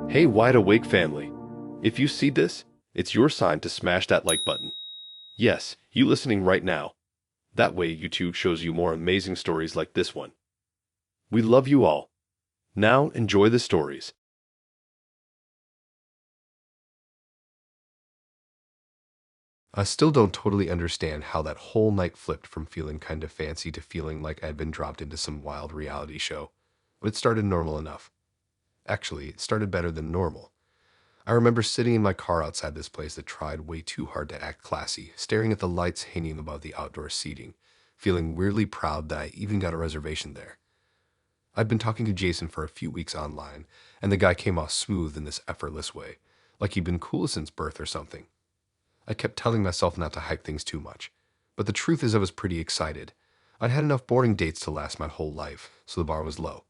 Hey, wide awake family. If you see this, it's your sign to smash that like button. Yes, you listening right now. That way YouTube shows you more amazing stories like this one. We love you all. Now enjoy the stories. I still don't totally understand how that whole night flipped from feeling kind of fancy to feeling like I'd been dropped into some wild reality show. But it started normal enough. Actually, it started better than normal. I remember sitting in my car outside this place that tried way too hard to act classy, staring at the lights hanging above the outdoor seating, feeling weirdly proud that I even got a reservation there. I'd been talking to Jason for a few weeks online, and the guy came off smooth in this effortless way, like he'd been cool since birth or something. I kept telling myself not to hype things too much, but the truth is I was pretty excited. I'd had enough boarding dates to last my whole life, so the bar was low.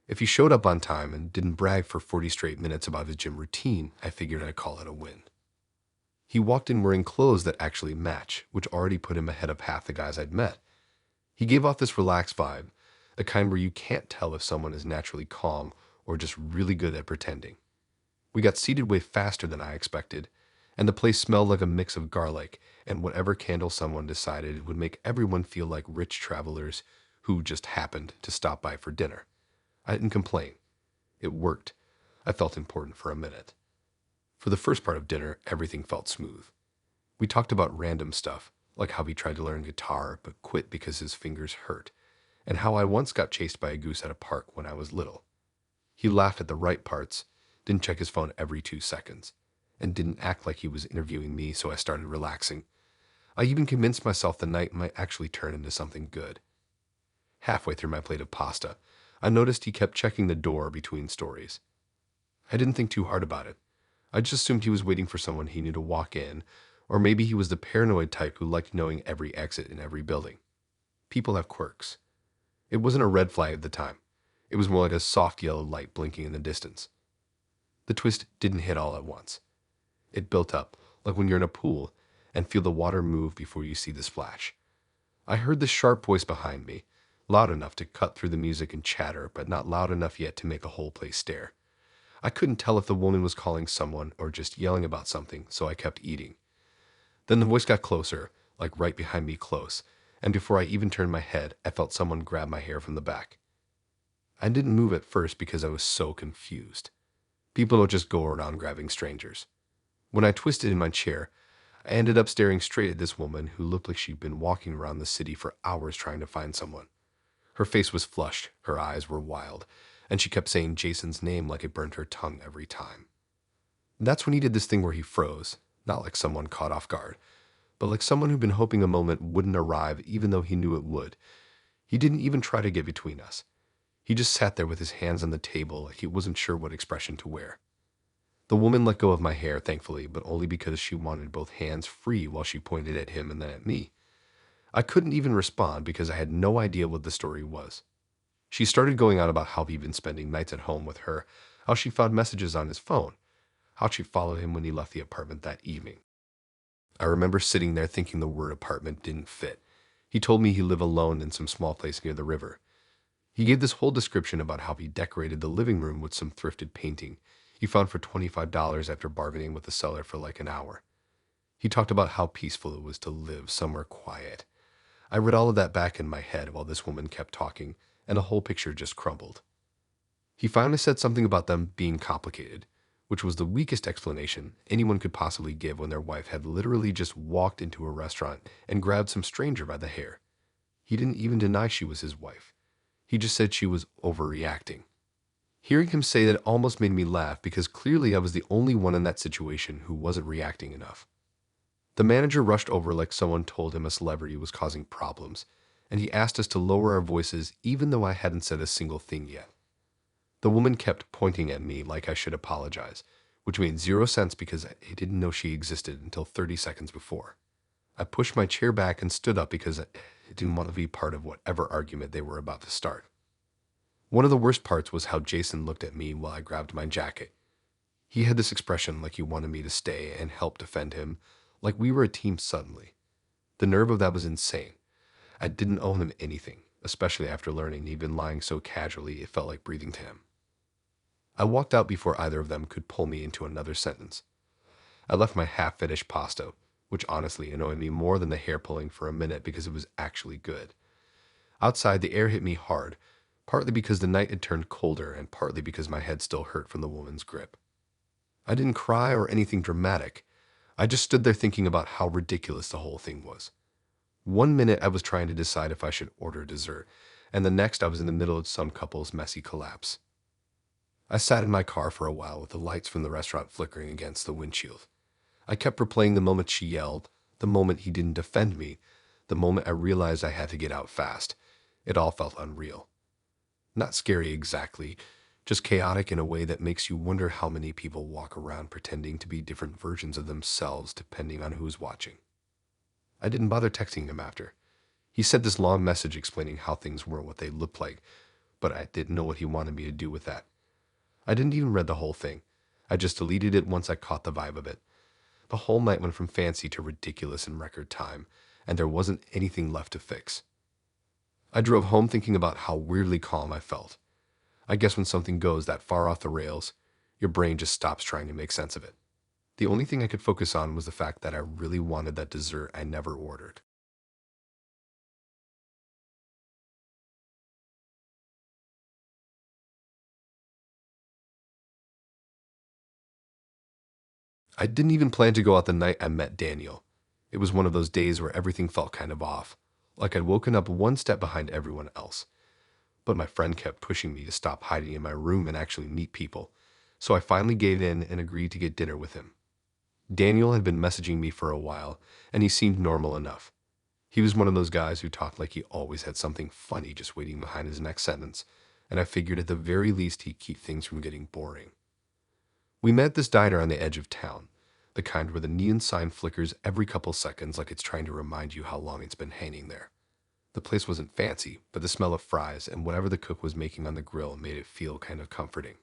If he showed up on time and didn't brag for 40 straight minutes about his gym routine, I figured I'd call it a win. He walked in wearing clothes that actually match, which already put him ahead of half the guys I'd met. He gave off this relaxed vibe, the kind where you can't tell if someone is naturally calm or just really good at pretending. We got seated way faster than I expected, and the place smelled like a mix of garlic and whatever candle someone decided would make everyone feel like rich travelers who just happened to stop by for dinner. I didn't complain. It worked. I felt important for a minute. For the first part of dinner, everything felt smooth. We talked about random stuff, like how he tried to learn guitar but quit because his fingers hurt, and how I once got chased by a goose at a park when I was little. He laughed at the right parts, didn't check his phone every 2 seconds, and didn't act like he was interviewing me, so I started relaxing. I even convinced myself the night might actually turn into something good. Halfway through my plate of pasta, I noticed he kept checking the door between stories. I didn't think too hard about it. I just assumed he was waiting for someone he knew to walk in, or maybe he was the paranoid type who liked knowing every exit in every building. People have quirks. It wasn't a red flag at the time. It was more like a soft yellow light blinking in the distance. The twist didn't hit all at once. It built up, like when you're in a pool and feel the water move before you see the splash. I heard the sharp voice behind me, loud enough to cut through the music and chatter, but not loud enough yet to make a whole place stare. I couldn't tell if the woman was calling someone or just yelling about something, so I kept eating. Then the voice got closer, like right behind me close, and before I even turned my head, I felt someone grab my hair from the back. I didn't move at first because I was so confused. People don't just go around grabbing strangers. When I twisted in my chair, I ended up staring straight at this woman who looked like she'd been walking around the city for hours trying to find someone. Her face was flushed, her eyes were wild, and she kept saying Jason's name like it burned her tongue every time. That's when he did this thing where he froze, not like someone caught off guard, but like someone who'd been hoping a moment wouldn't arrive even though he knew it would. He didn't even try to get between us. He just sat there with his hands on the table like he wasn't sure what expression to wear. The woman let go of my hair, thankfully, but only because she wanted both hands free while she pointed at him and then at me. I couldn't even respond because I had no idea what the story was. She started going on about how he'd been spending nights at home with her, how she found messages on his phone, how she followed him when he left the apartment that evening. I remember sitting there thinking the word apartment didn't fit. He told me he lived alone in some small place near the river. He gave this whole description about how he decorated the living room with some thrifted painting he found for $25 after bargaining with the seller for like an hour. He talked about how peaceful it was to live somewhere quiet. I read all of that back in my head while this woman kept talking, and the whole picture just crumbled. He finally said something about them being complicated, which was the weakest explanation anyone could possibly give when their wife had literally just walked into a restaurant and grabbed some stranger by the hair. He didn't even deny she was his wife. He just said she was overreacting. Hearing him say that almost made me laugh because clearly I was the only one in that situation who wasn't reacting enough. The manager rushed over like someone told him a celebrity was causing problems, and he asked us to lower our voices even though I hadn't said a single thing yet. The woman kept pointing at me like I should apologize, which made 0 sense because I didn't know she existed until 30 seconds before. I pushed my chair back and stood up because I didn't want to be part of whatever argument they were about to start. One of the worst parts was how Jason looked at me while I grabbed my jacket. He had this expression like he wanted me to stay and help defend him, like we were a team suddenly. The nerve of that was insane. I didn't owe him anything. especially after learning he'd been lying so casually it felt like breathing to him. I walked out before either of them could pull me into another sentence. I left my half-finished pasta, which honestly annoyed me more than the hair pulling for a minute because it was actually good. Outside, the air hit me hard, partly because the night had turned colder and partly because my head still hurt from the woman's grip. I didn't cry or anything dramatic. I just stood there thinking about how ridiculous the whole thing was. One minute I was trying to decide if I should order dessert, and the next I was in the middle of some couple's messy collapse. I sat in my car for a while with the lights from the restaurant flickering against the windshield. I kept replaying the moment she yelled, the moment he didn't defend me, the moment I realized I had to get out fast. It all felt unreal. Not scary exactly, just chaotic in a way that makes you wonder how many people walk around pretending to be different versions of themselves depending on who's watching. I didn't bother texting him after. He sent this long message explaining how things weren't what they looked like, but I didn't know what he wanted me to do with that. I didn't even read the whole thing. I just deleted it once I caught the vibe of it. The whole night went from fancy to ridiculous in record time, and there wasn't anything left to fix. I drove home thinking about how weirdly calm I felt. I guess when something goes that far off the rails, your brain just stops trying to make sense of it. The only thing I could focus on was the fact that I really wanted that dessert I never ordered. I didn't even plan to go out the night I met Daniel. It was one of those days where everything felt kind of off, like I'd woken up one step behind everyone else. But my friend kept pushing me to stop hiding in my room and actually meet people, so I finally gave in and agreed to get dinner with him. Daniel had been messaging me for a while, and he seemed normal enough. He was one of those guys who talked like he always had something funny just waiting behind his next sentence, and I figured at the very least he'd keep things from getting boring. We met at this diner on the edge of town, the kind where the neon sign flickers every couple seconds like it's trying to remind you how long it's been hanging there. The place wasn't fancy, but the smell of fries and whatever the cook was making on the grill made it feel kind of comforting.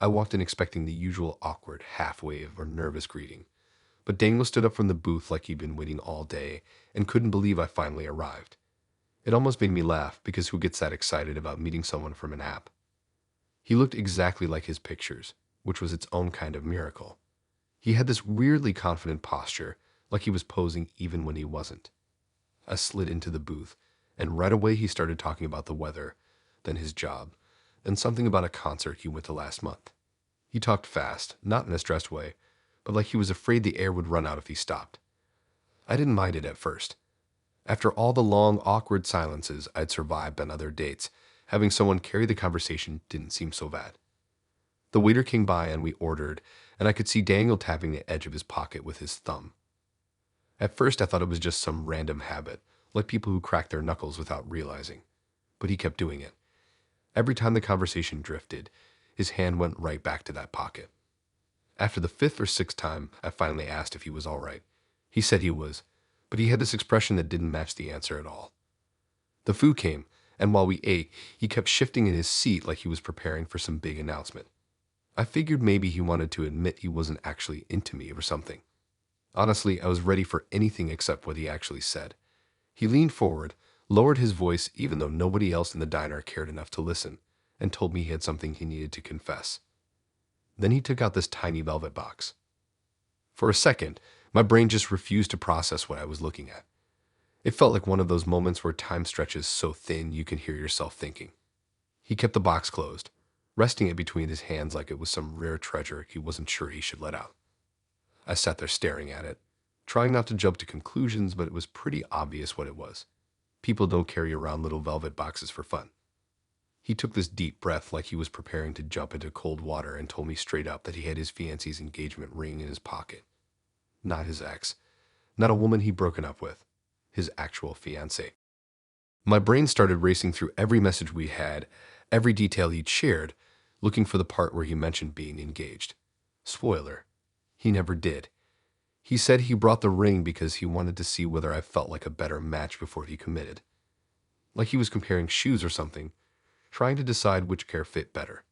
I walked in expecting the usual awkward half-wave or nervous greeting, but Daniel stood up from the booth like he'd been waiting all day and couldn't believe I finally arrived. It almost made me laugh because who gets that excited about meeting someone from an app? He looked exactly like his pictures, which was its own kind of miracle. He had this weirdly confident posture, like he was posing even when he wasn't. I slid into the booth, and right away he started talking about the weather, then his job, and something about a concert he went to last month. He talked fast, not in a stressed way, but like he was afraid the air would run out if he stopped. I didn't mind it at first. After all the long, awkward silences I'd survived on other dates, having someone carry the conversation didn't seem so bad. The waiter came by and we ordered, and I could see Daniel tapping the edge of his pocket with his thumb. At first I thought it was just some random habit, like people who crack their knuckles without realizing. But he kept doing it. Every time the conversation drifted, his hand went right back to that pocket. After the fifth or sixth time, I finally asked if he was all right. He said he was, but he had this expression that didn't match the answer at all. The food came, and while we ate, he kept shifting in his seat like he was preparing for some big announcement. I figured maybe he wanted to admit he wasn't actually into me or something. Honestly, I was ready for anything except what he actually said. He leaned forward, lowered his voice even though nobody else in the diner cared enough to listen, and told me he had something he needed to confess. Then he took out this tiny velvet box. For a second, my brain just refused to process what I was looking at. It felt like one of those moments where time stretches so thin you can hear yourself thinking. He kept the box closed, resting it between his hands like it was some rare treasure he wasn't sure he should let out. I sat there staring at it, trying not to jump to conclusions, but it was pretty obvious what it was. People don't carry around little velvet boxes for fun. He took this deep breath like he was preparing to jump into cold water and told me straight up that he had his fiancée's engagement ring in his pocket. Not his ex, not a woman he'd broken up with, his actual fiancée. My brain started racing through every message we had, every detail he'd shared, looking for the part where he mentioned being engaged. Spoiler, he never did. He said he brought the ring because he wanted to see whether I felt like a better match before he committed. Like he was comparing shoes or something, trying to decide which pair fit better.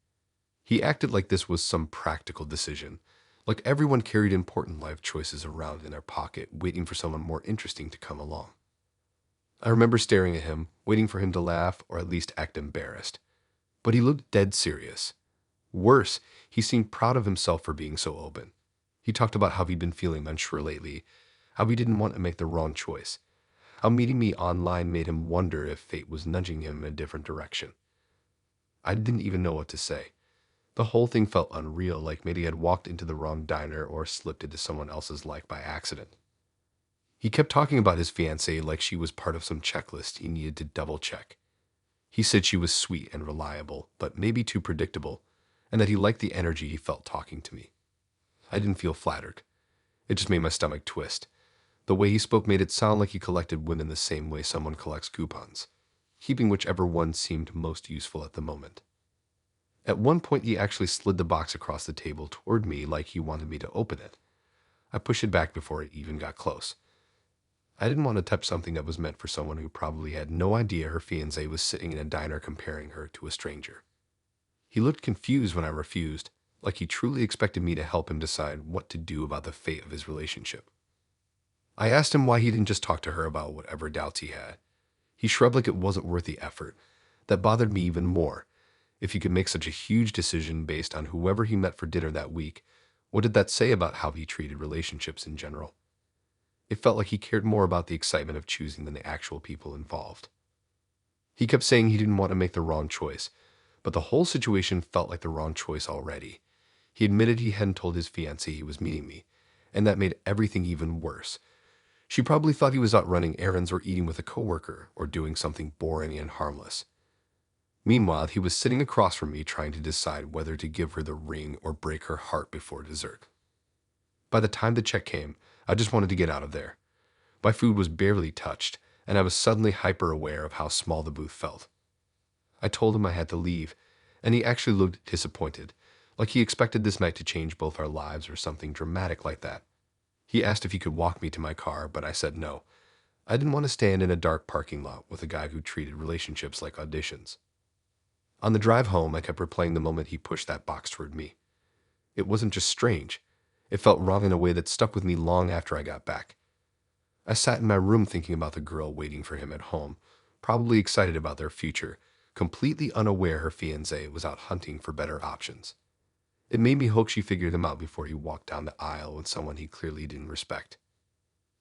He acted like this was some practical decision, like everyone carried important life choices around in their pocket, waiting for someone more interesting to come along. I remember staring at him, waiting for him to laugh or at least act embarrassed. But he looked dead serious. Worse, he seemed proud of himself for being so open. He talked about how he'd been feeling unsure lately, how he didn't want to make the wrong choice, how meeting me online made him wonder if fate was nudging him in a different direction. I didn't even know what to say. The whole thing felt unreal, like maybe he had walked into the wrong diner or slipped into someone else's life by accident. He kept talking about his fiancée like she was part of some checklist he needed to double-check. He said she was sweet and reliable, but maybe too predictable, and that he liked the energy he felt talking to me. I didn't feel flattered. It just made my stomach twist. The way he spoke made it sound like he collected women the same way someone collects coupons, keeping whichever one seemed most useful at the moment. At one point, he actually slid the box across the table toward me like he wanted me to open it. I pushed it back before it even got close. I didn't want to touch something that was meant for someone who probably had no idea her fiancé was sitting in a diner comparing her to a stranger. He looked confused when I refused, like he truly expected me to help him decide what to do about the fate of his relationship. I asked him why he didn't just talk to her about whatever doubts he had. He shrugged like it wasn't worth the effort. That bothered me even more. If he could make such a huge decision based on whoever he met for dinner that week, what did that say about how he treated relationships in general? It felt like he cared more about the excitement of choosing than the actual people involved. He kept saying he didn't want to make the wrong choice, but the whole situation felt like the wrong choice already. He admitted he hadn't told his fiancée he was meeting me, and that made everything even worse. She probably thought he was out running errands or eating with a coworker or doing something boring and harmless. Meanwhile, he was sitting across from me trying to decide whether to give her the ring or break her heart before dessert. By the time the check came, I just wanted to get out of there. My food was barely touched, and I was suddenly hyper-aware of how small the booth felt. I told him I had to leave, and he actually looked disappointed, like he expected this night to change both our lives or something dramatic like that. He asked if he could walk me to my car, but I said no. I didn't want to stand in a dark parking lot with a guy who treated relationships like auditions. On the drive home, I kept replaying the moment he pushed that box toward me. It wasn't just strange. It felt wrong in a way that stuck with me long after I got back. I sat in my room thinking about the girl waiting for him at home, probably excited about their future, completely unaware her fiancé was out hunting for better options. It made me hope she figured him out before he walked down the aisle with someone he clearly didn't respect.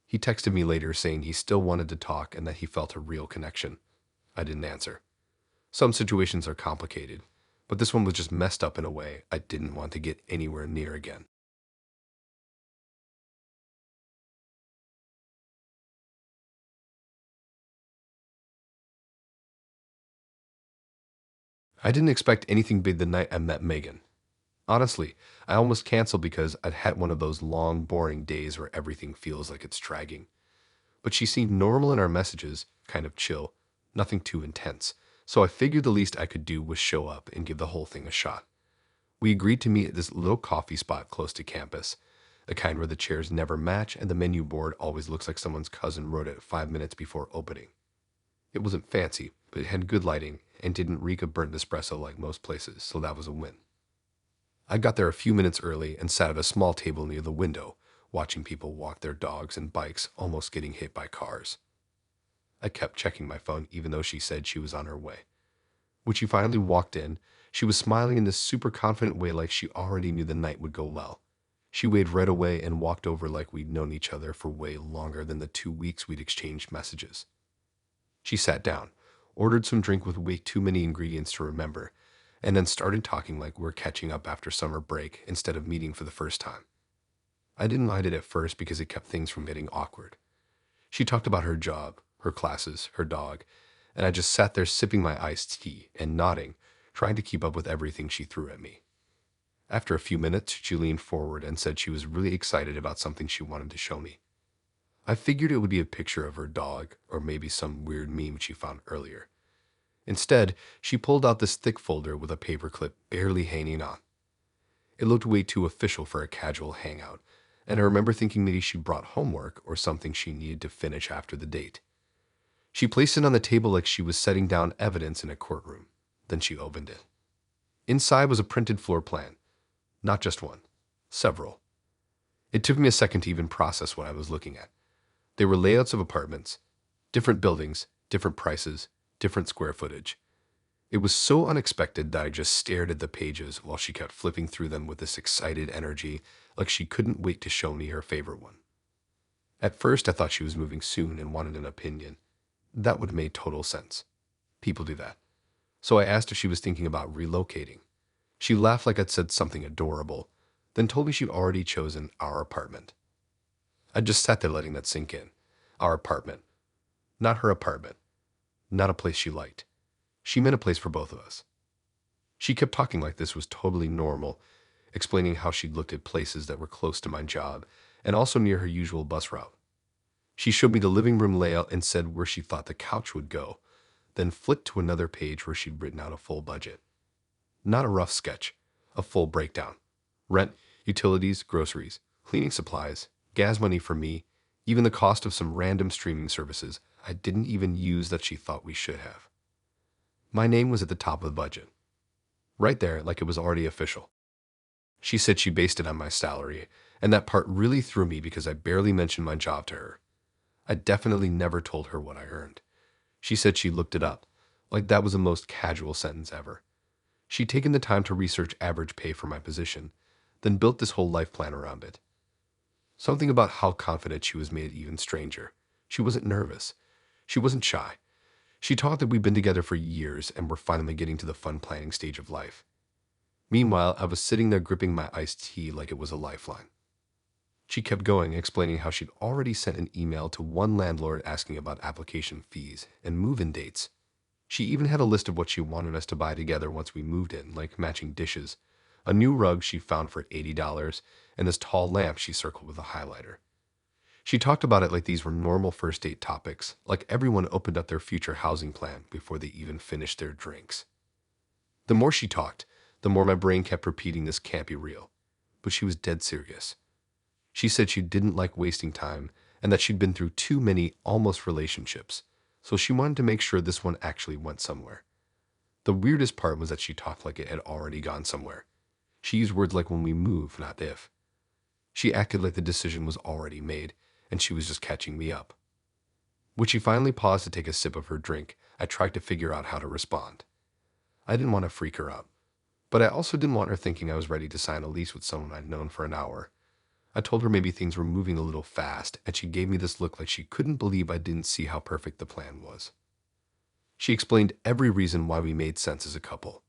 He texted me later saying he still wanted to talk and that he felt a real connection. I didn't answer. Some situations are complicated, but this one was just messed up in a way I didn't want to get anywhere near again. I didn't expect anything big the night I met Megan. Honestly, I almost canceled because I'd had one of those long, boring days where everything feels like it's dragging. But she seemed normal in our messages, kind of chill, nothing too intense, so I figured the least I could do was show up and give the whole thing a shot. We agreed to meet at this little coffee spot close to campus, the kind where the chairs never match and the menu board always looks like someone's cousin wrote it 5 minutes before opening. It wasn't fancy, but it had good lighting and didn't reek of burnt espresso like most places, so that was a win. I got there a few minutes early and sat at a small table near the window, watching people walk their dogs and bikes, almost getting hit by cars. I kept checking my phone even though she said she was on her way. When she finally walked in, she was smiling in this super confident way like she already knew the night would go well. She waved right away and walked over like we'd known each other for way longer than the 2 weeks we'd exchanged messages. She sat down, ordered some drink with way too many ingredients to remember, and then started talking like we're catching up after summer break instead of meeting for the first time. I didn't mind it at first because it kept things from getting awkward. She talked about her job, her classes, her dog, and I just sat there sipping my iced tea and nodding, trying to keep up with everything she threw at me. After a few minutes, she leaned forward and said she was really excited about something she wanted to show me. I figured it would be a picture of her dog, or maybe some weird meme she found earlier. Instead, she pulled out this thick folder with a paperclip barely hanging on. It looked way too official for a casual hangout, and I remember thinking maybe she brought homework or something she needed to finish after the date. She placed it on the table like she was setting down evidence in a courtroom. Then she opened it. Inside was a printed floor plan. Not just one. Several. It took me a second to even process what I was looking at. They were layouts of apartments, Different buildings, different prices, different square footage. It was so unexpected that I just stared at the pages while she kept flipping through them with this excited energy, like she couldn't wait to show me her favorite one. At first, I thought she was moving soon and wanted an opinion. That would have made total sense. People do that. So I asked if she was thinking about relocating. She laughed like I'd said something adorable, then told me she'd already chosen our apartment. I just sat there letting that sink in. Our apartment. Not her apartment. Not a place she liked. She meant a place for both of us. She kept talking like this was totally normal, explaining how she'd looked at places that were close to my job and also near her usual bus route. She showed me the living room layout and said where she thought the couch would go, then flipped to another page where she'd written out a full budget. Not a rough sketch, a full breakdown. Rent, utilities, groceries, cleaning supplies, gas money for me, even the cost of some random streaming services I didn't even use that she thought we should have. My name was at the top of the budget. Right there, like it was already official. She said she based it on my salary, and that part really threw me because I barely mentioned my job to her. I definitely never told her what I earned. She said she looked it up, like that was the most casual sentence ever. She'd taken the time to research average pay for my position, then built this whole life plan around it. Something about how confident she was made it even stranger. She wasn't nervous. She wasn't shy. She taught that we'd been together for years and were finally getting to the fun planning stage of life. Meanwhile, I was sitting there gripping my iced tea like it was a lifeline. She kept going, explaining how she'd already sent an email to one landlord asking about application fees and move-in dates. She even had a list of what she wanted us to buy together once we moved in, like matching dishes, a new rug she found for $80, and this tall lamp she circled with a highlighter. She talked about it like these were normal first date topics, like everyone opened up their future housing plan before they even finished their drinks. The more she talked, the more my brain kept repeating this can't be real. But she was dead serious. She said she didn't like wasting time and that she'd been through too many almost relationships, so she wanted to make sure this one actually went somewhere. The weirdest part was that she talked like it had already gone somewhere. She used words like when we move, not if. She acted like the decision was already made, and she was just catching me up. When she finally paused to take a sip of her drink, I tried to figure out how to respond. I didn't want to freak her out, but I also didn't want her thinking I was ready to sign a lease with someone I'd known for an hour. I told her maybe things were moving a little fast, and she gave me this look like she couldn't believe I didn't see how perfect the plan was. She explained every reason why we made sense as a couple.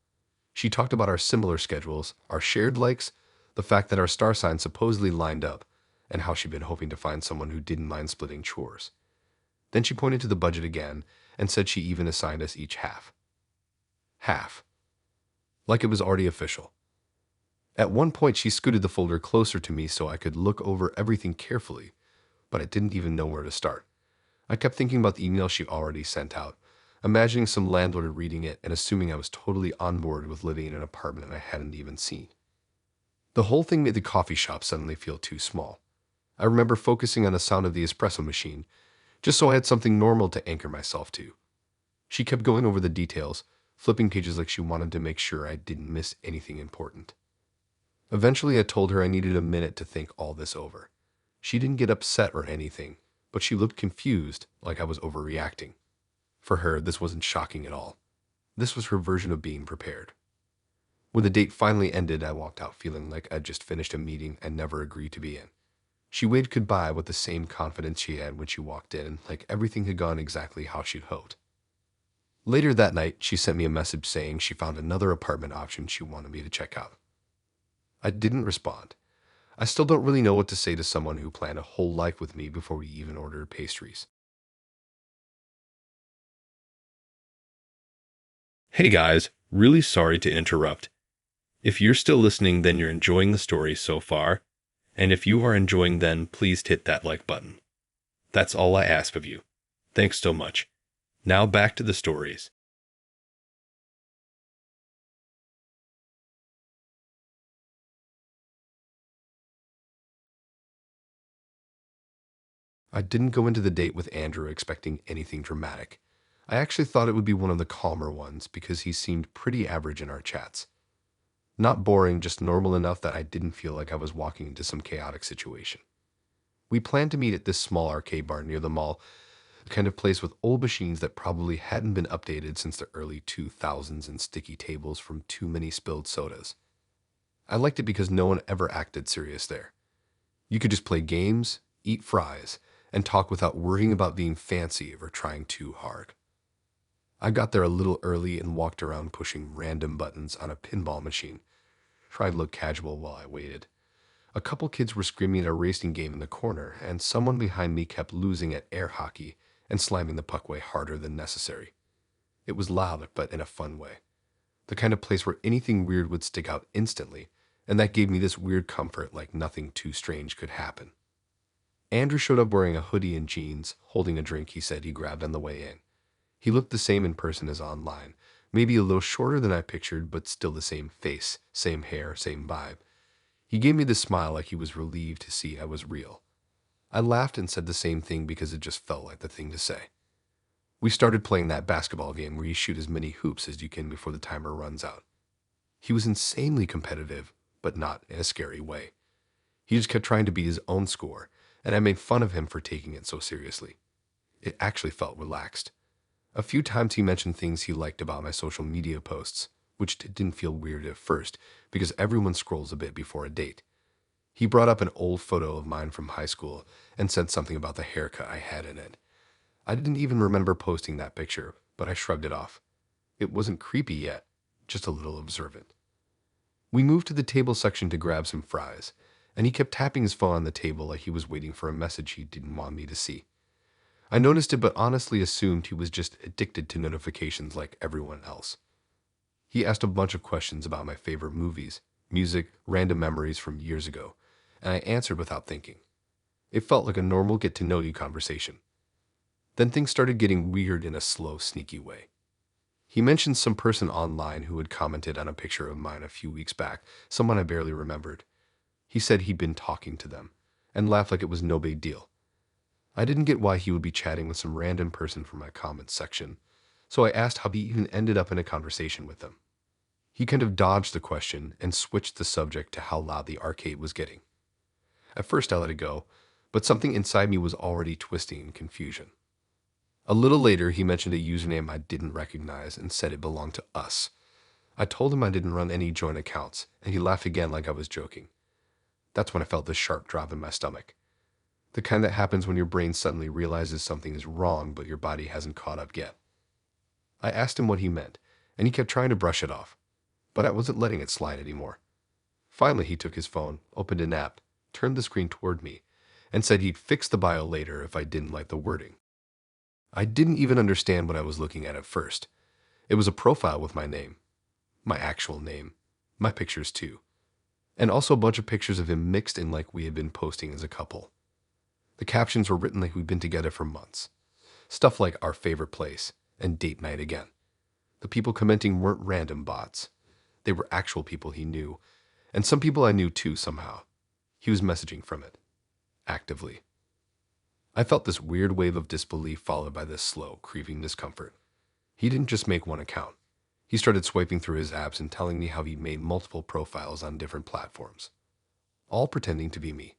She talked about our similar schedules, our shared likes, the fact that our star signs supposedly lined up, and how she'd been hoping to find someone who didn't mind splitting chores. Then she pointed to the budget again and said she even assigned us each half. Half. Like it was already official. At one point, she scooted the folder closer to me so I could look over everything carefully, but I didn't even know where to start. I kept thinking about the email she already sent out, imagining some landlord reading it and assuming I was totally on board with living in an apartment I hadn't even seen. The whole thing made the coffee shop suddenly feel too small. I remember focusing on the sound of the espresso machine, just so I had something normal to anchor myself to. She kept going over the details, flipping pages like she wanted to make sure I didn't miss anything important. Eventually, I told her I needed a minute to think all this over. She didn't get upset or anything, but she looked confused, like I was overreacting. For her, this wasn't shocking at all. This was her version of being prepared. When the date finally ended, I walked out feeling like I'd just finished a meeting I never agreed to be in. She waved goodbye with the same confidence she had when she walked in, like everything had gone exactly how she'd hoped. Later that night, she sent me a message saying she found another apartment option she wanted me to check out. I didn't respond. I still don't really know what to say to someone who planned a whole life with me before we even ordered pastries. Hey guys, really sorry to interrupt. If you're still listening, then you're enjoying the story so far. And if you are enjoying, then please hit that like button. That's all I ask of you. Thanks so much. Now back to the stories. I didn't go into the date with Andrew expecting anything dramatic. I actually thought it would be one of the calmer ones because he seemed pretty average in our chats. Not boring, just normal enough that I didn't feel like I was walking into some chaotic situation. We planned to meet at this small arcade bar near the mall, The kind of place with old machines that probably hadn't been updated since the early 2000s and sticky tables from too many spilled sodas. I liked it because no one ever acted serious there. You could just play games, eat fries, and talk without worrying about being fancy or trying too hard. I got there a little early and walked around pushing random buttons on a pinball machine. Tried to look casual while I waited. A couple kids were screaming at a racing game in the corner, and someone behind me kept losing at air hockey and slamming the puck way harder than necessary. It was loud, but in a fun way. The kind of place where anything weird would stick out instantly, and that gave me this weird comfort like nothing too strange could happen. Andrew showed up wearing a hoodie and jeans, holding a drink he said he grabbed on the way in. He looked the same in person as online, maybe a little shorter than I pictured, but still the same face, same hair, same vibe. He gave me this smile like he was relieved to see I was real. I laughed and said the same thing because it just felt like the thing to say. We started playing that basketball game where you shoot as many hoops as you can before the timer runs out. He was insanely competitive, but not in a scary way. He just kept trying to beat his own score, and I made fun of him for taking it so seriously. It actually felt relaxed. A few times he mentioned things he liked about my social media posts, which didn't feel weird at first because everyone scrolls a bit before a date. He brought up an old photo of mine from high school and said something about the haircut I had in it. I didn't even remember posting that picture, but I shrugged it off. It wasn't creepy yet, just a little observant. We moved to the table section to grab some fries, and he kept tapping his phone on the table like he was waiting for a message he didn't want me to see. I noticed it but honestly assumed he was just addicted to notifications like everyone else. He asked a bunch of questions about my favorite movies, music, random memories from years ago, and I answered without thinking. It felt like a normal get-to-know-you conversation. Then things started getting weird in a slow, sneaky way. He mentioned some person online who had commented on a picture of mine a few weeks back, someone I barely remembered. He said he'd been talking to them, and laughed like it was no big deal. I didn't get why he would be chatting with some random person from my comments section, so I asked how he even ended up in a conversation with them. He kind of dodged the question and switched the subject to how loud the arcade was getting. At first I let it go, but something inside me was already twisting in confusion. A little later, he mentioned a username I didn't recognize and said it belonged to us. I told him I didn't run any joint accounts, and he laughed again like I was joking. That's when I felt this sharp drop in my stomach. The kind that happens when your brain suddenly realizes something is wrong, but your body hasn't caught up yet. I asked him what he meant, and he kept trying to brush it off, but I wasn't letting it slide anymore. Finally, he took his phone, opened an app, turned the screen toward me, and said he'd fix the bio later if I didn't like the wording. I didn't even understand what I was looking at first. It was a profile with my name, my actual name, my pictures too, and also a bunch of pictures of him mixed in like we had been posting as a couple. The captions were written like we'd been together for months. Stuff like our favorite place and date night again. The people commenting weren't random bots. They were actual people he knew, and some people I knew too somehow. He was messaging from it, actively. I felt this weird wave of disbelief followed by this slow, creeping discomfort. He didn't just make one account. He started swiping through his apps and telling me how he made multiple profiles on different platforms, all pretending to be me.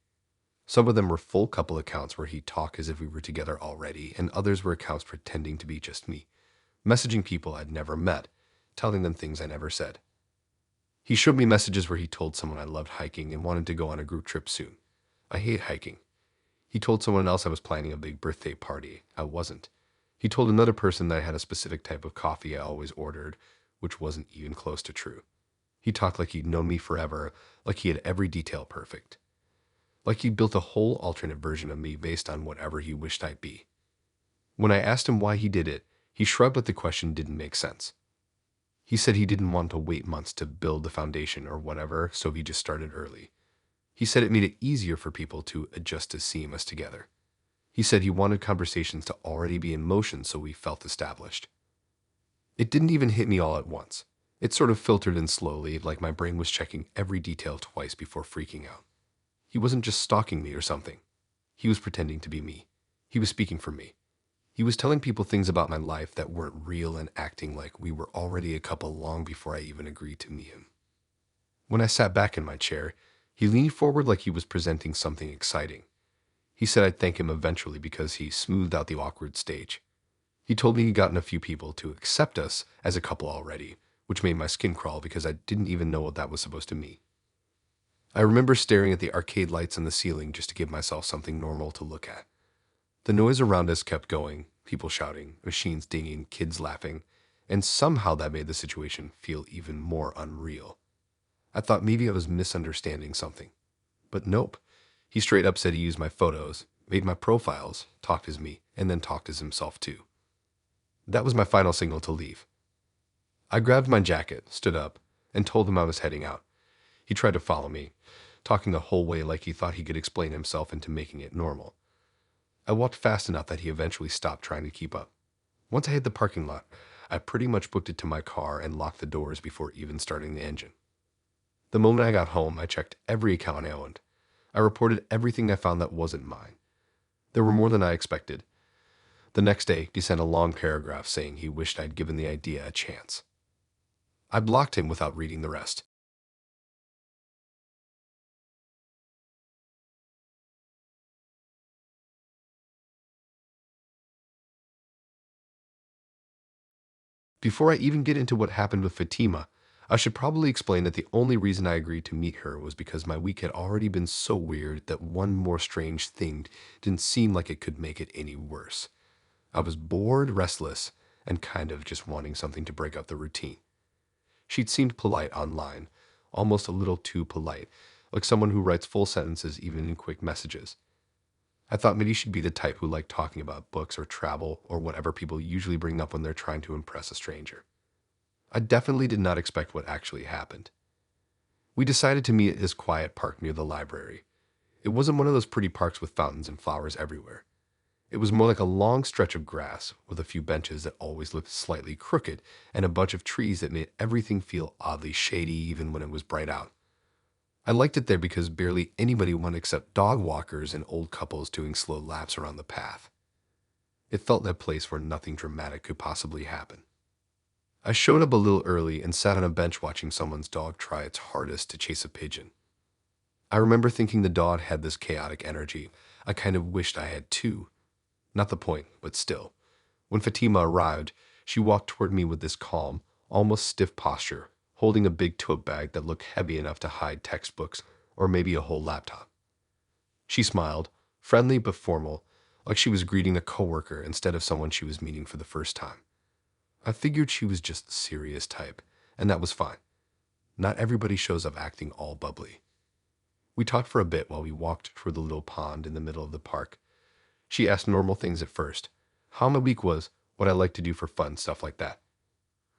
Some of them were full couple accounts where he'd talk as if we were together already, and others were accounts pretending to be just me, messaging people I'd never met, telling them things I never said. He showed me messages where he told someone I loved hiking and wanted to go on a group trip soon. I hate hiking. He told someone else I was planning a big birthday party. I wasn't. He told another person that I had a specific type of coffee I always ordered, which wasn't even close to true. He talked like he'd known me forever, like he had every detail perfect. Like he'd built a whole alternate version of me based on whatever he wished I'd be. When I asked him why he did it, he shrugged like the question didn't make sense. He said he didn't want to wait months to build the foundation or whatever, so he just started early. He said it made it easier for people to adjust to seeing us together. He said he wanted conversations to already be in motion so we felt established. It didn't even hit me all at once. It sort of filtered in slowly, like my brain was checking every detail twice before freaking out. He wasn't just stalking me or something. He was pretending to be me. He was speaking for me. He was telling people things about my life that weren't real and acting like we were already a couple long before I even agreed to meet him. When I sat back in my chair, he leaned forward like he was presenting something exciting. He said I'd thank him eventually because he smoothed out the awkward stage. He told me he'd gotten a few people to accept us as a couple already, which made my skin crawl because I didn't even know what that was supposed to mean. I remember staring at the arcade lights on the ceiling just to give myself something normal to look at. The noise around us kept going, people shouting, machines dinging, kids laughing, and somehow that made the situation feel even more unreal. I thought maybe I was misunderstanding something. But nope. He straight up said he used my photos, made my profiles, talked as me, and then talked as himself too. That was my final signal to leave. I grabbed my jacket, stood up, and told him I was heading out. He tried to follow me, talking the whole way like he thought he could explain himself into making it normal. I walked fast enough that he eventually stopped trying to keep up. Once I hit the parking lot, I pretty much booked it to my car and locked the doors before even starting the engine. The moment I got home, I checked every account I owned. I reported everything I found that wasn't mine. There were more than I expected. The next day, he sent a long paragraph saying he wished I'd given the idea a chance. I blocked him without reading the rest. Before I even get into what happened with Fatima, I should probably explain that the only reason I agreed to meet her was because my week had already been so weird that one more strange thing didn't seem like it could make it any worse. I was bored, restless, and kind of just wanting something to break up the routine. She'd seemed polite online, almost a little too polite, like someone who writes full sentences even in quick messages. I thought maybe she'd be the type who liked talking about books or travel or whatever people usually bring up when they're trying to impress a stranger. I definitely did not expect what actually happened. We decided to meet at this quiet park near the library. It wasn't one of those pretty parks with fountains and flowers everywhere. It was more like a long stretch of grass with a few benches that always looked slightly crooked and a bunch of trees that made everything feel oddly shady even when it was bright out. I liked it there because barely anybody went except dog walkers and old couples doing slow laps around the path. It felt like a place where nothing dramatic could possibly happen. I showed up a little early and sat on a bench watching someone's dog try its hardest to chase a pigeon. I remember thinking the dog had this chaotic energy. I kind of wished I had too. Not the point, but still. When Fatima arrived, she walked toward me with this calm, almost stiff posture, holding a big tote bag that looked heavy enough to hide textbooks or maybe a whole laptop. She smiled, friendly but formal, like she was greeting a coworker instead of someone she was meeting for the first time. I figured she was just the serious type, and that was fine. Not everybody shows up acting all bubbly. We talked for a bit while we walked toward the little pond in the middle of the park. She asked normal things at first, how my week was, what I liked to do for fun, stuff like that.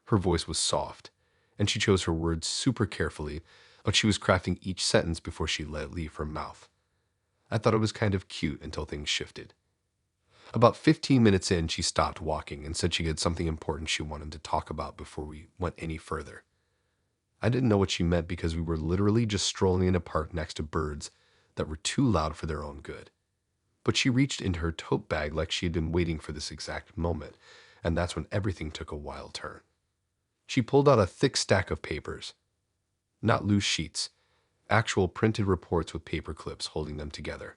Her voice was soft, and she chose her words super carefully, like she was crafting each sentence before she let it leave her mouth. I thought it was kind of cute until things shifted. About 15 minutes in, she stopped walking and said she had something important she wanted to talk about before we went any further. I didn't know what she meant because we were literally just strolling in a park next to birds that were too loud for their own good. But she reached into her tote bag like she had been waiting for this exact moment, and that's when everything took a wild turn. She pulled out a thick stack of papers. Not loose sheets, actual printed reports with paper clips holding them together.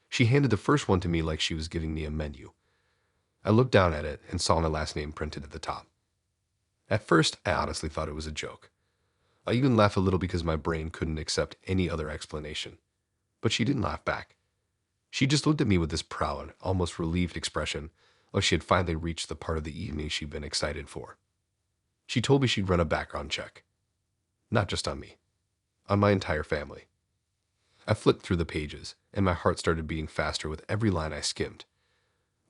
She handed the first one to me like she was giving me a menu. I looked down at it and saw my last name printed at the top. At first, I honestly thought it was a joke. I even laughed a little because my brain couldn't accept any other explanation. But she didn't laugh back. She just looked at me with this proud, almost relieved expression, like she had finally reached the part of the evening she'd been excited for. She told me she'd run a background check. Not just on me, on my entire family. I flipped through the pages, and my heart started beating faster with every line I skimmed.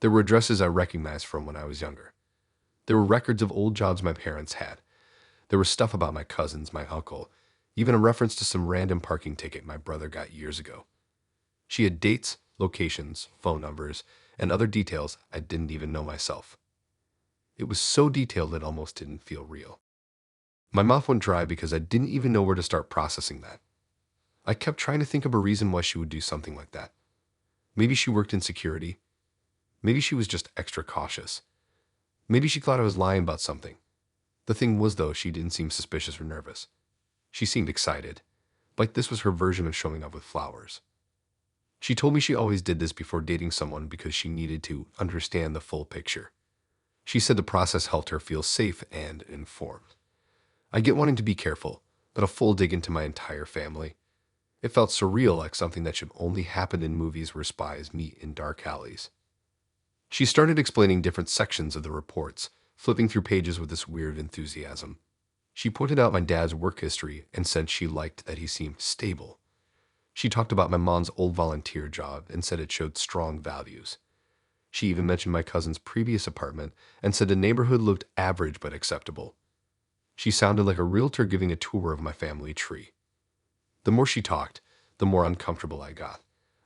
There were addresses I recognized from when I was younger. There were records of old jobs my parents had. There was stuff about my cousins, my uncle, even a reference to some random parking ticket my brother got years ago. She had dates, locations, phone numbers, and other details I didn't even know myself. It was so detailed it almost didn't feel real. My mouth went dry because I didn't even know where to start processing that. I kept trying to think of a reason why she would do something like that. Maybe she worked in security. Maybe she was just extra cautious. Maybe she thought I was lying about something. The thing was, though, she didn't seem suspicious or nervous. She seemed excited, like this was her version of showing up with flowers. She told me she always did this before dating someone because she needed to understand the full picture. She said the process helped her feel safe and informed. I get wanting to be careful, but a full dig into my entire family. It felt surreal, like something that should only happen in movies where spies meet in dark alleys. She started explaining different sections of the reports, flipping through pages with this weird enthusiasm. She pointed out my dad's work history and said she liked that he seemed stable. She talked about my mom's old volunteer job and said it showed strong values. She even mentioned my cousin's previous apartment and said the neighborhood looked average but acceptable. She sounded like a realtor giving a tour of my family tree. The more she talked, the more uncomfortable I got.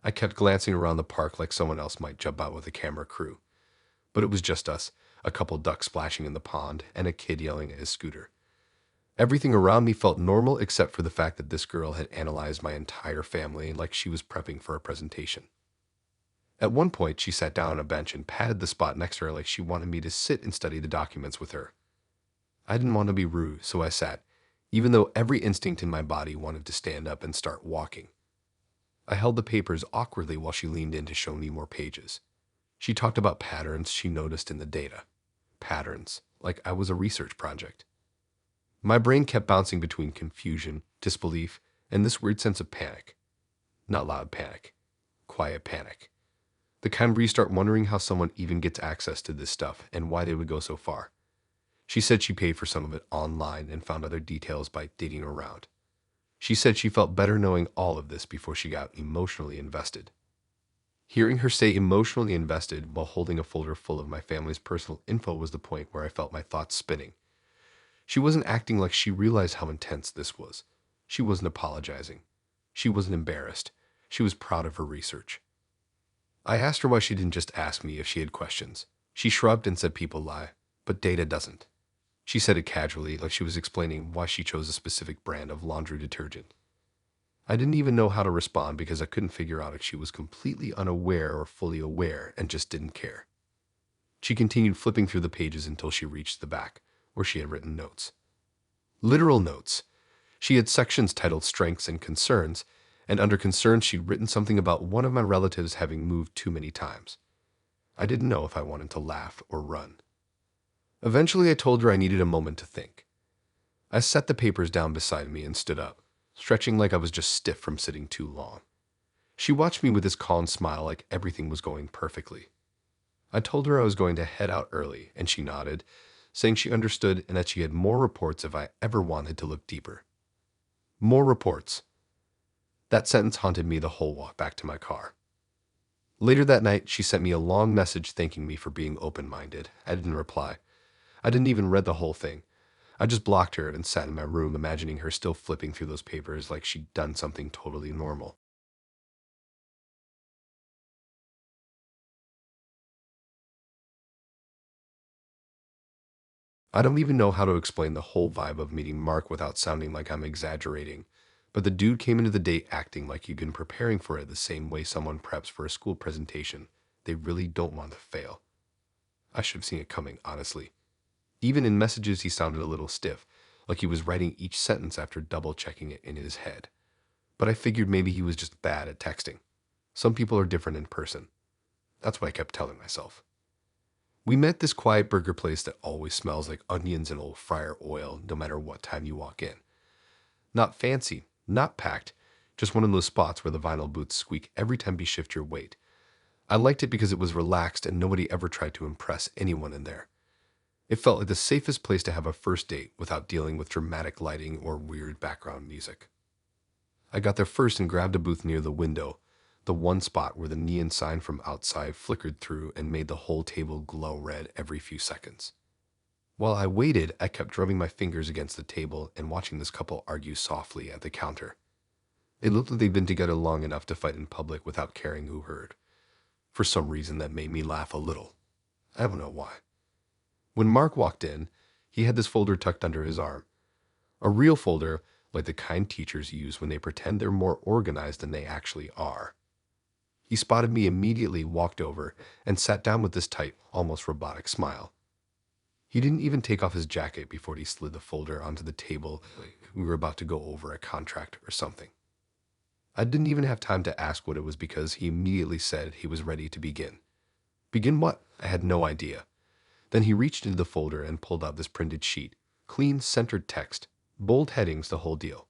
I kept glancing around the park like someone else might jump out with a camera crew. But it was just us, a couple ducks splashing in the pond, and a kid yelling at his scooter. Everything around me felt normal except for the fact that this girl had analyzed my entire family like she was prepping for a presentation. At one point, she sat down on a bench and patted the spot next to her like she wanted me to sit and study the documents with her. I didn't want to be rude, so I sat, even though every instinct in my body wanted to stand up and start walking. I held the papers awkwardly while she leaned in to show me more pages. She talked about patterns she noticed in the data. Patterns, like I was a research project. My brain kept bouncing between confusion, disbelief, and this weird sense of panic. Not loud panic, quiet panic. The kind where you start wondering how someone even gets access to this stuff and why they would go so far. She said she paid for some of it online and found other details by digging around. She said she felt better knowing all of this before she got emotionally invested. Hearing her say emotionally invested while holding a folder full of my family's personal info was the point where I felt my thoughts spinning. She wasn't acting like she realized how intense this was. She wasn't apologizing. She wasn't embarrassed. She was proud of her research. I asked her why she didn't just ask me if she had questions. She shrugged and said people lie, but data doesn't. She said it casually, like she was explaining why she chose a specific brand of laundry detergent. I didn't even know how to respond because I couldn't figure out if she was completely unaware or fully aware and just didn't care. She continued flipping through the pages until she reached the back, where she had written notes. Literal notes. She had sections titled Strengths and Concerns, and under concerns she'd written something about one of my relatives having moved too many times. I didn't know if I wanted to laugh or run. Eventually I told her I needed a moment to think. I set the papers down beside me and stood up, stretching like I was just stiff from sitting too long. She watched me with this calm smile like everything was going perfectly. I told her I was going to head out early, and she nodded, saying she understood and that she had more reports if I ever wanted to look deeper. More reports. That sentence haunted me the whole walk back to my car. Later that night, she sent me a long message thanking me for being open-minded. I didn't reply. I didn't even read the whole thing. I just blocked her and sat in my room imagining her still flipping through those papers like she'd done something totally normal. I don't even know how to explain the whole vibe of meeting Mark without sounding like I'm exaggerating, but the dude came into the date acting like he'd been preparing for it the same way someone preps for a school presentation. They really don't want to fail. I should have seen it coming, honestly. Even in messages, he sounded a little stiff, like he was writing each sentence after double-checking it in his head. But I figured maybe he was just bad at texting. Some people are different in person. That's what I kept telling myself. We met this quiet burger place that always smells like onions and old fryer oil no matter what time you walk in. Not fancy, not packed, just one of those spots where the vinyl boots squeak every time you shift your weight. I liked it because it was relaxed and nobody ever tried to impress anyone in there. It felt like the safest place to have a first date without dealing with dramatic lighting or weird background music. I got there first and grabbed a booth near the window, the one spot where the neon sign from outside flickered through and made the whole table glow red every few seconds. While I waited, I kept rubbing my fingers against the table and watching this couple argue softly at the counter. It looked like they'd been together long enough to fight in public without caring who heard. For some reason, that made me laugh a little. I don't know why. When Mark walked in, he had this folder tucked under his arm. A real folder, like the kind teachers use when they pretend they're more organized than they actually are. He spotted me immediately, walked over, and sat down with this tight, almost robotic smile. He didn't even take off his jacket before he slid the folder onto the table like we were about to go over a contract or something. I didn't even have time to ask what it was because he immediately said he was ready to begin. Begin what? I had no idea. Then he reached into the folder and pulled out this printed sheet. Clean, centered text. Bold headings, the whole deal.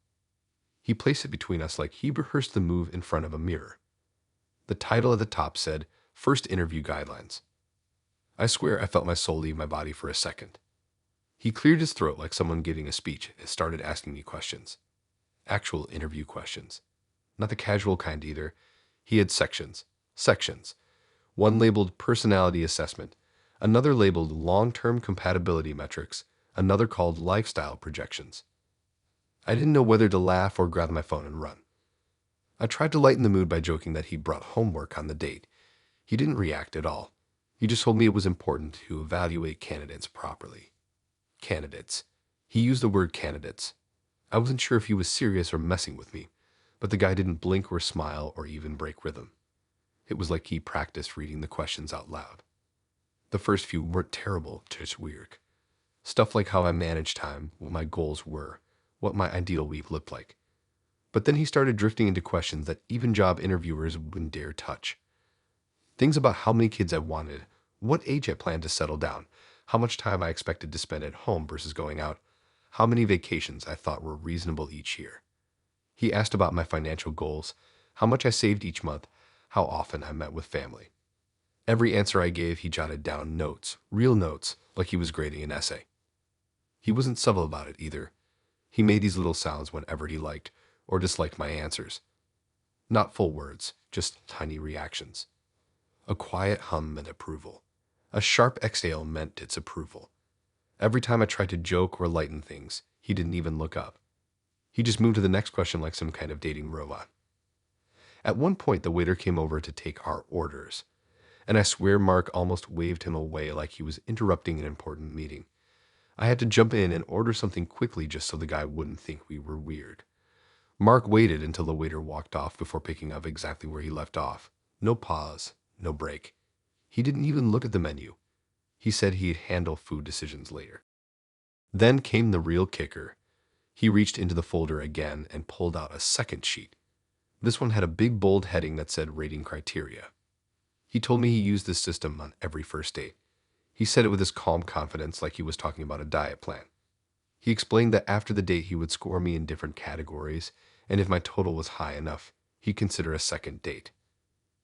He placed it between us like he rehearsed the move in front of a mirror. The title at the top said, First Interview Guidelines. I swear I felt my soul leave my body for a second. He cleared his throat like someone giving a speech and started asking me questions. Actual interview questions. Not the casual kind either. He had sections. Sections. One labeled Personality Assessment, another labeled Long-Term Compatibility Metrics, another called Lifestyle Projections. I didn't know whether to laugh or grab my phone and run. I tried to lighten the mood by joking that he brought homework on the date. He didn't react at all. He just told me it was important to evaluate candidates properly. Candidates. He used the word candidates. I wasn't sure if he was serious or messing with me, but the guy didn't blink or smile or even break rhythm. It was like he practiced reading the questions out loud. The first few weren't terrible, just weird. Stuff like how I managed time, what my goals were, what my ideal week looked like. But then he started drifting into questions that even job interviewers wouldn't dare touch. Things about how many kids I wanted, what age I planned to settle down, how much time I expected to spend at home versus going out, how many vacations I thought were reasonable each year. He asked about my financial goals, how much I saved each month, how often I met with family. Every answer I gave, he jotted down notes, real notes, like he was grading an essay. He wasn't subtle about it either. He made these little sounds whenever he liked or disliked my answers. Not full words, just tiny reactions. A quiet hum meant approval. A sharp exhale meant its approval. Every time I tried to joke or lighten things, he didn't even look up. He just moved to the next question like some kind of dating robot. At one point, the waiter came over to take our orders, and I swear Mark almost waved him away like he was interrupting an important meeting. I had to jump in and order something quickly just so the guy wouldn't think we were weird. Mark waited until the waiter walked off before picking up exactly where he left off. No pause, no break. He didn't even look at the menu. He said he'd handle food decisions later. Then came the real kicker. He reached into the folder again and pulled out a second sheet. This one had a big bold heading that said rating criteria. He told me he used this system on every first date. He said it with his calm confidence like he was talking about a diet plan. He explained that after the date he would score me in different categories, and if my total was high enough, he'd consider a second date.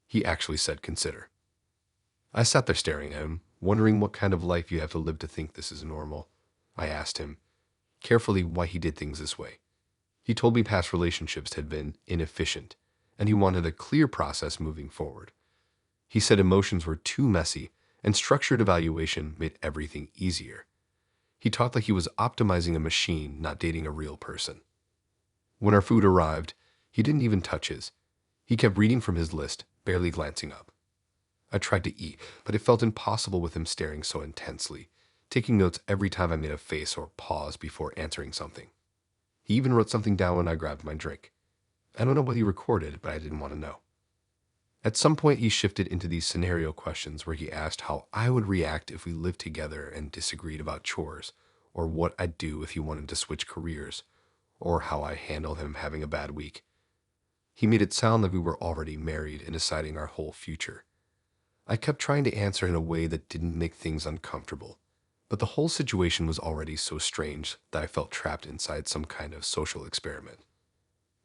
He actually said consider. I sat there staring at him, wondering what kind of life you have to live to think this is normal. I asked him, carefully, why he did things this way. He told me past relationships had been inefficient, and he wanted a clear process moving forward. He said emotions were too messy, and structured evaluation made everything easier. He talked like he was optimizing a machine, not dating a real person. When our food arrived, he didn't even touch his. He kept reading from his list, barely glancing up. I tried to eat, but it felt impossible with him staring so intensely, taking notes every time I made a face or pause before answering something. He even wrote something down when I grabbed my drink. I don't know what he recorded, but I didn't want to know. At some point, he shifted into these scenario questions where he asked how I would react if we lived together and disagreed about chores, or what I'd do if he wanted to switch careers, or how I handled him having a bad week. He made it sound like we were already married and deciding our whole future. I kept trying to answer in a way that didn't make things uncomfortable, but the whole situation was already so strange that I felt trapped inside some kind of social experiment.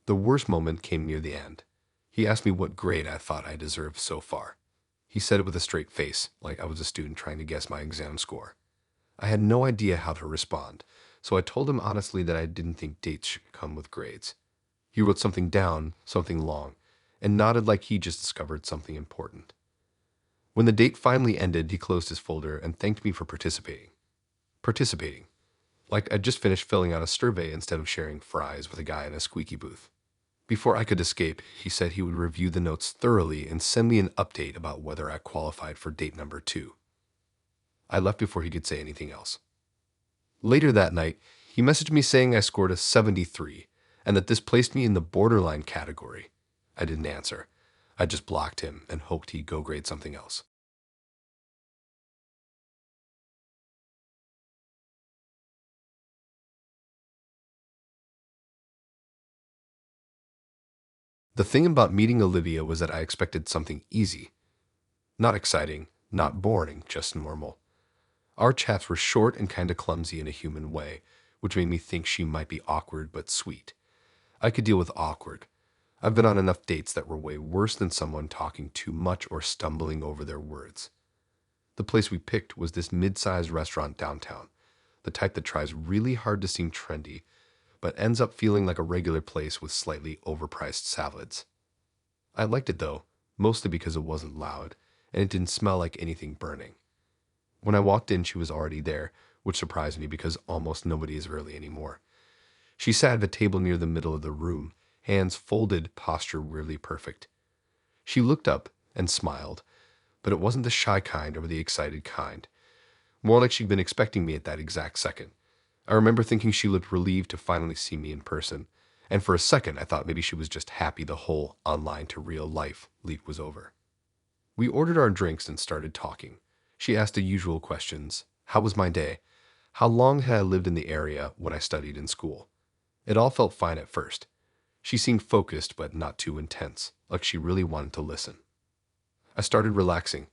The worst moment came near the end. He asked me what grade I thought I deserved so far. He said it with a straight face, like I was a student trying to guess my exam score. I had no idea how to respond, so I told him honestly that I didn't think dates should come with grades. He wrote something down, something long, and nodded like he just discovered something important. When the date finally ended, he closed his folder and thanked me for participating. Participating. Like I'd just finished filling out a survey instead of sharing fries with a guy in a squeaky booth. Before I could escape, he said he would review the notes thoroughly and send me an update about whether I qualified for date number 2. I left before he could say anything else. Later that night, he messaged me saying I scored a 73 and that this placed me in the borderline category. I didn't answer. I just blocked him and hoped he'd go grade something else. The thing about meeting Olivia was that I expected something easy. Not exciting, not boring, just normal. Our chats were short and kinda clumsy in a human way, which made me think she might be awkward but sweet. I could deal with awkward. I've been on enough dates that were way worse than someone talking too much or stumbling over their words. The place we picked was this mid-sized restaurant downtown, the type that tries really hard to seem trendy, but ends up feeling like a regular place with slightly overpriced salads. I liked it though, mostly because it wasn't loud, and it didn't smell like anything burning. When I walked in, she was already there, which surprised me because almost nobody is early anymore. She sat at a table near the middle of the room, hands folded, posture weirdly perfect. She looked up and smiled, but it wasn't the shy kind or the excited kind. More like she'd been expecting me at that exact second. I remember thinking she looked relieved to finally see me in person, and for a second I thought maybe she was just happy the whole online to real life leap was over. We ordered our drinks and started talking. She asked the usual questions. How was my day? How long had I lived in the area when I studied in school? It all felt fine at first. She seemed focused but not too intense, like she really wanted to listen. I started relaxing,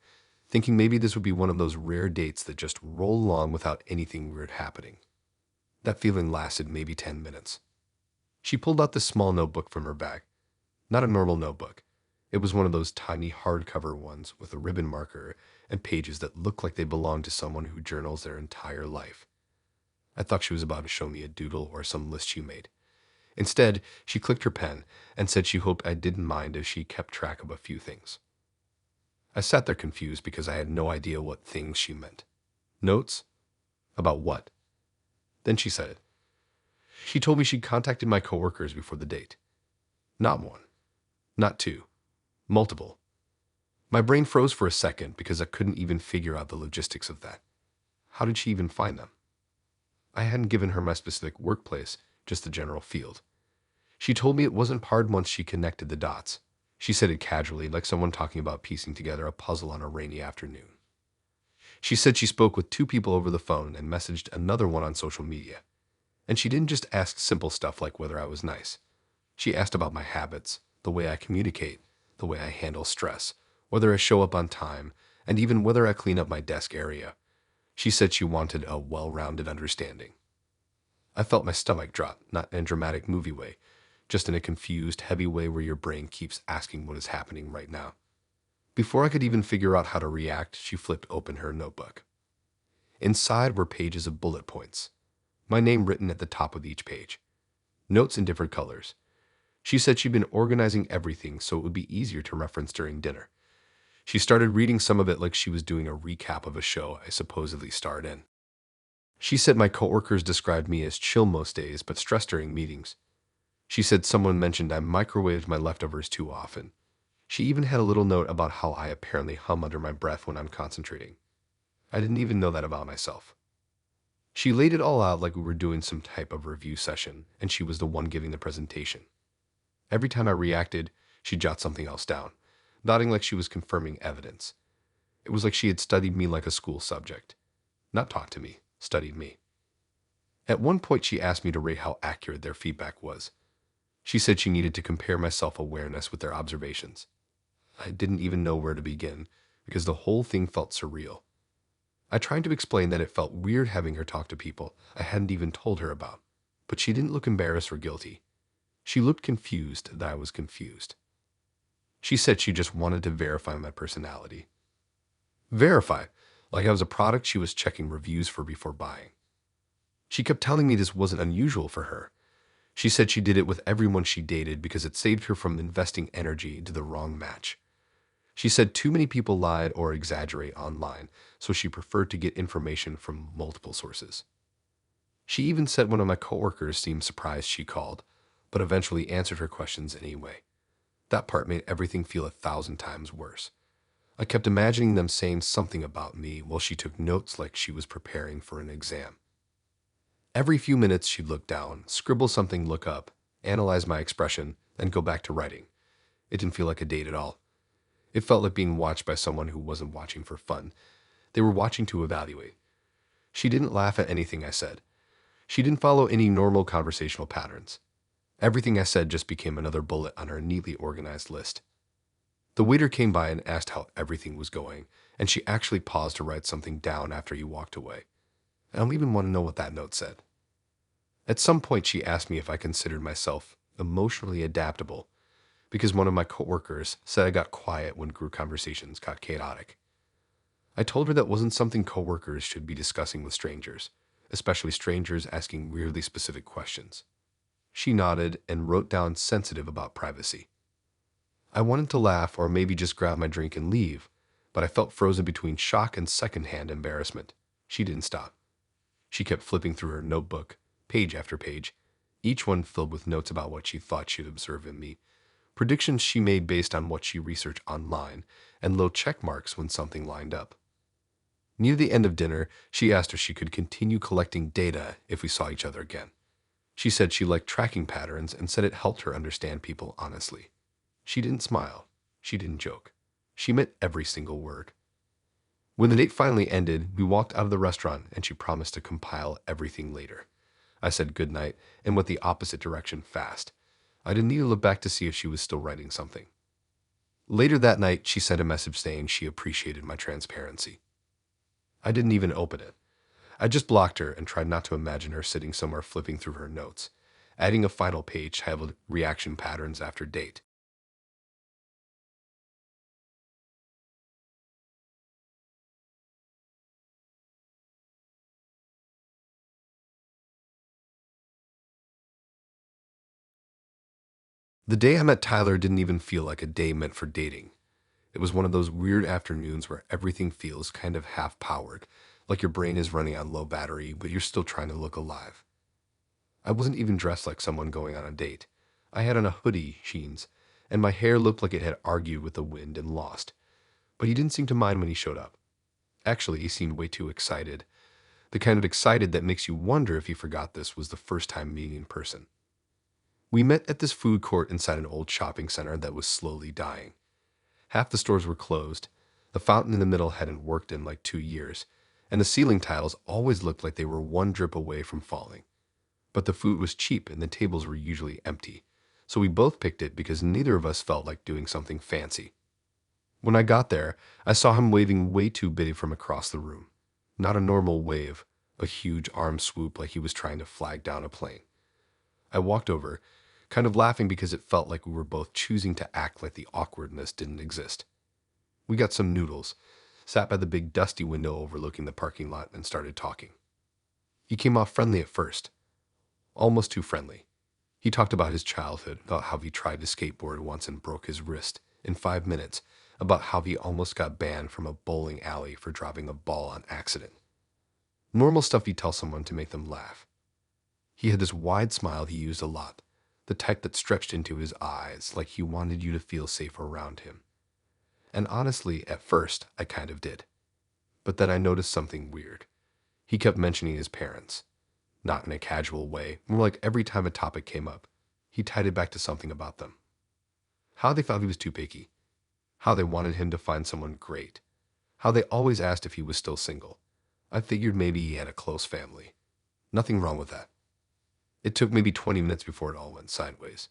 thinking maybe this would be one of those rare dates that just roll along without anything weird happening. That feeling lasted maybe 10 minutes. She pulled out this small notebook from her bag. Not a normal notebook. It was one of those tiny hardcover ones with a ribbon marker and pages that looked like they belonged to someone who journals their entire life. I thought she was about to show me a doodle or some list she made. Instead, she clicked her pen and said she hoped I didn't mind if she kept track of a few things. I sat there confused because I had no idea what things she meant. Notes? About what? Then she said it. She told me she'd contacted my coworkers before the date. Not one. Not two. Multiple. My brain froze for a second because I couldn't even figure out the logistics of that. How did she even find them? I hadn't given her my specific workplace, just the general field. She told me it wasn't hard once she connected the dots. She said it casually, like someone talking about piecing together a puzzle on a rainy afternoon. She said she spoke with 2 people over the phone and messaged another one on social media. And she didn't just ask simple stuff like whether I was nice. She asked about my habits, the way I communicate, the way I handle stress, whether I show up on time, and even whether I clean up my desk area. She said she wanted a well-rounded understanding. I felt my stomach drop, not in a dramatic movie way, just in a confused, heavy way where your brain keeps asking what is happening right now. Before I could even figure out how to react, she flipped open her notebook. Inside were pages of bullet points, my name written at the top of each page, notes in different colors. She said she'd been organizing everything so it would be easier to reference during dinner. She started reading some of it like she was doing a recap of a show I supposedly starred in. She said my coworkers described me as chill most days but stressed during meetings. She said someone mentioned I microwaved my leftovers too often. She even had a little note about how I apparently hum under my breath when I'm concentrating. I didn't even know that about myself. She laid it all out like we were doing some type of review session, and she was the one giving the presentation. Every time I reacted, she'd jot something else down, nodding like she was confirming evidence. It was like she had studied me like a school subject. Not taught to me, studied me. At one point, she asked me to rate how accurate their feedback was. She said she needed to compare my self-awareness with their observations. I didn't even know where to begin, because the whole thing felt surreal. I tried to explain that it felt weird having her talk to people I hadn't even told her about, but she didn't look embarrassed or guilty. She looked confused that I was confused. She said she just wanted to verify my personality. Verify, like I was a product she was checking reviews for before buying. She kept telling me this wasn't unusual for her. She said she did it with everyone she dated because it saved her from investing energy into the wrong match. She said too many people lied or exaggerate online, so she preferred to get information from multiple sources. She even said one of my coworkers seemed surprised she called, but eventually answered her questions anyway. That part made everything feel 1,000 times worse. I kept imagining them saying something about me while she took notes like she was preparing for an exam. Every few minutes she'd look down, scribble something, look up, analyze my expression, then go back to writing. It didn't feel like a date at all. It felt like being watched by someone who wasn't watching for fun. They were watching to evaluate. She didn't laugh at anything I said. She didn't follow any normal conversational patterns. Everything I said just became another bullet on her neatly organized list. The waiter came by and asked how everything was going, and she actually paused to write something down after he walked away. I don't even want to know what that note said. At some point, she asked me if I considered myself emotionally adaptable, because one of my coworkers said I got quiet when group conversations got chaotic. I told her that wasn't something coworkers should be discussing with strangers, especially strangers asking weirdly specific questions. She nodded and wrote down sensitive about privacy. I wanted to laugh or maybe just grab my drink and leave, but I felt frozen between shock and secondhand embarrassment. She didn't stop. She kept flipping through her notebook, page after page, each one filled with notes about what she thought she'd observe in me, predictions she made based on what she researched online, and low check marks when something lined up. Near the end of dinner, she asked if she could continue collecting data if we saw each other again. She said she liked tracking patterns and said it helped her understand people honestly. She didn't smile. She didn't joke. She meant every single word. When the date finally ended, we walked out of the restaurant and she promised to compile everything later. I said goodnight and went the opposite direction fast. I didn't need to look back to see if she was still writing something. Later that night, she sent a message saying she appreciated my transparency. I didn't even open it. I just blocked her and tried not to imagine her sitting somewhere flipping through her notes, adding a final page titled Reaction Patterns After Date. The day I met Tyler didn't even feel like a day meant for dating. It was one of those weird afternoons where everything feels kind of half-powered, like your brain is running on low battery, but you're still trying to look alive. I wasn't even dressed like someone going on a date. I had on a hoodie, jeans, and my hair looked like it had argued with the wind and lost. But he didn't seem to mind when he showed up. Actually, he seemed way too excited. The kind of excited that makes you wonder if he forgot this was the first time meeting in person. We met at this food court inside an old shopping center that was slowly dying. Half the stores were closed, the fountain in the middle hadn't worked in like 2 years, and the ceiling tiles always looked like they were one drip away from falling. But the food was cheap and the tables were usually empty, so we both picked it because neither of us felt like doing something fancy. When I got there, I saw him waving way too big from across the room. Not a normal wave, a huge arm swoop like he was trying to flag down a plane. I walked over, kind of laughing because it felt like we were both choosing to act like the awkwardness didn't exist. We got some noodles, sat by the big dusty window overlooking the parking lot, and started talking. He came off friendly at first, almost too friendly. He talked about his childhood, about how he tried to skateboard once and broke his wrist in 5 minutes, about how he almost got banned from a bowling alley for dropping a ball on accident. Normal stuff he'd tell someone to make them laugh. He had this wide smile he used a lot, the type that stretched into his eyes like he wanted you to feel safe around him. And honestly, at first, I kind of did. But then I noticed something weird. He kept mentioning his parents. Not in a casual way, more like every time a topic came up, he tied it back to something about them. How they thought he was too picky. How they wanted him to find someone great. How they always asked if he was still single. I figured maybe he had a close family. Nothing wrong with that. It took maybe 20 minutes before it all went sideways.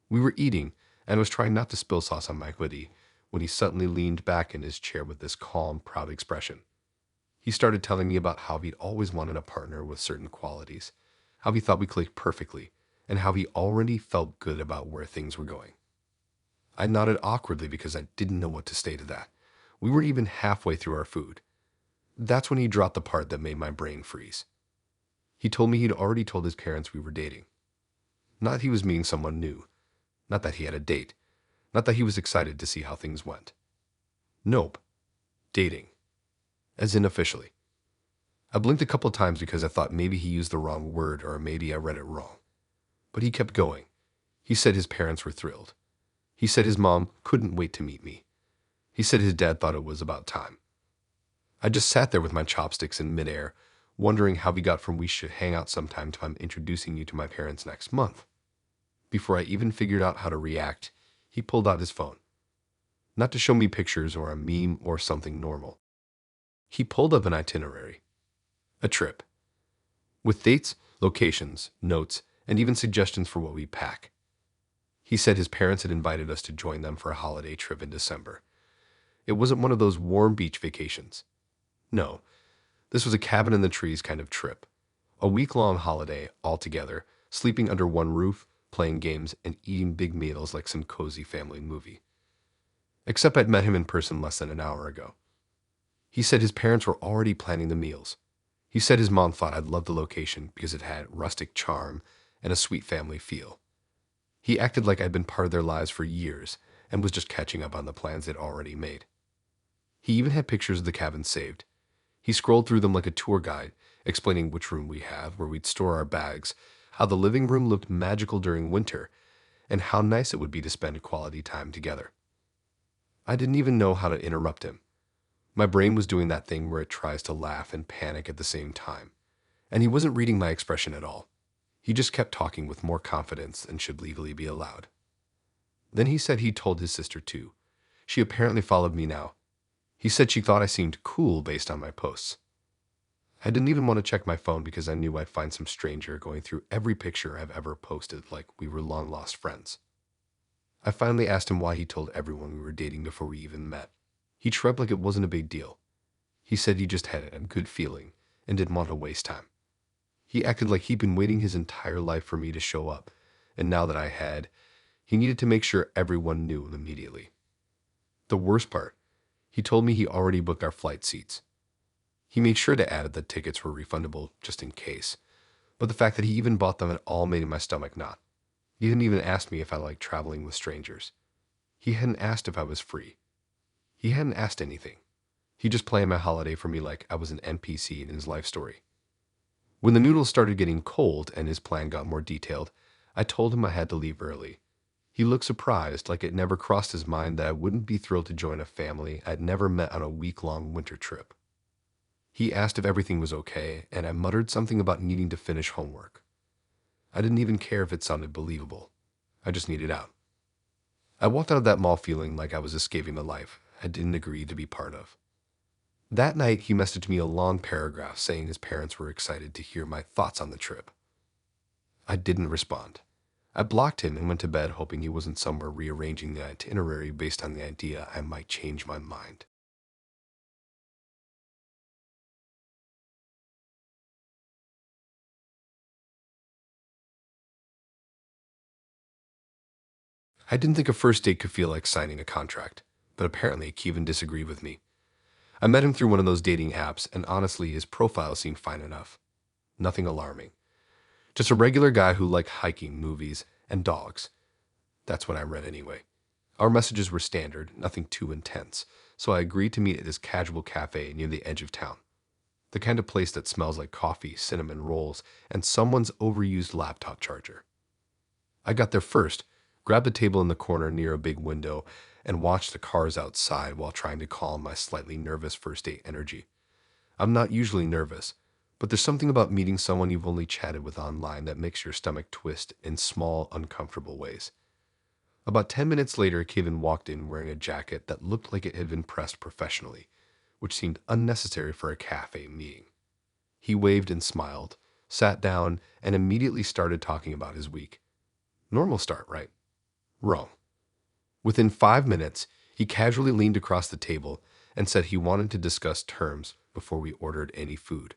We were eating, and I was trying not to spill sauce on my hoodie when he suddenly leaned back in his chair with this calm, proud expression. He started telling me about how he'd always wanted a partner with certain qualities, how he thought we clicked perfectly, and how he already felt good about where things were going. I nodded awkwardly because I didn't know what to say to that. We weren't even halfway through our food. That's when he dropped the part that made my brain freeze. He told me he'd already told his parents we were dating. Not that he was meeting someone new. Not that he had a date. Not that he was excited to see how things went. Nope. Dating. As in officially. I blinked a couple times because I thought maybe he used the wrong word or maybe I read it wrong. But he kept going. He said his parents were thrilled. He said his mom couldn't wait to meet me. He said his dad thought it was about time. I just sat there with my chopsticks in midair, wondering how we got from we should hang out sometime to I'm introducing you to my parents next month. Before I even figured out how to react, he pulled out his phone. Not to show me pictures or a meme or something normal. He pulled up an itinerary. A trip. With dates, locations, notes, and even suggestions for what we pack. He said his parents had invited us to join them for a holiday trip in December. It wasn't one of those warm beach vacations. No, this was a cabin in the trees kind of trip. A week-long holiday all together, sleeping under one roof, playing games, and eating big meals like some cozy family movie. Except I'd met him in person less than an hour ago. He said his parents were already planning the meals. He said his mom thought I'd love the location because it had rustic charm and a sweet family feel. He acted like I'd been part of their lives for years and was just catching up on the plans they'd already made. He even had pictures of the cabin saved. He scrolled through them like a tour guide, explaining which room we have, where we'd store our bags, how the living room looked magical during winter, and how nice it would be to spend quality time together. I didn't even know how to interrupt him. My brain was doing that thing where it tries to laugh and panic at the same time, and he wasn't reading my expression at all. He just kept talking with more confidence than should legally be allowed. Then he said he told his sister too. She apparently followed me now. He said she thought I seemed cool based on my posts. I didn't even want to check my phone because I knew I'd find some stranger going through every picture I've ever posted like we were long-lost friends. I finally asked him why he told everyone we were dating before we even met. He shrugged like it wasn't a big deal. He said he just had a good feeling and didn't want to waste time. He acted like he'd been waiting his entire life for me to show up, and now that I had, he needed to make sure everyone knew immediately. The worst part, he told me he already booked our flight seats. He made sure to add that tickets were refundable just in case, but the fact that he even bought them at all made my stomach knot. He didn't even ask me if I liked traveling with strangers. He hadn't asked if I was free. He hadn't asked anything. He just planned my holiday for me like I was an NPC in his life story. When the noodles started getting cold and his plan got more detailed, I told him I had to leave early. He looked surprised, like it never crossed his mind that I wouldn't be thrilled to join a family I'd never met on a week-long winter trip. He asked if everything was okay, and I muttered something about needing to finish homework. I didn't even care if it sounded believable. I just needed out. I walked out of that mall feeling like I was escaping the life I didn't agree to be part of. That night, he messaged me a long paragraph saying his parents were excited to hear my thoughts on the trip. I didn't respond. I blocked him and went to bed hoping he wasn't somewhere rearranging the itinerary based on the idea I might change my mind. I didn't think a first date could feel like signing a contract, but apparently Kevin disagreed with me. I met him through one of those dating apps, and honestly, his profile seemed fine enough. Nothing alarming. Just a regular guy who liked hiking, movies, and dogs. That's what I read anyway. Our messages were standard, nothing too intense, so I agreed to meet at this casual cafe near the edge of town. The kind of place that smells like coffee, cinnamon rolls, and someone's overused laptop charger. I got there first, grabbed a table in the corner near a big window, and watched the cars outside while trying to calm my slightly nervous first date energy. I'm not usually nervous, but there's something about meeting someone you've only chatted with online that makes your stomach twist in small, uncomfortable ways. About 10 minutes later, Kevin walked in wearing a jacket that looked like it had been pressed professionally, which seemed unnecessary for a cafe meeting. He waved and smiled, sat down, and immediately started talking about his week. Normal start, right? Wrong. Within 5 minutes, he casually leaned across the table and said he wanted to discuss terms before we ordered any food.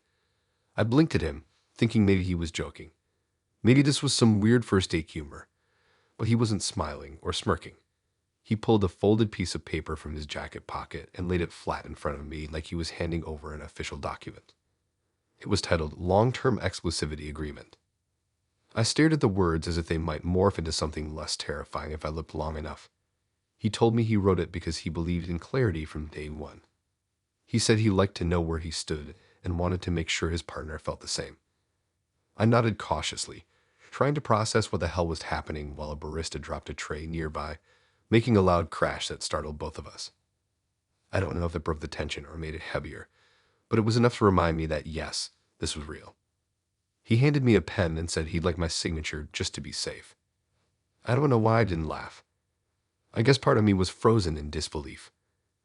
I blinked at him, thinking maybe he was joking. Maybe this was some weird first date humor. But he wasn't smiling or smirking. He pulled a folded piece of paper from his jacket pocket and laid it flat in front of me like he was handing over an official document. It was titled Long-Term Exclusivity Agreement. I stared at the words as if they might morph into something less terrifying if I looked long enough. He told me he wrote it because he believed in clarity from day one. He said he liked to know where he stood and wanted to make sure his partner felt the same. I nodded cautiously, trying to process what the hell was happening while a barista dropped a tray nearby, making a loud crash that startled both of us. I don't know if it broke the tension or made it heavier, but it was enough to remind me that yes, this was real. He handed me a pen and said he'd like my signature just to be safe. I don't know why I didn't laugh. I guess part of me was frozen in disbelief.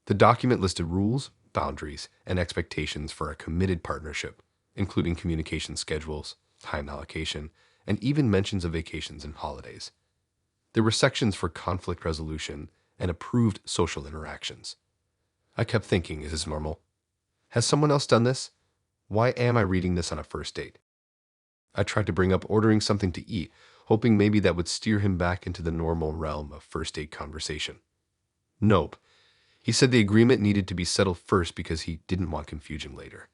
The document listed rules, boundaries, and expectations for a committed partnership, including communication schedules, time allocation, and even mentions of vacations and holidays. There were sections for conflict resolution and approved social interactions. I kept thinking, is this normal? Has someone else done this? Why am I reading this on a first date? I tried to bring up ordering something to eat, hoping maybe that would steer him back into the normal realm of first date conversation. Nope. He said the agreement needed to be settled first because he didn't want confusion later.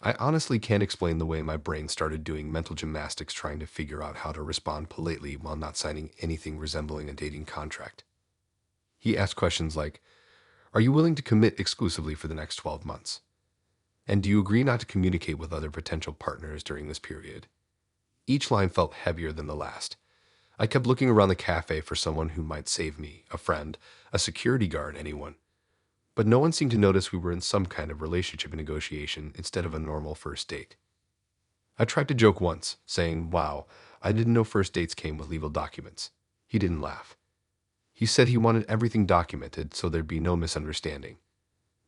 I honestly can't explain the way my brain started doing mental gymnastics trying to figure out how to respond politely while not signing anything resembling a dating contract. He asked questions like, "Are you willing to commit exclusively for the next 12 months? And do you agree not to communicate with other potential partners during this period?" Each line felt heavier than the last. I kept looking around the cafe for someone who might save me, a friend, a security guard, anyone. But no one seemed to notice we were in some kind of relationship negotiation instead of a normal first date. I tried to joke once, saying, "Wow, I didn't know first dates came with legal documents." He didn't laugh. He said he wanted everything documented so there'd be no misunderstanding.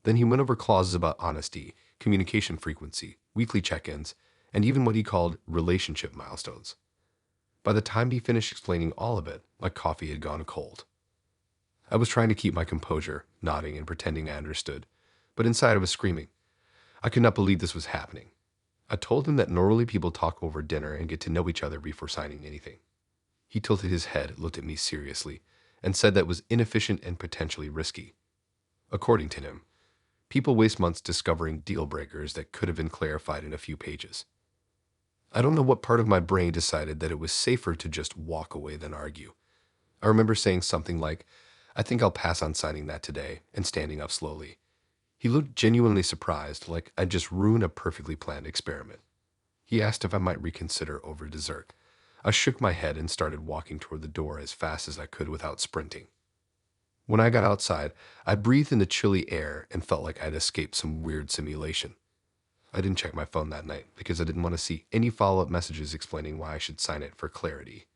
Then he went over clauses about honesty, communication frequency, weekly check-ins, and even what he called relationship milestones. By the time he finished explaining all of it, my coffee had gone cold. I was trying to keep my composure, nodding and pretending I understood, but inside I was screaming. I could not believe this was happening. I told him that normally people talk over dinner and get to know each other before signing anything. He tilted his head, looked at me seriously, and said that was inefficient and potentially risky. According to him, people waste months discovering deal breakers that could have been clarified in a few pages. I don't know what part of my brain decided that it was safer to just walk away than argue. I remember saying something like, "I think I'll pass on signing that today," and standing up slowly. He looked genuinely surprised, like I'd just ruined a perfectly planned experiment. He asked if I might reconsider over dessert. I shook my head and started walking toward the door as fast as I could without sprinting. When I got outside, I breathed in the chilly air and felt like I'd escaped some weird simulation. I didn't check my phone that night because I didn't want to see any follow-up messages explaining why I should sign it for clarity.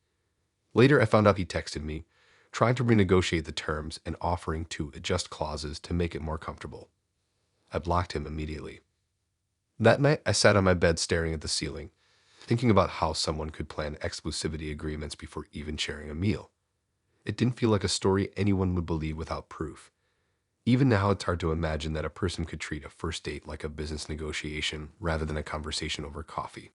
Later, I found out he texted me, trying to renegotiate the terms and offering to adjust clauses to make it more comfortable. I blocked him immediately. That night, I sat on my bed staring at the ceiling, thinking about how someone could plan exclusivity agreements before even sharing a meal. It didn't feel like a story anyone would believe without proof. Even now, it's hard to imagine that a person could treat a first date like a business negotiation rather than a conversation over coffee.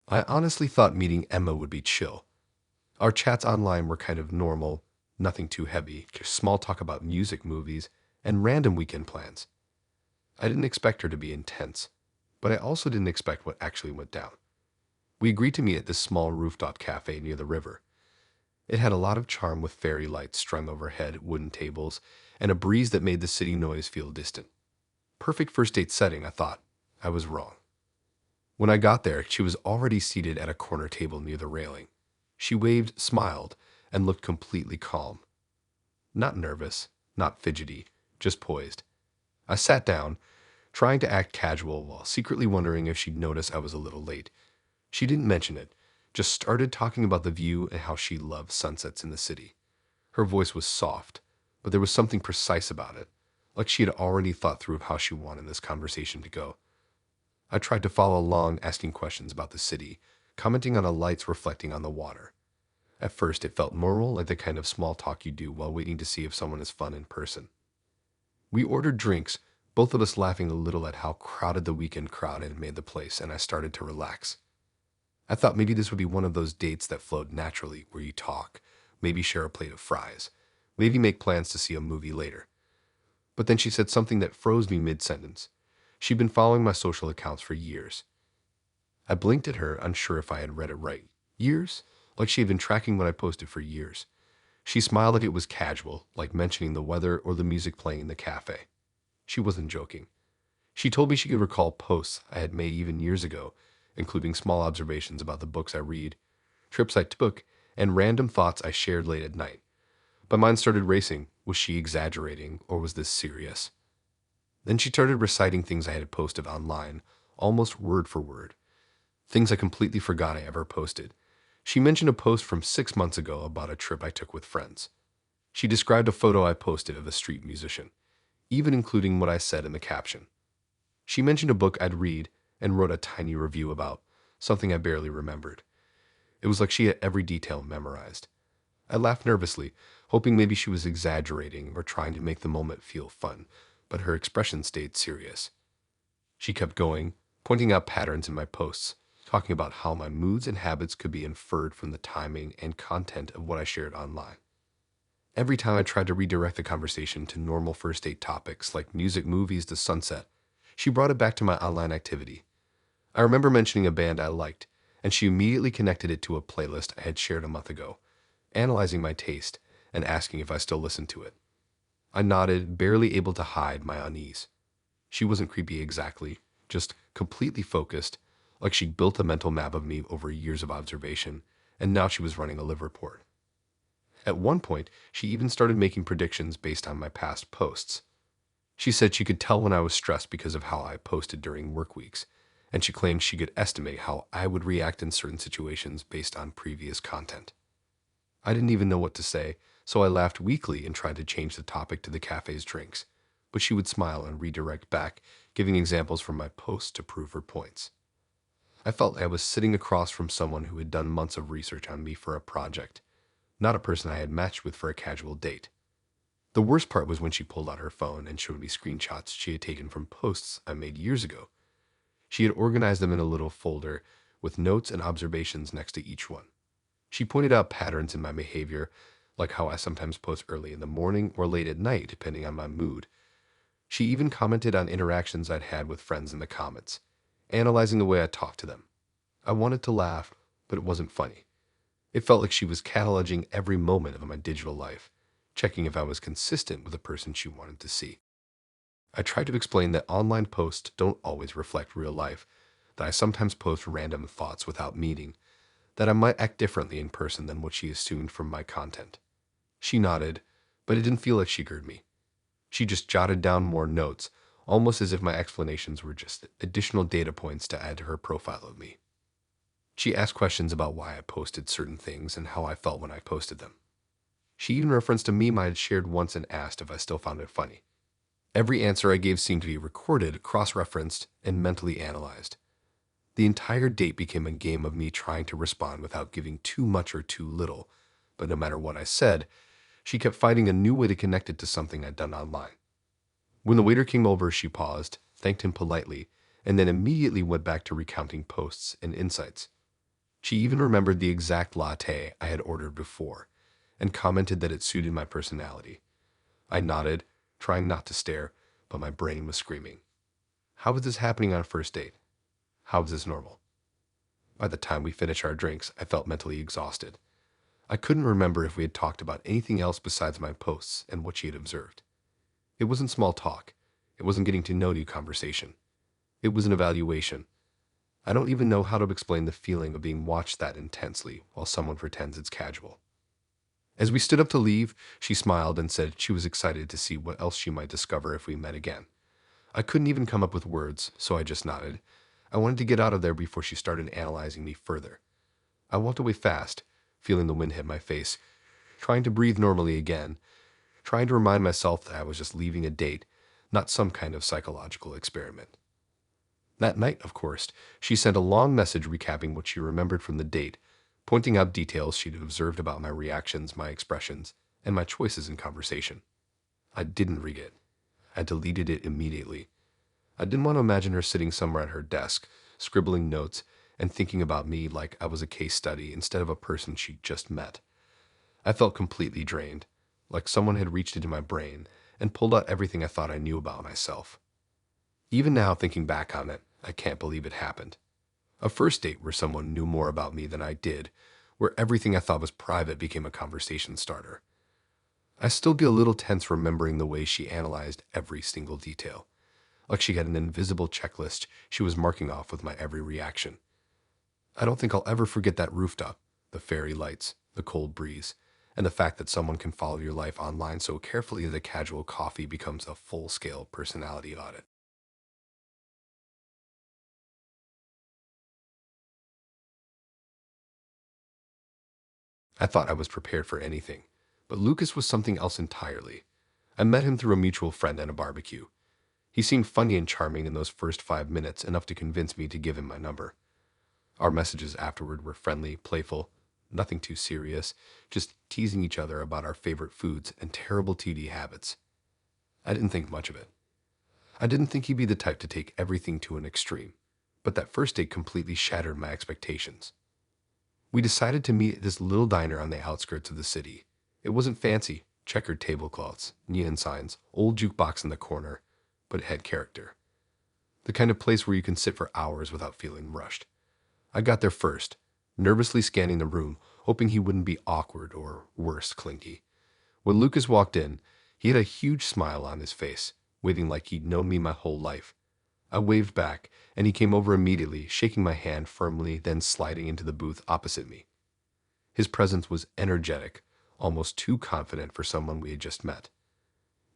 I honestly thought meeting Emma would be chill. Our chats online were kind of normal, nothing too heavy, just small talk about music, movies, and random weekend plans. I didn't expect her to be intense, but I also didn't expect what actually went down. We agreed to meet at this small rooftop cafe near the river. It had a lot of charm with fairy lights strung overhead, wooden tables, and a breeze that made the city noise feel distant. Perfect first date setting, I thought. I was wrong. When I got there, she was already seated at a corner table near the railing. She waved, smiled, and looked completely calm. Not nervous, not fidgety, just poised. I sat down, trying to act casual while secretly wondering if she'd notice I was a little late. She didn't mention it, just started talking about the view and how she loved sunsets in the city. Her voice was soft, but there was something precise about it, like she had already thought through how she wanted this conversation to go. I tried to follow along, asking questions about the city, commenting on the lights reflecting on the water. At first, it felt normal, like the kind of small talk you do while waiting to see if someone is fun in person. We ordered drinks, both of us laughing a little at how crowded the weekend crowd had made the place, and I started to relax. I thought maybe this would be one of those dates that flowed naturally, where you talk, maybe share a plate of fries, maybe make plans to see a movie later. But then she said something that froze me mid-sentence. She'd been following my social accounts for years. I blinked at her, unsure if I had read it right. Years? Like she had been tracking what I posted for years. She smiled like it was casual, like mentioning the weather or the music playing in the cafe. She wasn't joking. She told me she could recall posts I had made even years ago, including small observations about the books I read, trips I took, and random thoughts I shared late at night. My mind started racing. Was she exaggerating, or was this serious? Then she started reciting things I had posted online, almost word for word. Things I completely forgot I ever posted. She mentioned a post from 6 months ago about a trip I took with friends. She described a photo I posted of a street musician, even including what I said in the caption. She mentioned a book I'd read and wrote a tiny review about, something I barely remembered. It was like she had every detail memorized. I laughed nervously, hoping maybe she was exaggerating or trying to make the moment feel fun, but her expression stayed serious. She kept going, pointing out patterns in my posts, talking about how my moods and habits could be inferred from the timing and content of what I shared online. Every time I tried to redirect the conversation to normal first date topics like music, movies, the sunset, she brought it back to my online activity. I remember mentioning a band I liked, and she immediately connected it to a playlist I had shared a month ago, analyzing my taste and asking if I still listened to it. I nodded, barely able to hide my unease. She wasn't creepy exactly, just completely focused, like she'd built a mental map of me over years of observation, and now she was running a live report. At one point, she even started making predictions based on my past posts. She said she could tell when I was stressed because of how I posted during work weeks, and she claimed she could estimate how I would react in certain situations based on previous content. I didn't even know what to say, so I laughed weakly and tried to change the topic to the cafe's drinks, but she would smile and redirect back, giving examples from my posts to prove her points. I felt like I was sitting across from someone who had done months of research on me for a project, not a person I had matched with for a casual date. The worst part was when she pulled out her phone and showed me screenshots she had taken from posts I made years ago. She had organized them in a little folder with notes and observations next to each one. She pointed out patterns in my behavior, like how I sometimes post early in the morning or late at night, depending on my mood. She even commented on interactions I'd had with friends in the comments, analyzing the way I talked to them. I wanted to laugh, but it wasn't funny. It felt like she was cataloging every moment of my digital life, checking if I was consistent with the person she wanted to see. I tried to explain that online posts don't always reflect real life, that I sometimes post random thoughts without meaning, that I might act differently in person than what she assumed from my content. She nodded, but it didn't feel like she heard me. She just jotted down more notes, almost as if my explanations were just additional data points to add to her profile of me. She asked questions about why I posted certain things and how I felt when I posted them. She even referenced a meme I had shared once and asked if I still found it funny. Every answer I gave seemed to be recorded, cross-referenced, and mentally analyzed. The entire date became a game of me trying to respond without giving too much or too little, but no matter what I said, she kept finding a new way to connect it to something I'd done online. When the waiter came over, she paused, thanked him politely, and then immediately went back to recounting posts and insights. She even remembered the exact latte I had ordered before, and commented that it suited my personality. I nodded, trying not to stare, but my brain was screaming. How was this happening on a first date? How was this normal? By the time we finished our drinks, I felt mentally exhausted. I couldn't remember if we had talked about anything else besides my posts and what she had observed. It wasn't small talk. It wasn't getting to know you conversation. It was an evaluation. I don't even know how to explain the feeling of being watched that intensely while someone pretends it's casual. As we stood up to leave, she smiled and said she was excited to see what else she might discover if we met again. I couldn't even come up with words, so I just nodded. I wanted to get out of there before she started analyzing me further. I walked away fast, feeling the wind hit my face, trying to breathe normally again, trying to remind myself that I was just leaving a date, not some kind of psychological experiment. That night, of course, she sent a long message recapping what she remembered from the date, pointing out details she'd observed about my reactions, my expressions, and my choices in conversation. I didn't read it. I deleted it immediately. I didn't want to imagine her sitting somewhere at her desk, scribbling notes, and thinking about me like I was a case study instead of a person she'd just met. I felt completely drained, like someone had reached into my brain and pulled out everything I thought I knew about myself. Even now, thinking back on it, I can't believe it happened. A first date where someone knew more about me than I did, where everything I thought was private became a conversation starter. I still get a little tense remembering the way she analyzed every single detail, like she had an invisible checklist she was marking off with my every reaction. I don't think I'll ever forget that rooftop, the fairy lights, the cold breeze, and the fact that someone can follow your life online so carefully that a casual coffee becomes a full-scale personality audit. I thought I was prepared for anything, But Lucas was something else entirely. I met him through a mutual friend at a barbecue. He seemed funny and charming in those first 5 minutes, enough to convince me to give him my number. Our messages afterward were friendly, playful, nothing too serious, just teasing each other about our favorite foods and terrible TD habits. I didn't think much of it. I didn't think he'd be the type to take everything to an extreme, but that first date completely shattered my expectations. We decided to meet at this little diner on the outskirts of the city. It wasn't fancy, checkered tablecloths, neon signs, old jukebox in the corner, but it had character. The kind of place where you can sit for hours without feeling rushed. I got there first, nervously scanning the room, hoping he wouldn't be awkward or, worse, clingy. When Lucas walked in, he had a huge smile on his face, waving like he'd known me my whole life. I waved back, and he came over immediately, shaking my hand firmly, then sliding into the booth opposite me. His presence was energetic, almost too confident for someone we had just met.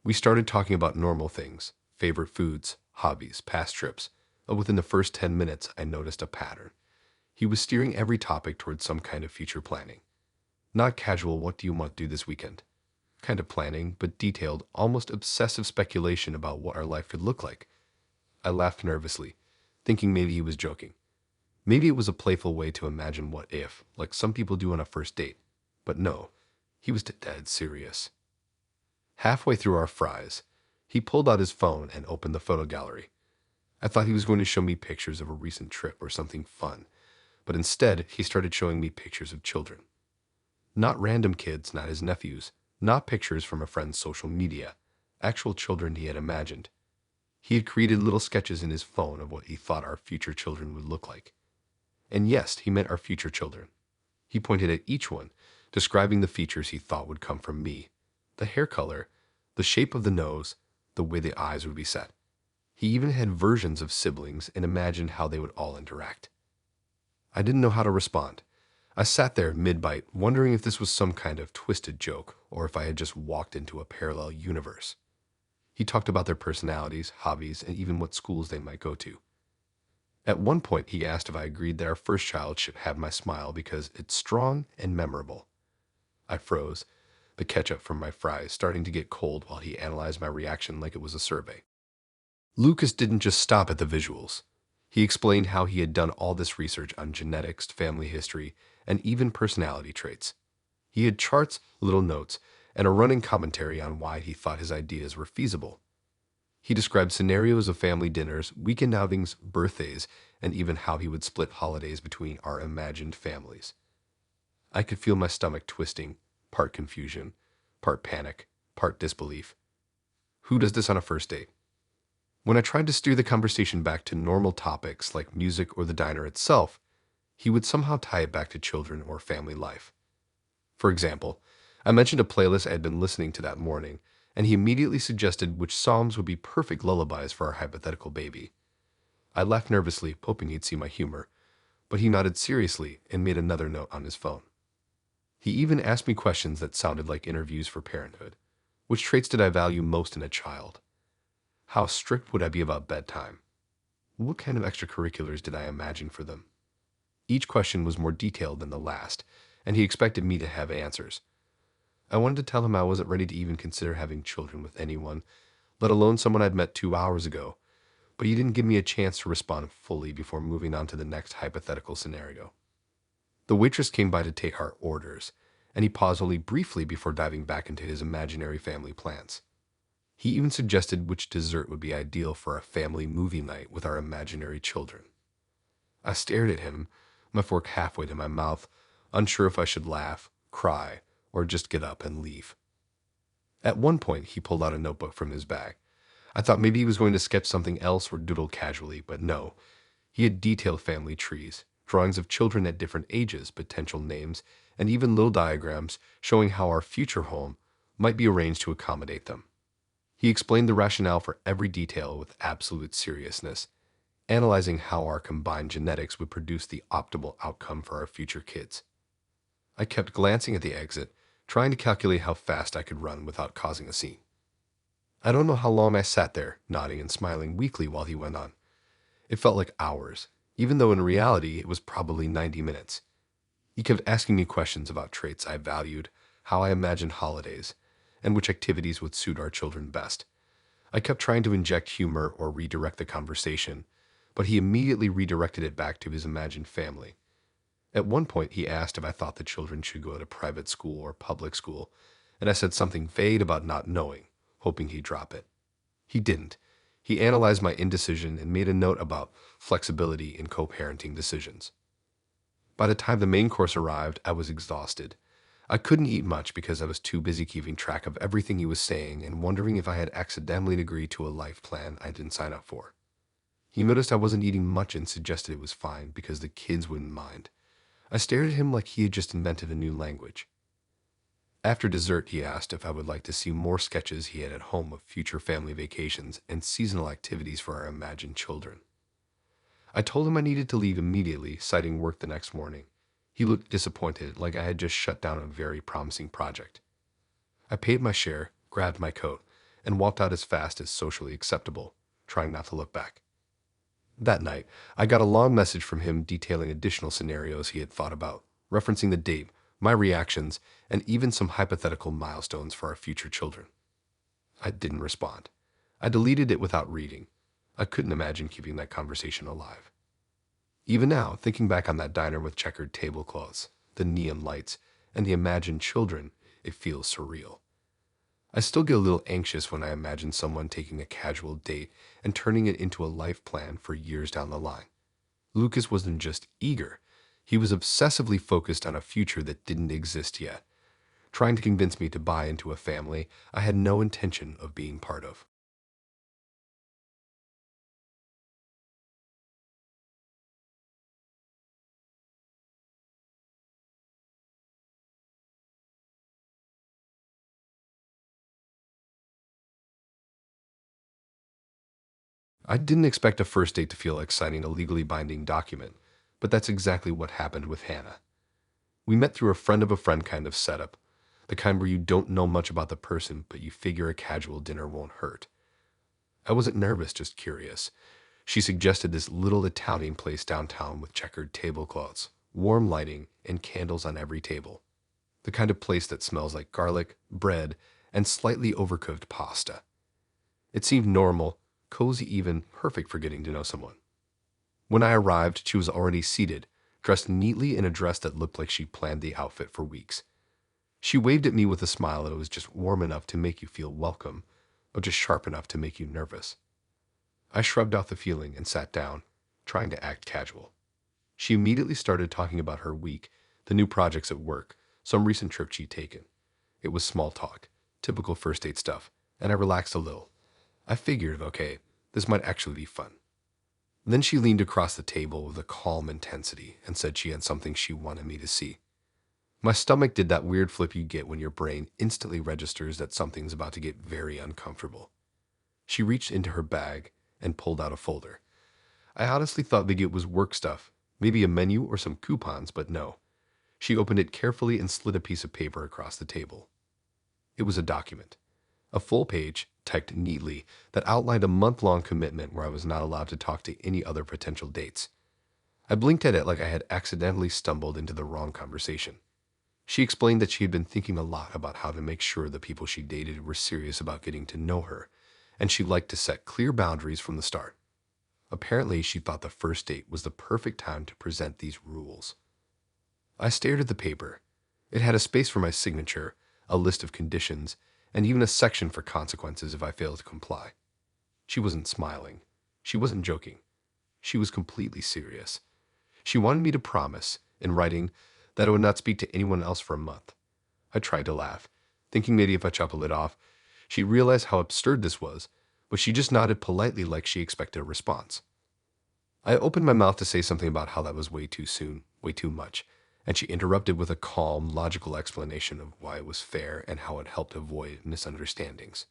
We started talking about normal things, favorite foods, hobbies, past trips, but within the first 10 minutes I noticed a pattern. He was steering every topic towards some kind of future planning. Not casual, what do you want to do this weekend? Kind of planning, but detailed, almost obsessive speculation about what our life could look like. I laughed nervously, thinking maybe he was joking. Maybe it was a playful way to imagine what if, like some people do on a first date. But no, he was dead serious. Halfway through our fries, he pulled out his phone and opened the photo gallery. I thought he was going to show me pictures of a recent trip or something fun, but instead he started showing me pictures of children. Not random kids, not his nephews, not pictures from a friend's social media, actual children he had imagined. He had created little sketches in his phone of what he thought our future children would look like. And yes, he meant our future children. He pointed at each one, describing the features he thought would come from me. The hair color, the shape of the nose, the way the eyes would be set. He even had versions of siblings and imagined how they would all interact. I didn't know how to respond. I sat there mid-bite, wondering if this was some kind of twisted joke, or if I had just walked into a parallel universe. He talked about their personalities, hobbies, and even what schools they might go to. At one point, he asked if I agreed that our first child should have my smile because it's strong and memorable. I froze, the ketchup from my fries starting to get cold while he analyzed my reaction like it was a survey. Lucas didn't just stop at the visuals. He explained how he had done all this research on genetics, family history, and even personality traits. He had charts, little notes, and a running commentary on why he thought his ideas were feasible. He described scenarios of family dinners, weekend outings, birthdays, and even how he would split holidays between our imagined families. I could feel my stomach twisting, part confusion, part panic, part disbelief. Who does this on a first date? When I tried to steer the conversation back to normal topics like music or the diner itself, he would somehow tie it back to children or family life. For example, I mentioned a playlist I had been listening to that morning, and he immediately suggested which songs would be perfect lullabies for our hypothetical baby. I laughed nervously, hoping he'd see my humor, but he nodded seriously and made another note on his phone. He even asked me questions that sounded like interviews for parenthood. Which traits did I value most in a child? How strict would I be about bedtime? What kind of extracurriculars did I imagine for them? Each question was more detailed than the last, and he expected me to have answers. I wanted to tell him I wasn't ready to even consider having children with anyone, let alone someone I'd met 2 hours ago, but he didn't give me a chance to respond fully before moving on to the next hypothetical scenario. The waitress came by to take our orders, and he paused only briefly before diving back into his imaginary family plans. He even suggested which dessert would be ideal for a family movie night with our imaginary children. I stared at him, my fork halfway to my mouth, unsure if I should laugh, cry, or just get up and leave. At one point, he pulled out a notebook from his bag. I thought maybe he was going to sketch something else or doodle casually, but no. He had detailed family trees, drawings of children at different ages, potential names, and even little diagrams showing how our future home might be arranged to accommodate them. He explained the rationale for every detail with absolute seriousness, analyzing how our combined genetics would produce the optimal outcome for our future kids. I kept glancing at the exit, trying to calculate how fast I could run without causing a scene. I don't know how long I sat there, nodding and smiling weakly while he went on. It felt like hours, even though in reality it was probably 90 minutes. He kept asking me questions about traits I valued, how I imagined holidays, and which activities would suit our children best. I kept trying to inject humor or redirect the conversation, but he immediately redirected it back to his imagined family. At one point, he asked if I thought the children should go to private school or public school, and I said something vague about not knowing, hoping he'd drop it. He didn't. He analyzed my indecision and made a note about flexibility in co-parenting decisions. By the time the main course arrived, I was exhausted. I couldn't eat much because I was too busy keeping track of everything he was saying and wondering if I had accidentally agreed to a life plan I didn't sign up for. He noticed I wasn't eating much and suggested it was fine because the kids wouldn't mind. I stared at him like he had just invented a new language. After dessert, he asked if I would like to see more sketches he had at home of future family vacations and seasonal activities for our imagined children. I told him I needed to leave immediately, citing work the next morning. He looked disappointed, like I had just shut down a very promising project. I paid my share, grabbed my coat, and walked out as fast as socially acceptable, trying not to look back. That night, I got a long message from him detailing additional scenarios he had thought about, referencing the date, my reactions, and even some hypothetical milestones for our future children. I didn't respond. I deleted it without reading. I couldn't imagine keeping that conversation alive. Even now, thinking back on that diner with checkered tablecloths, the neon lights, and the imagined children, it feels surreal. I still get a little anxious when I imagine someone taking a casual date and turning it into a life plan for years down the line. Lucas wasn't just eager, he was obsessively focused on a future that didn't exist yet, trying to convince me to buy into a family I had no intention of being part of. I didn't expect a first date to feel like signing a legally binding document, but that's exactly what happened with Hannah. We met through a friend of a friend kind of setup, the kind where you don't know much about the person, but you figure a casual dinner won't hurt. I wasn't nervous, just curious. She suggested this little Italian place downtown with checkered tablecloths, warm lighting, and candles on every table. The kind of place that smells like garlic, bread, and slightly overcooked pasta. It seemed normal, cozy even, perfect for getting to know someone. When I arrived, she was already seated, dressed neatly in a dress that looked like she planned the outfit for weeks. She waved at me with a smile that was just warm enough to make you feel welcome, or just sharp enough to make you nervous. I shrugged off the feeling and sat down, trying to act casual. She immediately started talking about her week, the new projects at work, some recent trip she'd taken. It was small talk, typical first date stuff, and I relaxed a little. I figured, okay, this might actually be fun. Then she leaned across the table with a calm intensity and said she had something she wanted me to see. My stomach did that weird flip you get when your brain instantly registers that something's about to get very uncomfortable. She reached into her bag and pulled out a folder. I honestly thought maybe it was work stuff, maybe a menu or some coupons, but no. She opened it carefully and slid a piece of paper across the table. It was a document. A full page, typed neatly, that outlined a month-long commitment where I was not allowed to talk to any other potential dates. I blinked at it like I had accidentally stumbled into the wrong conversation. She explained that she had been thinking a lot about how to make sure the people she dated were serious about getting to know her, and she liked to set clear boundaries from the start. Apparently, she thought the first date was the perfect time to present these rules. I stared at the paper. It had a space for my signature, a list of conditions, and even a section for consequences if I failed to comply. She wasn't smiling. She wasn't joking. She was completely serious. She wanted me to promise, in writing, that I would not speak to anyone else for a month. I tried to laugh, thinking maybe if I chopped the lid off, she'd realize how absurd this was, but she just nodded politely like she expected a response. I opened my mouth to say something about how that was way too soon, way too much, and she interrupted with a calm, logical explanation of why it was fair and how it helped avoid misunderstandings.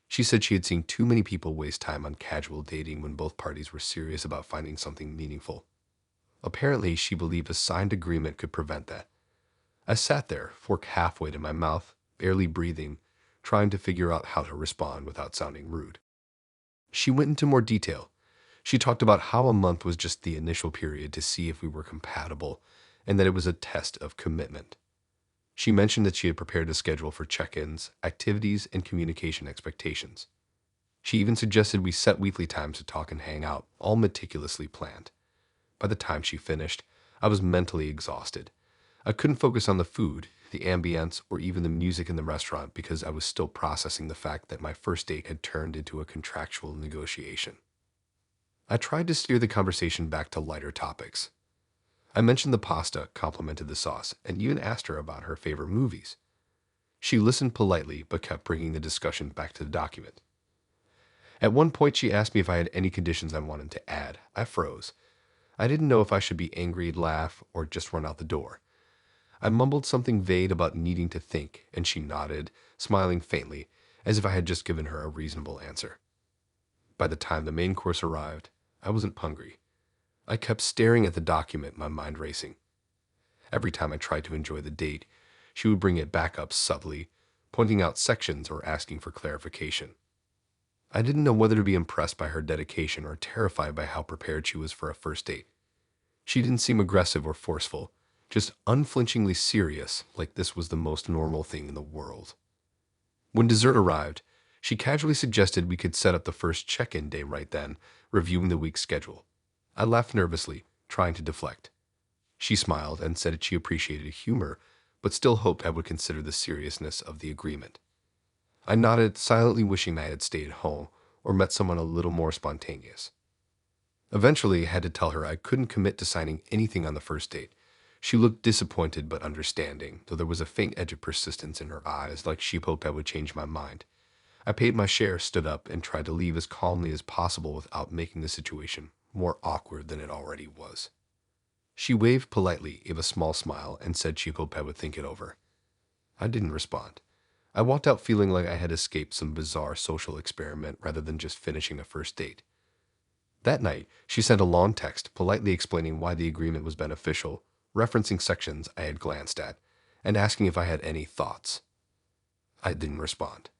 She said she had seen too many people waste time on casual dating when both parties were serious about finding something meaningful. Apparently, she believed a signed agreement could prevent that. I sat there, fork halfway to my mouth, barely breathing, trying to figure out how to respond without sounding rude. She went into more detail. She talked about how a month was just the initial period to see if we were compatible, and that it was a test of commitment. She mentioned that she had prepared a schedule for check-ins, activities, and communication expectations. She even suggested we set weekly times to talk and hang out, all meticulously planned. By the time she finished, I was mentally exhausted. I couldn't focus on the food, the ambience, or even the music in the restaurant because I was still processing the fact that my first date had turned into a contractual negotiation. I tried to steer the conversation back to lighter topics. I mentioned the pasta, complimented the sauce, and even asked her about her favorite movies. She listened politely but kept bringing the discussion back to the document. At one point, she asked me if I had any conditions I wanted to add. I froze. I didn't know if I should be angry, laugh, or just run out the door. I mumbled something vague about needing to think, and she nodded, smiling faintly, as if I had just given her a reasonable answer. By the time the main course arrived, I wasn't hungry. I kept staring at the document, my mind racing. Every time I tried to enjoy the date, she would bring it back up subtly, pointing out sections or asking for clarification. I didn't know whether to be impressed by her dedication or terrified by how prepared she was for a first date. She didn't seem aggressive or forceful, just unflinchingly serious, like this was the most normal thing in the world. When dessert arrived, she casually suggested we could set up the first check-in day right then, reviewing the week's schedule. I laughed nervously, trying to deflect. She smiled and said that she appreciated humor, but still hoped I would consider the seriousness of the agreement. I nodded, silently wishing I had stayed at home or met someone a little more spontaneous. Eventually, I had to tell her I couldn't commit to signing anything on the first date. She looked disappointed but understanding, though there was a faint edge of persistence in her eyes, like she hoped I would change my mind. I paid my share, stood up, and tried to leave as calmly as possible without making the situation more awkward than it already was. She waved politely, gave a small smile, and said she hoped I would think it over. I didn't respond. I walked out feeling like I had escaped some bizarre social experiment rather than just finishing a first date. That night, she sent a long text politely explaining why the agreement was beneficial, referencing sections I had glanced at, and asking if I had any thoughts. I didn't respond.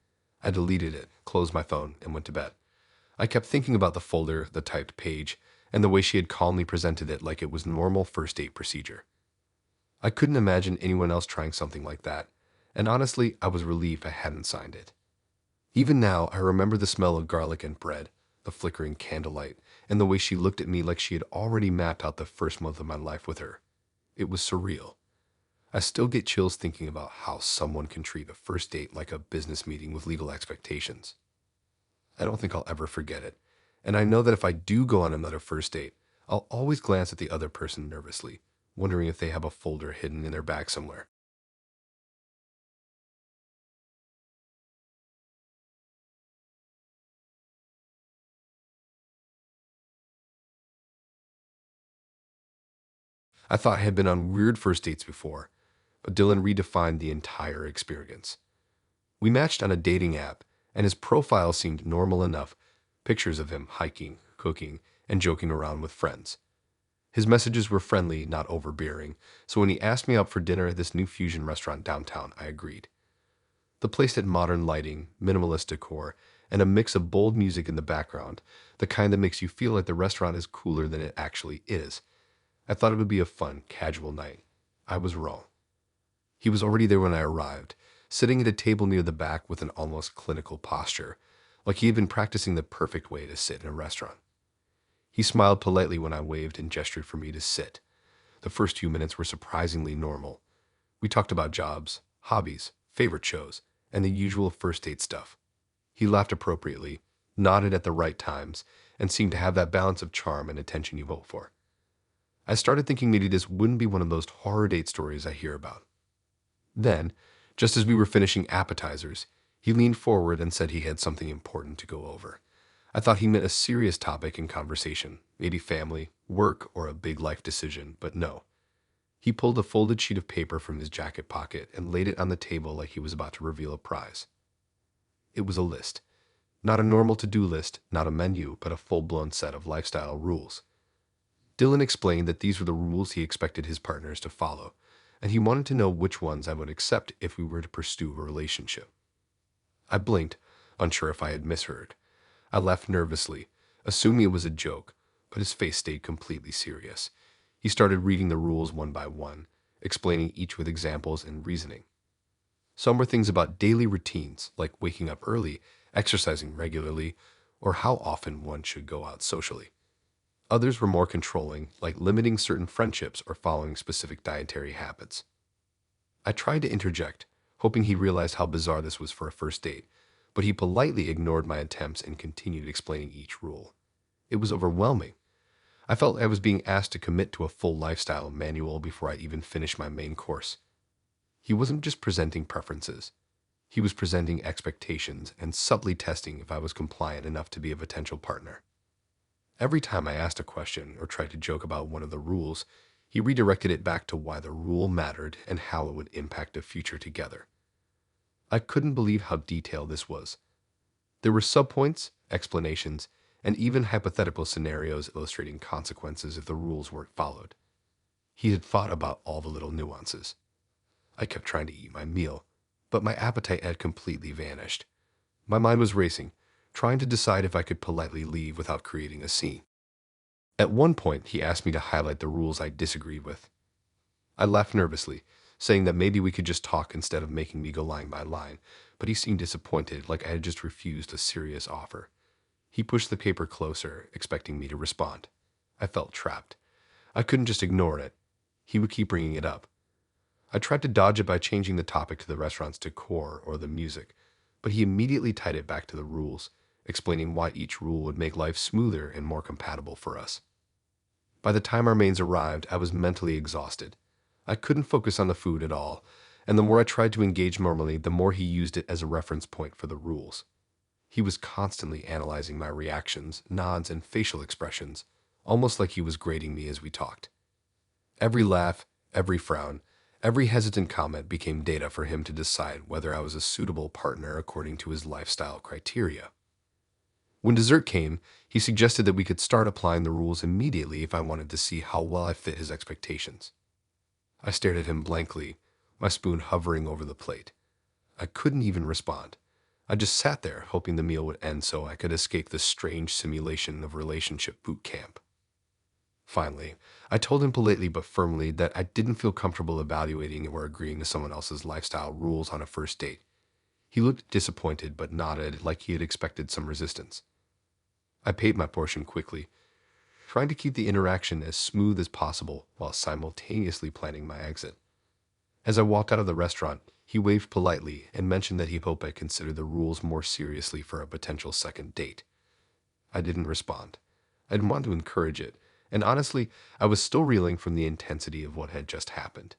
I deleted it, closed my phone, and went to bed. I kept thinking about the folder, the typed page, and the way she had calmly presented it like it was normal first date procedure. I couldn't imagine anyone else trying something like that, and honestly, I was relieved I hadn't signed it. Even now, I remember the smell of garlic and bread, the flickering candlelight, and the way she looked at me like she had already mapped out the first month of my life with her. It was surreal. I still get chills thinking about how someone can treat a first date like a business meeting with legal expectations. I don't think I'll ever forget it, and I know that if I do go on another first date, I'll always glance at the other person nervously, wondering if they have a folder hidden in their bag somewhere. I thought I had been on weird first dates before, but Dylan redefined the entire experience. We matched on a dating app, and his profile seemed normal enough. Pictures of him hiking, cooking, and joking around with friends. His messages were friendly, not overbearing, so when he asked me out for dinner at this new fusion restaurant downtown, I agreed. The place had modern lighting, minimalist decor, and a mix of bold music in the background, the kind that makes you feel like the restaurant is cooler than it actually is. I thought it would be a fun, casual night. I was wrong. He was already there when I arrived, sitting at a table near the back with an almost clinical posture, like he had been practicing the perfect way to sit in a restaurant. He smiled politely when I waved and gestured for me to sit. The first few minutes were surprisingly normal. We talked about jobs, hobbies, favorite shows, and the usual first date stuff. He laughed appropriately, nodded at the right times, and seemed to have that balance of charm and attention you vote for. I started thinking maybe this wouldn't be one of those horror date stories I hear about. Then, just as we were finishing appetizers, he leaned forward and said he had something important to go over. I thought he meant a serious topic in conversation, maybe family, work, or a big life decision, but no. He pulled a folded sheet of paper from his jacket pocket and laid it on the table like he was about to reveal a prize. It was a list. Not a normal to-do list, not a menu, but a full-blown set of lifestyle rules. Dylan explained that these were the rules he expected his partners to follow, and he wanted to know which ones I would accept if we were to pursue a relationship. I blinked, unsure if I had misheard. I laughed nervously, assuming it was a joke, but his face stayed completely serious. He started reading the rules one by one, explaining each with examples and reasoning. Some were things about daily routines, like waking up early, exercising regularly, or how often one should go out socially. Others were more controlling, like limiting certain friendships or following specific dietary habits. I tried to interject, hoping he realized how bizarre this was for a first date, but he politely ignored my attempts and continued explaining each rule. It was overwhelming. I felt I was being asked to commit to a full lifestyle manual before I even finished my main course. He wasn't just presenting preferences. He was presenting expectations and subtly testing if I was compliant enough to be a potential partner. Every time I asked a question or tried to joke about one of the rules, he redirected it back to why the rule mattered and how it would impact a future together. I couldn't believe how detailed this was. There were subpoints, explanations, and even hypothetical scenarios illustrating consequences if the rules weren't followed. He had thought about all the little nuances. I kept trying to eat my meal, but my appetite had completely vanished. My mind was racing, trying to decide if I could politely leave without creating a scene. At one point, he asked me to highlight the rules I disagreed with. I laughed nervously, saying that maybe we could just talk instead of making me go line by line, but he seemed disappointed, like I had just refused a serious offer. He pushed the paper closer, expecting me to respond. I felt trapped. I couldn't just ignore it. He would keep bringing it up. I tried to dodge it by changing the topic to the restaurant's decor or the music, but he immediately tied it back to the rules, explaining why each rule would make life smoother and more compatible for us. By the time our mains arrived, I was mentally exhausted. I couldn't focus on the food at all, and the more I tried to engage normally, the more he used it as a reference point for the rules. He was constantly analyzing my reactions, nods, and facial expressions, almost like he was grading me as we talked. Every laugh, every frown, every hesitant comment became data for him to decide whether I was a suitable partner according to his lifestyle criteria. When dessert came, he suggested that we could start applying the rules immediately if I wanted to see how well I fit his expectations. I stared at him blankly, my spoon hovering over the plate. I couldn't even respond. I just sat there, hoping the meal would end so I could escape this strange simulation of relationship boot camp. Finally, I told him politely but firmly that I didn't feel comfortable evaluating or agreeing to someone else's lifestyle rules on a first date. He looked disappointed but nodded like he had expected some resistance. I paid my portion quickly, trying to keep the interaction as smooth as possible while simultaneously planning my exit. As I walked out of the restaurant, he waved politely and mentioned that he hoped I consider the rules more seriously for a potential second date. I didn't respond. I didn't want to encourage it, and honestly, I was still reeling from the intensity of what had just happened.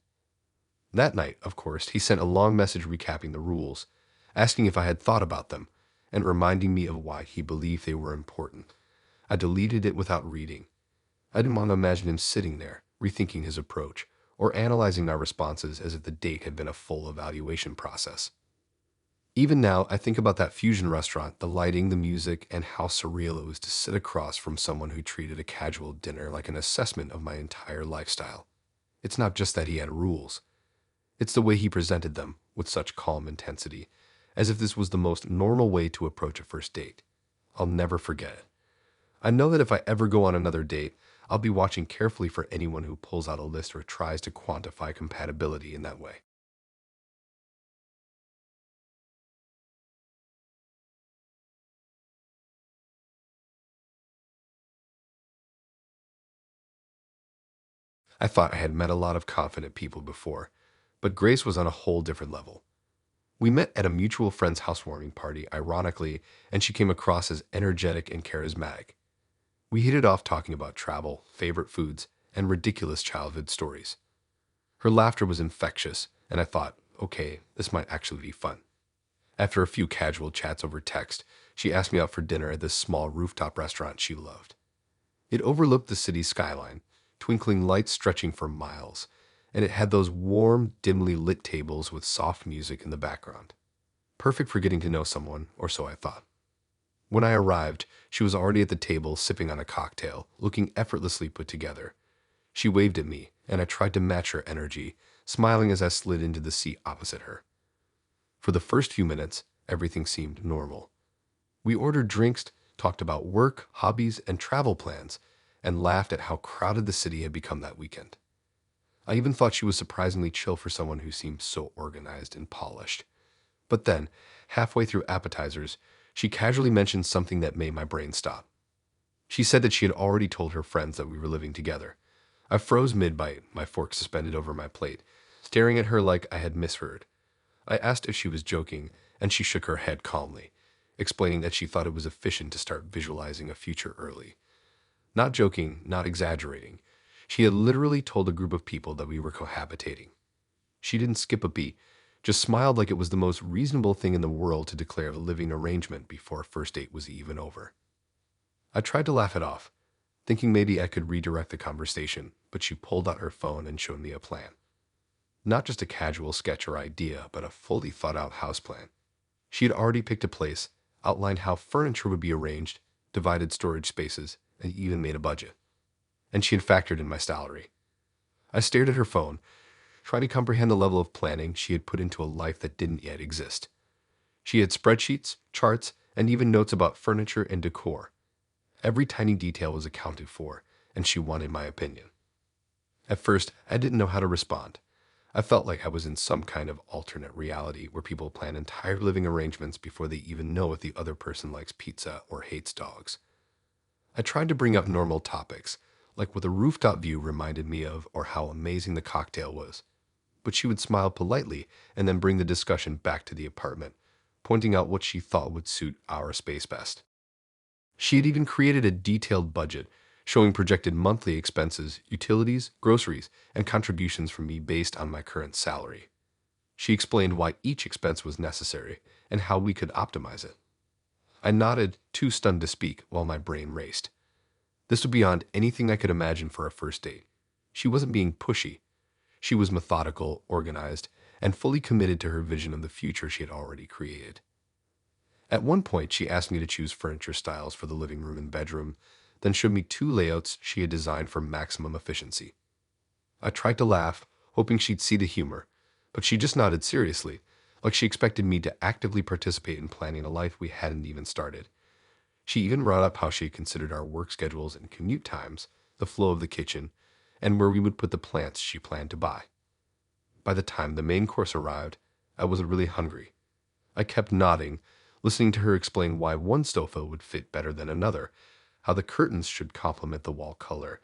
That night, of course, he sent a long message recapping the rules, asking if I had thought about them, and reminding me of why he believed they were important. I deleted it without reading. I didn't want to imagine him sitting there, rethinking his approach, or analyzing my responses as if the date had been a full evaluation process. Even now, I think about that fusion restaurant, the lighting, the music, and how surreal it was to sit across from someone who treated a casual dinner like an assessment of my entire lifestyle. It's not just that he had rules. It's the way he presented them with such calm intensity, as if this was the most normal way to approach a first date. I'll never forget it. I know that if I ever go on another date, I'll be watching carefully for anyone who pulls out a list or tries to quantify compatibility in that way. I thought I had met a lot of confident people before, but Grace was on a whole different level. We met at a mutual friend's housewarming party, ironically, and she came across as energetic and charismatic. We hit it off talking about travel, favorite foods, and ridiculous childhood stories. Her laughter was infectious, and I thought, okay, this might actually be fun. After a few casual chats over text, she asked me out for dinner at this small rooftop restaurant she loved. It overlooked the city skyline, twinkling lights stretching for miles, and it had those warm, dimly lit tables with soft music in the background. Perfect for getting to know someone, or so I thought. When I arrived, she was already at the table sipping on a cocktail, looking effortlessly put together. She waved at me, and I tried to match her energy, smiling as I slid into the seat opposite her. For the first few minutes, everything seemed normal. We ordered drinks, talked about work, hobbies, and travel plans, and laughed at how crowded the city had become that weekend. I even thought she was surprisingly chill for someone who seemed so organized and polished. But then, halfway through appetizers, she casually mentioned something that made my brain stop. She said that she had already told her friends that we were living together. I froze mid-bite, my fork suspended over my plate, staring at her like I had misheard. I asked if she was joking, and she shook her head calmly, explaining that she thought it was efficient to start visualizing a future early. Not joking, not exaggerating. She had literally told a group of people that we were cohabitating. She didn't skip a beat, just smiled like it was the most reasonable thing in the world to declare a living arrangement before a first date was even over. I tried to laugh it off, thinking maybe I could redirect the conversation, but she pulled out her phone and showed me a plan. Not just a casual sketch or idea, but a fully thought out house plan. She had already picked a place, outlined how furniture would be arranged, divided storage spaces, and even made a budget. And she had factored in my salary. I stared at her phone, trying to comprehend the level of planning she had put into a life that didn't yet exist. She had spreadsheets, charts, and even notes about furniture and decor. Every tiny detail was accounted for, and she wanted my opinion. At first, I didn't know how to respond. I felt like I was in some kind of alternate reality where people plan entire living arrangements before they even know if the other person likes pizza or hates dogs. I tried to bring up normal topics, like what the rooftop view reminded me of or how amazing the cocktail was. But she would smile politely and then bring the discussion back to the apartment, pointing out what she thought would suit our space best. She had even created a detailed budget, showing projected monthly expenses, utilities, groceries, and contributions from me based on my current salary. She explained why each expense was necessary and how we could optimize it. I nodded, too stunned to speak, while my brain raced. This was beyond anything I could imagine for a first date. She wasn't being pushy. She was methodical, organized, and fully committed to her vision of the future she had already created. At one point, she asked me to choose furniture styles for the living room and bedroom, then showed me two layouts she had designed for maximum efficiency. I tried to laugh, hoping she'd see the humor, but she just nodded seriously, like she expected me to actively participate in planning a life we hadn't even started. She even brought up how she had considered our work schedules and commute times, the flow of the kitchen, and where we would put the plants she planned to buy. By the time the main course arrived, I was really hungry. I kept nodding, listening to her explain why one sofa would fit better than another, how the curtains should complement the wall color,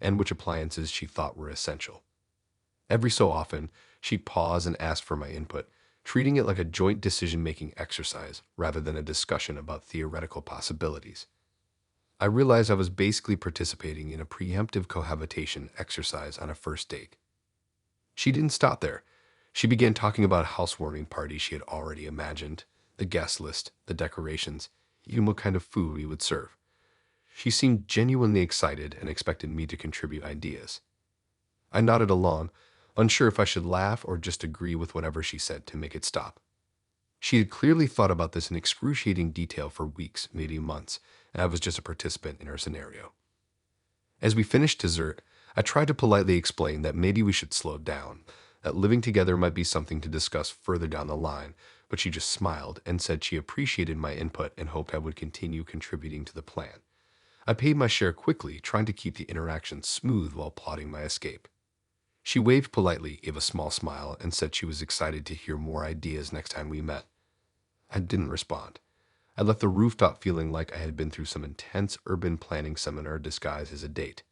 and which appliances she thought were essential. Every so often, she'd pause and ask for my input, treating it like a joint decision-making exercise rather than a discussion about theoretical possibilities. I realized I was basically participating in a preemptive cohabitation exercise on a first date. She didn't stop there. She began talking about a housewarming party she had already imagined, the guest list, the decorations, even what kind of food we would serve. She seemed genuinely excited and expected me to contribute ideas. I nodded along, unsure if I should laugh or just agree with whatever she said to make it stop. She had clearly thought about this in excruciating detail for weeks, maybe months, and I was just a participant in her scenario. As we finished dessert, I tried to politely explain that maybe we should slow down, that living together might be something to discuss further down the line, but she just smiled and said she appreciated my input and hoped I would continue contributing to the plan. I paid my share quickly, trying to keep the interaction smooth while plotting my escape. She waved politely, gave a small smile, and said she was excited to hear more ideas next time we met. I didn't respond. I left the rooftop feeling like I had been through some intense urban planning seminar disguised as a date.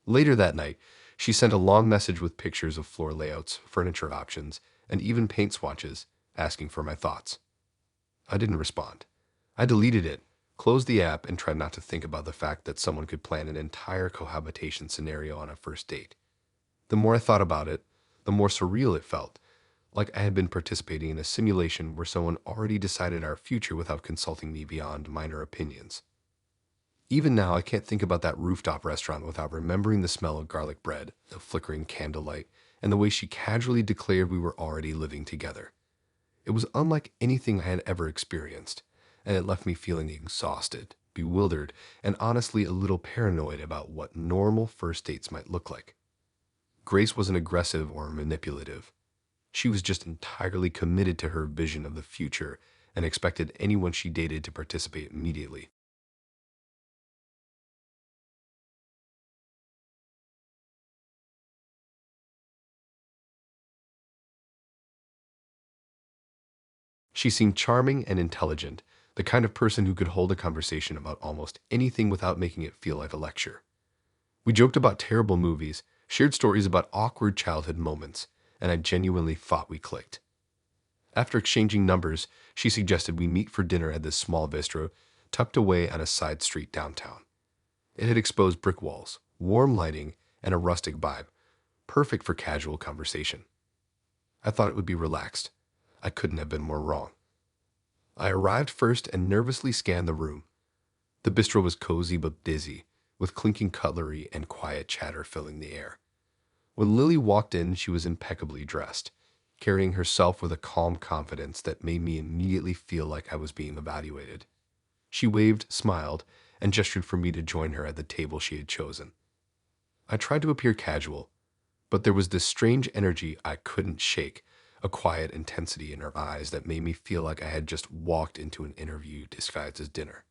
Later that night, she sent a long message with pictures of floor layouts, furniture options, and even paint swatches, asking for my thoughts. I didn't respond. I deleted it, closed the app, and tried not to think about the fact that someone could plan an entire cohabitation scenario on a first date. The more I thought about it, the more surreal it felt, like I had been participating in a simulation where someone already decided our future without consulting me beyond minor opinions. Even now, I can't think about that rooftop restaurant without remembering the smell of garlic bread, the flickering candlelight, and the way she casually declared we were already living together. It was unlike anything I had ever experienced, and it left me feeling exhausted, bewildered, and honestly a little paranoid about what normal first dates might look like. Grace wasn't aggressive or manipulative. She was just entirely committed to her vision of the future and expected anyone she dated to participate immediately. She seemed charming and intelligent, the kind of person who could hold a conversation about almost anything without making it feel like a lecture. We joked about terrible movies, shared stories about awkward childhood moments, and I genuinely thought we clicked. After exchanging numbers, she suggested we meet for dinner at this small bistro tucked away on a side street downtown. It had exposed brick walls, warm lighting, and a rustic vibe, perfect for casual conversation. I thought it would be relaxed. I couldn't have been more wrong. I arrived first and nervously scanned the room. The bistro was cozy but busy, with clinking cutlery and quiet chatter filling the air. When Lily walked in, she was impeccably dressed, carrying herself with a calm confidence that made me immediately feel like I was being evaluated. She waved, smiled, and gestured for me to join her at the table she had chosen. I tried to appear casual, but there was this strange energy I couldn't shake, a quiet intensity in her eyes that made me feel like I had just walked into an interview disguised as dinner.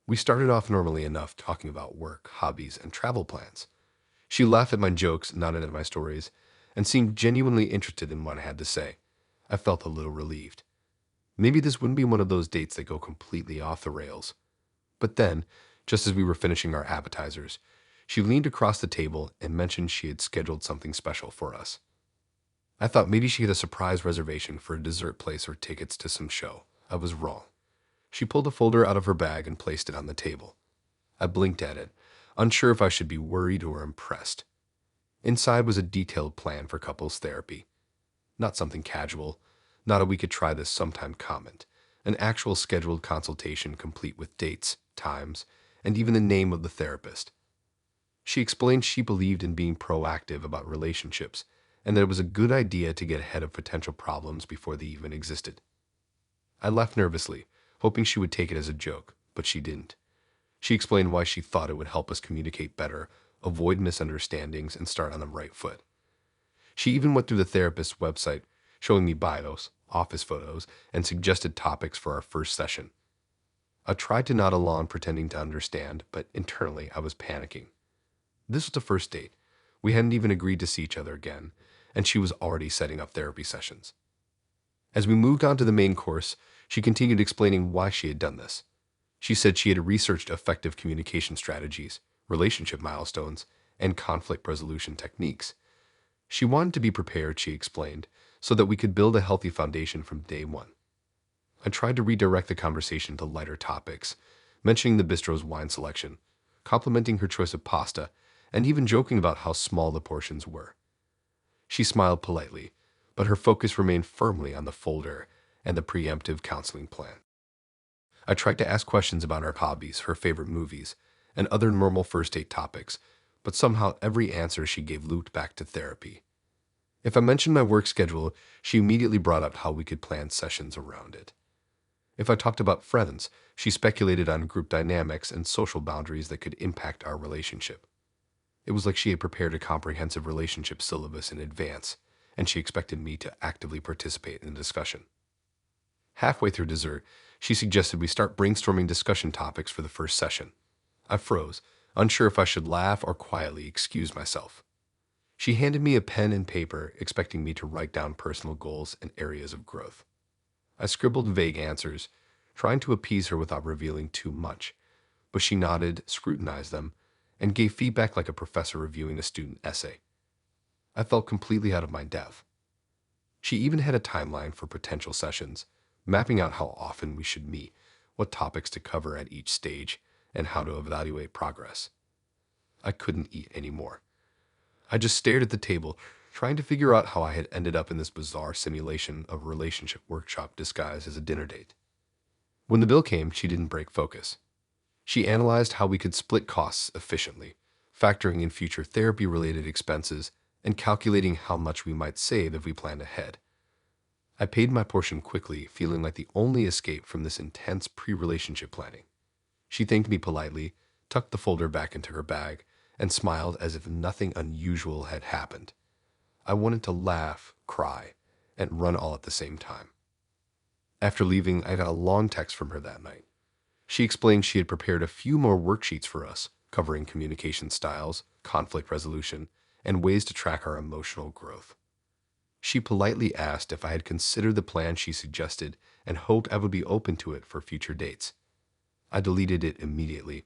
We started off normally enough, talking about work, hobbies, and travel plans. She laughed at my jokes, nodded at my stories, and seemed genuinely interested in what I had to say. I felt a little relieved. Maybe this wouldn't be one of those dates that go completely off the rails. But then, just as we were finishing our appetizers, she leaned across the table and mentioned she had scheduled something special for us. I thought maybe she had a surprise reservation for a dessert place or tickets to some show. I was wrong. She pulled a folder out of her bag and placed it on the table. I blinked at it, unsure if I should be worried or impressed. Inside was a detailed plan for couples therapy. Not something casual, not a "we could try this sometime" comment. An actual scheduled consultation complete with dates, times, and even the name of the therapist. She explained she believed in being proactive about relationships and that it was a good idea to get ahead of potential problems before they even existed. I left nervously, hoping she would take it as a joke, but she didn't. She explained why she thought it would help us communicate better, avoid misunderstandings, and start on the right foot. She even went through the therapist's website, showing me bios, office photos, and suggested topics for our first session. I tried to nod along, pretending to understand, but internally I was panicking. This was the first date. We hadn't even agreed to see each other again, and she was already setting up therapy sessions. As we moved on to the main course, she continued explaining why she had done this. She said she had researched effective communication strategies, relationship milestones, and conflict resolution techniques. She wanted to be prepared, she explained, so that we could build a healthy foundation from day one. I tried to redirect the conversation to lighter topics, mentioning the bistro's wine selection, complimenting her choice of pasta, and even joking about how small the portions were. She smiled politely, but her focus remained firmly on the folder and the preemptive counseling plan. I tried to ask questions about our hobbies, her favorite movies, and other normal first date topics, but somehow every answer she gave looped back to therapy. If I mentioned my work schedule, she immediately brought up how we could plan sessions around it. If I talked about friends, she speculated on group dynamics and social boundaries that could impact our relationship. It was like she had prepared a comprehensive relationship syllabus in advance, and she expected me to actively participate in the discussion. Halfway through dessert, she suggested we start brainstorming discussion topics for the first session. I froze, unsure if I should laugh or quietly excuse myself. She handed me a pen and paper, expecting me to write down personal goals and areas of growth. I scribbled vague answers, trying to appease her without revealing too much, but she nodded, scrutinized them, and gave feedback like a professor reviewing a student essay. I felt completely out of my depth. She even had a timeline for potential sessions, mapping out how often we should meet, what topics to cover at each stage, and how to evaluate progress. I couldn't eat anymore. I just stared at the table, trying to figure out how I had ended up in this bizarre simulation of a relationship workshop disguised as a dinner date. When the bill came, she didn't break focus. She analyzed how we could split costs efficiently, factoring in future therapy-related expenses and calculating how much we might save if we planned ahead. I paid my portion quickly, feeling like the only escape from this intense pre-relationship planning. She thanked me politely, tucked the folder back into her bag, and smiled as if nothing unusual had happened. I wanted to laugh, cry, and run all at the same time. After leaving, I got a long text from her that night. She explained she had prepared a few more worksheets for us, covering communication styles, conflict resolution, and ways to track our emotional growth. She politely asked if I had considered the plan she suggested and hoped I would be open to it for future dates. I deleted it immediately.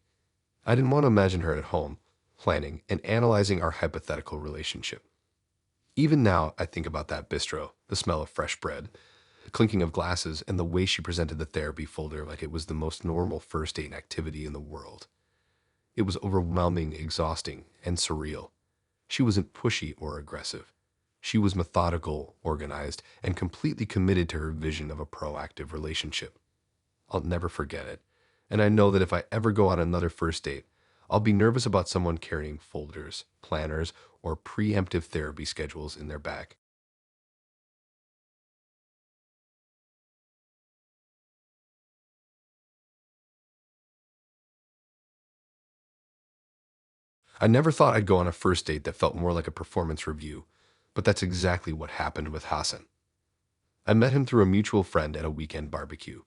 I didn't want to imagine her at home, planning and analyzing our hypothetical relationship. Even now, I think about that bistro, the smell of fresh bread, the clinking of glasses, and the way she presented the therapy folder like it was the most normal first date activity in the world. It was overwhelming, exhausting, and surreal. She wasn't pushy or aggressive. She was methodical, organized, and completely committed to her vision of a proactive relationship. I'll never forget it, and I know that if I ever go on another first date, I'll be nervous about someone carrying folders, planners, or preemptive therapy schedules in their bag. I never thought I'd go on a first date that felt more like a performance review, but that's exactly what happened with Hassan. I met him through a mutual friend at a weekend barbecue.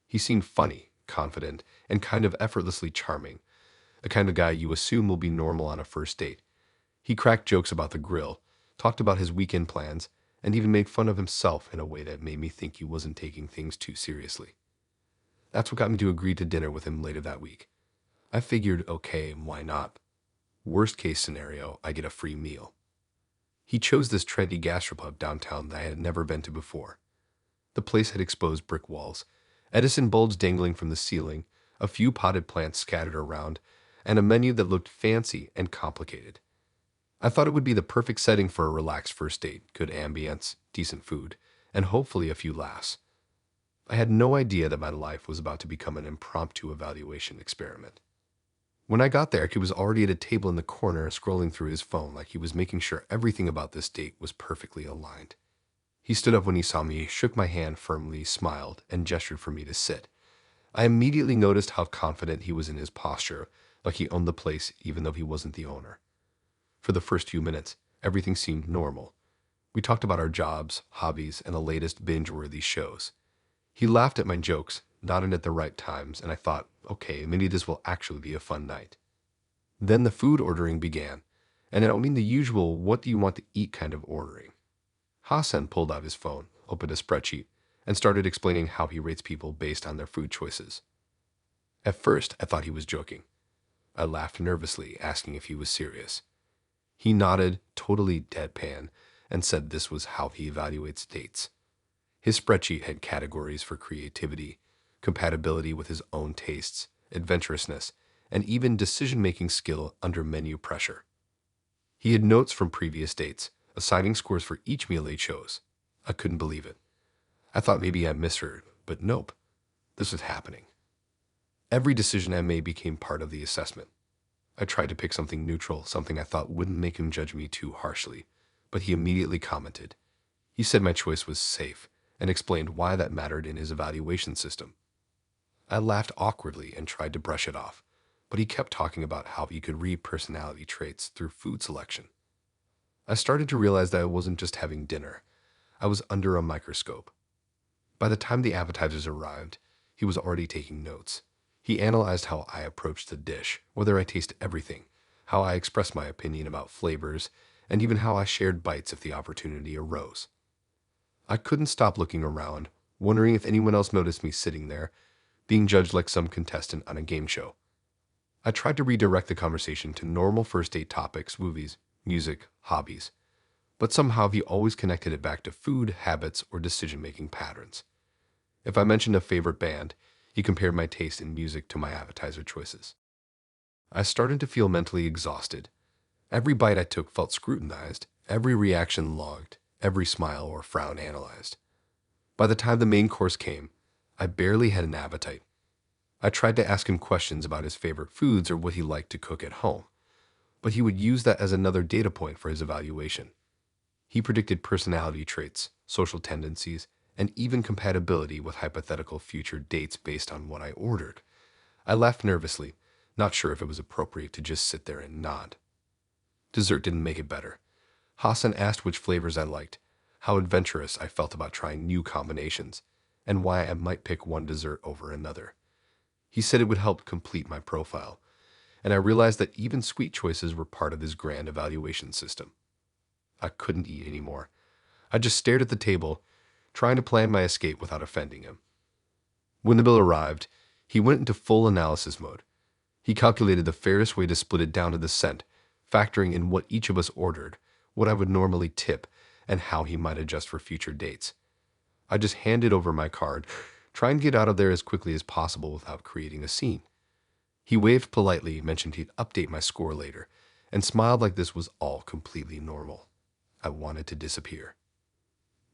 He seemed funny, confident, and kind of effortlessly charming, the kind of guy you assume will be normal on a first date. He cracked jokes about the grill, talked about his weekend plans, and even made fun of himself in a way that made me think he wasn't taking things too seriously. That's what got me to agree to dinner with him later that week. I figured, okay, why not? Worst case scenario, I get a free meal. He chose this trendy gastropub downtown that I had never been to before. The place had exposed brick walls, Edison bulbs dangling from the ceiling, a few potted plants scattered around, and a menu that looked fancy and complicated. I thought it would be the perfect setting for a relaxed first date, good ambience, decent food, and hopefully a few laughs. I had no idea that my life was about to become an impromptu evaluation experiment. When I got there, he was already at a table in the corner scrolling through his phone like he was making sure everything about this date was perfectly aligned. He stood up when he saw me, shook my hand firmly, smiled, and gestured for me to sit. I immediately noticed how confident he was in his posture, like he owned the place even though he wasn't the owner. For the first few minutes, everything seemed normal. We talked about our jobs, hobbies, and the latest binge-worthy shows. He laughed at my jokes, nodded at the right times, and I thought, okay, maybe this will actually be a fun night. Then the food ordering began, and I don't mean the usual what do you want to eat kind of ordering. Hassan pulled out his phone, opened a spreadsheet, and started explaining how he rates people based on their food choices. At first, I thought he was joking. I laughed nervously, asking if he was serious. He nodded, totally deadpan, and said this was how he evaluates dates. His spreadsheet had categories for creativity, compatibility with his own tastes, adventurousness, and even decision-making skill under menu pressure. He had notes from previous dates, assigning scores for each meal they chose. I couldn't believe it. I thought maybe I misheard, but nope. This was happening. Every decision I made became part of the assessment. I tried to pick something neutral, something I thought wouldn't make him judge me too harshly, but he immediately commented. He said my choice was safe and explained why that mattered in his evaluation system. I laughed awkwardly and tried to brush it off, but he kept talking about how he could read personality traits through food selection. I started to realize that I wasn't just having dinner. I was under a microscope. By the time the appetizers arrived, he was already taking notes. He analyzed how I approached the dish, whether I tasted everything, how I expressed my opinion about flavors, and even how I shared bites if the opportunity arose. I couldn't stop looking around, wondering if anyone else noticed me sitting there, being judged like some contestant on a game show. I tried to redirect the conversation to normal first date topics, movies, music, hobbies, but somehow he always connected it back to food, habits, or decision-making patterns. If I mentioned a favorite band, he compared my taste in music to my appetizer choices. I started to feel mentally exhausted. Every bite I took felt scrutinized, every reaction logged, every smile or frown analyzed. By the time the main course came, I barely had an appetite. I tried to ask him questions about his favorite foods or what he liked to cook at home, but he would use that as another data point for his evaluation. He predicted personality traits, social tendencies, and even compatibility with hypothetical future dates based on what I ordered. I laughed nervously, not sure if it was appropriate to just sit there and nod. Dessert didn't make it better. Hassan asked which flavors I liked, how adventurous I felt about trying new combinations, and why I might pick one dessert over another. He said it would help complete my profile, and I realized that even sweet choices were part of his grand evaluation system. I couldn't eat anymore. I just stared at the table, trying to plan my escape without offending him. When the bill arrived, he went into full analysis mode. He calculated the fairest way to split it down to the cent, factoring in what each of us ordered, what I would normally tip, and how he might adjust for future dates. I just handed over my card, trying to get out of there as quickly as possible without creating a scene. He waved politely, mentioned he'd update my score later, and smiled like this was all completely normal. I wanted to disappear.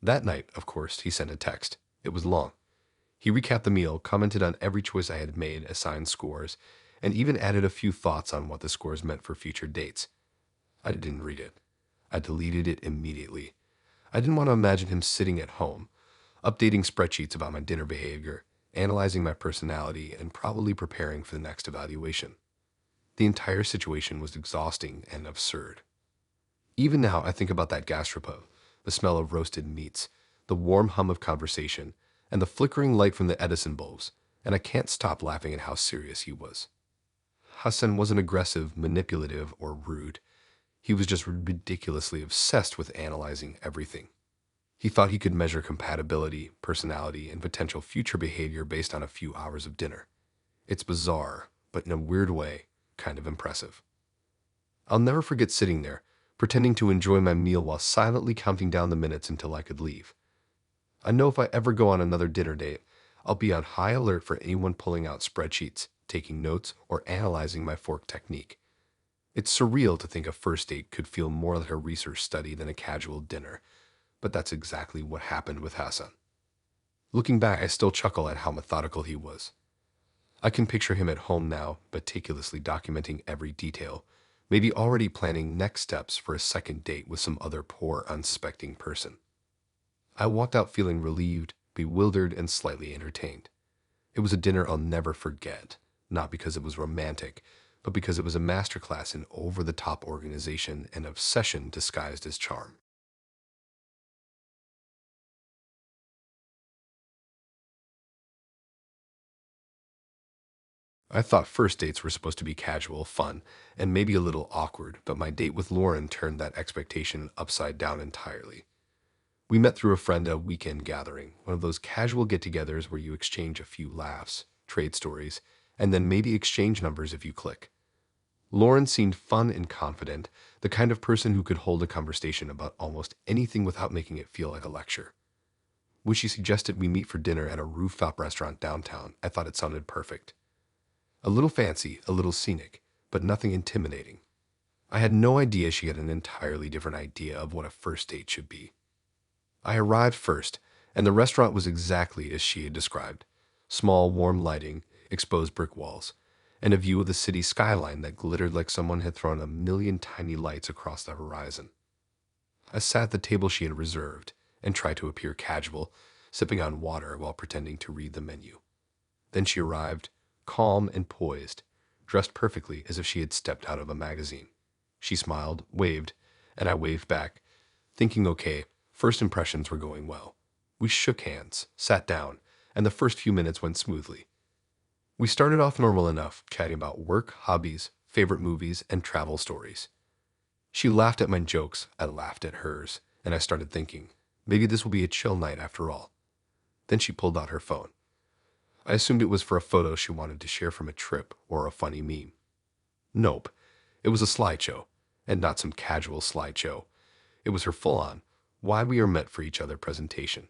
That night, of course, he sent a text. It was long. He recapped the meal, commented on every choice I had made, assigned scores, and even added a few thoughts on what the scores meant for future dates. I didn't read it. I deleted it immediately. I didn't want to imagine him sitting at home, updating spreadsheets about my dinner behavior, analyzing my personality, and probably preparing for the next evaluation. The entire situation was exhausting and absurd. Even now, I think about that gastropub, the smell of roasted meats, the warm hum of conversation, and the flickering light from the Edison bulbs, and I can't stop laughing at how serious he was. Hassan wasn't aggressive, manipulative, or rude. He was just ridiculously obsessed with analyzing everything. He thought he could measure compatibility, personality, and potential future behavior based on a few hours of dinner. It's bizarre, but in a weird way, kind of impressive. I'll never forget sitting there, pretending to enjoy my meal while silently counting down the minutes until I could leave. I know if I ever go on another dinner date, I'll be on high alert for anyone pulling out spreadsheets, taking notes, or analyzing my fork technique. It's surreal to think a first date could feel more like a research study than a casual dinner, but that's exactly what happened with Hassan. Looking back, I still chuckle at how methodical he was. I can picture him at home now, meticulously documenting every detail, maybe already planning next steps for a second date with some other poor, unsuspecting person. I walked out feeling relieved, bewildered, and slightly entertained. It was a dinner I'll never forget, not because it was romantic, but because it was a masterclass in over-the-top organization and obsession disguised as charm. I thought first dates were supposed to be casual, fun, and maybe a little awkward, but my date with Lauren turned that expectation upside down entirely. We met through a friend at a weekend gathering, one of those casual get-togethers where you exchange a few laughs, trade stories, and then maybe exchange numbers if you click. Lauren seemed fun and confident, the kind of person who could hold a conversation about almost anything without making it feel like a lecture. When she suggested we meet for dinner at a rooftop restaurant downtown, I thought it sounded perfect. A little fancy, a little scenic, but nothing intimidating. I had no idea she had an entirely different idea of what a first date should be. I arrived first, and the restaurant was exactly as she had described. Small, warm lighting, exposed brick walls, and a view of the city skyline that glittered like someone had thrown a million tiny lights across the horizon. I sat at the table she had reserved and tried to appear casual, sipping on water while pretending to read the menu. Then she arrived, calm and poised, dressed perfectly as if she had stepped out of a magazine. She smiled, waved, and I waved back, thinking, okay, first impressions were going well. We shook hands, sat down, and the first few minutes went smoothly. We started off normal enough, chatting about work, hobbies, favorite movies, and travel stories. She laughed at my jokes, I laughed at hers, and I started thinking, maybe this will be a chill night after all. Then she pulled out her phone. I assumed it was for a photo she wanted to share from a trip or a funny meme. Nope, it was a slideshow, and not some casual slideshow. It was her full-on, why we are meant for each other presentation.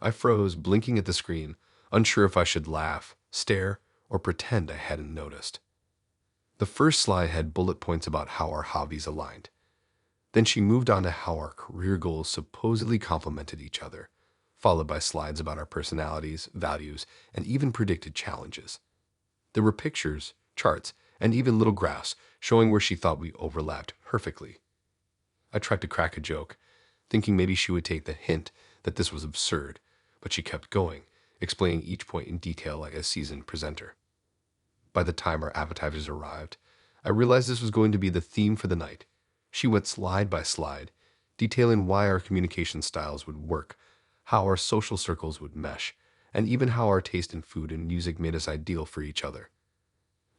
I froze, blinking at the screen, unsure if I should laugh, stare, or pretend I hadn't noticed. The first slide had bullet points about how our hobbies aligned. Then she moved on to how our career goals supposedly complemented each other, followed by slides about our personalities, values, and even predicted challenges. There were pictures, charts, and even little graphs showing where she thought we overlapped perfectly. I tried to crack a joke, thinking maybe she would take the hint that this was absurd, but she kept going, explaining each point in detail like a seasoned presenter. By the time our appetizers arrived, I realized this was going to be the theme for the night. She went slide by slide, detailing why our communication styles would work, how our social circles would mesh, and even how our taste in food and music made us ideal for each other.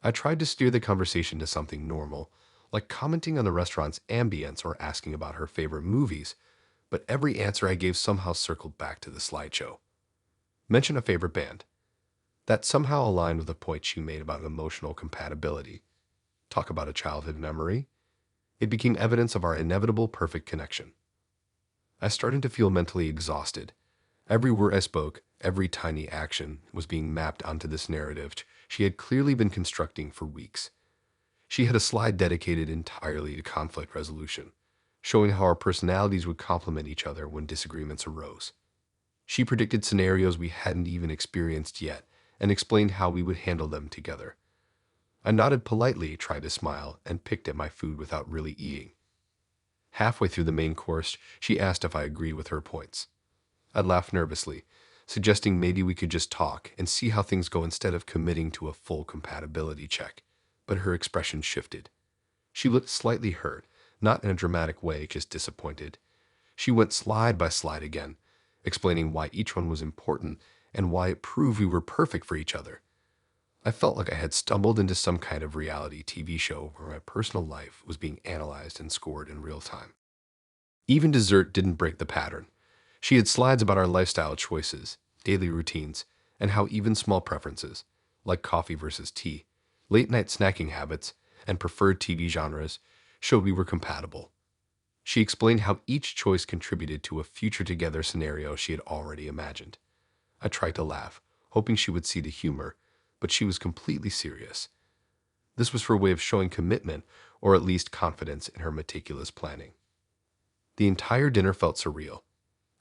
I tried to steer the conversation to something normal, like commenting on the restaurant's ambience or asking about her favorite movies, but every answer I gave somehow circled back to the slideshow. Mention a favorite band. That somehow aligned with the point she made about emotional compatibility. Talk about a childhood memory. It became evidence of our inevitable perfect connection. I started to feel mentally exhausted. Every word I spoke, every tiny action was being mapped onto this narrative she had clearly been constructing for weeks. She had a slide dedicated entirely to conflict resolution, showing how our personalities would complement each other when disagreements arose. She predicted scenarios we hadn't even experienced yet and explained how we would handle them together. I nodded politely, tried to smile, and picked at my food without really eating. Halfway through the main course, she asked if I agreed with her points. I laughed nervously, suggesting maybe we could just talk and see how things go instead of committing to a full compatibility check, but her expression shifted. She looked slightly hurt, not in a dramatic way, just disappointed. She went slide by slide again, explaining why each one was important and why it proved we were perfect for each other. I felt like I had stumbled into some kind of reality TV show where my personal life was being analyzed and scored in real time. Even dessert didn't break the pattern. She had slides about our lifestyle choices, daily routines, and how even small preferences, like coffee versus tea, late-night snacking habits, and preferred TV genres, showed we were compatible. She explained how each choice contributed to a future together scenario she had already imagined. I tried to laugh, hoping she would see the humor, but she was completely serious. This was her way of showing commitment, or at least confidence in her meticulous planning. The entire dinner felt surreal.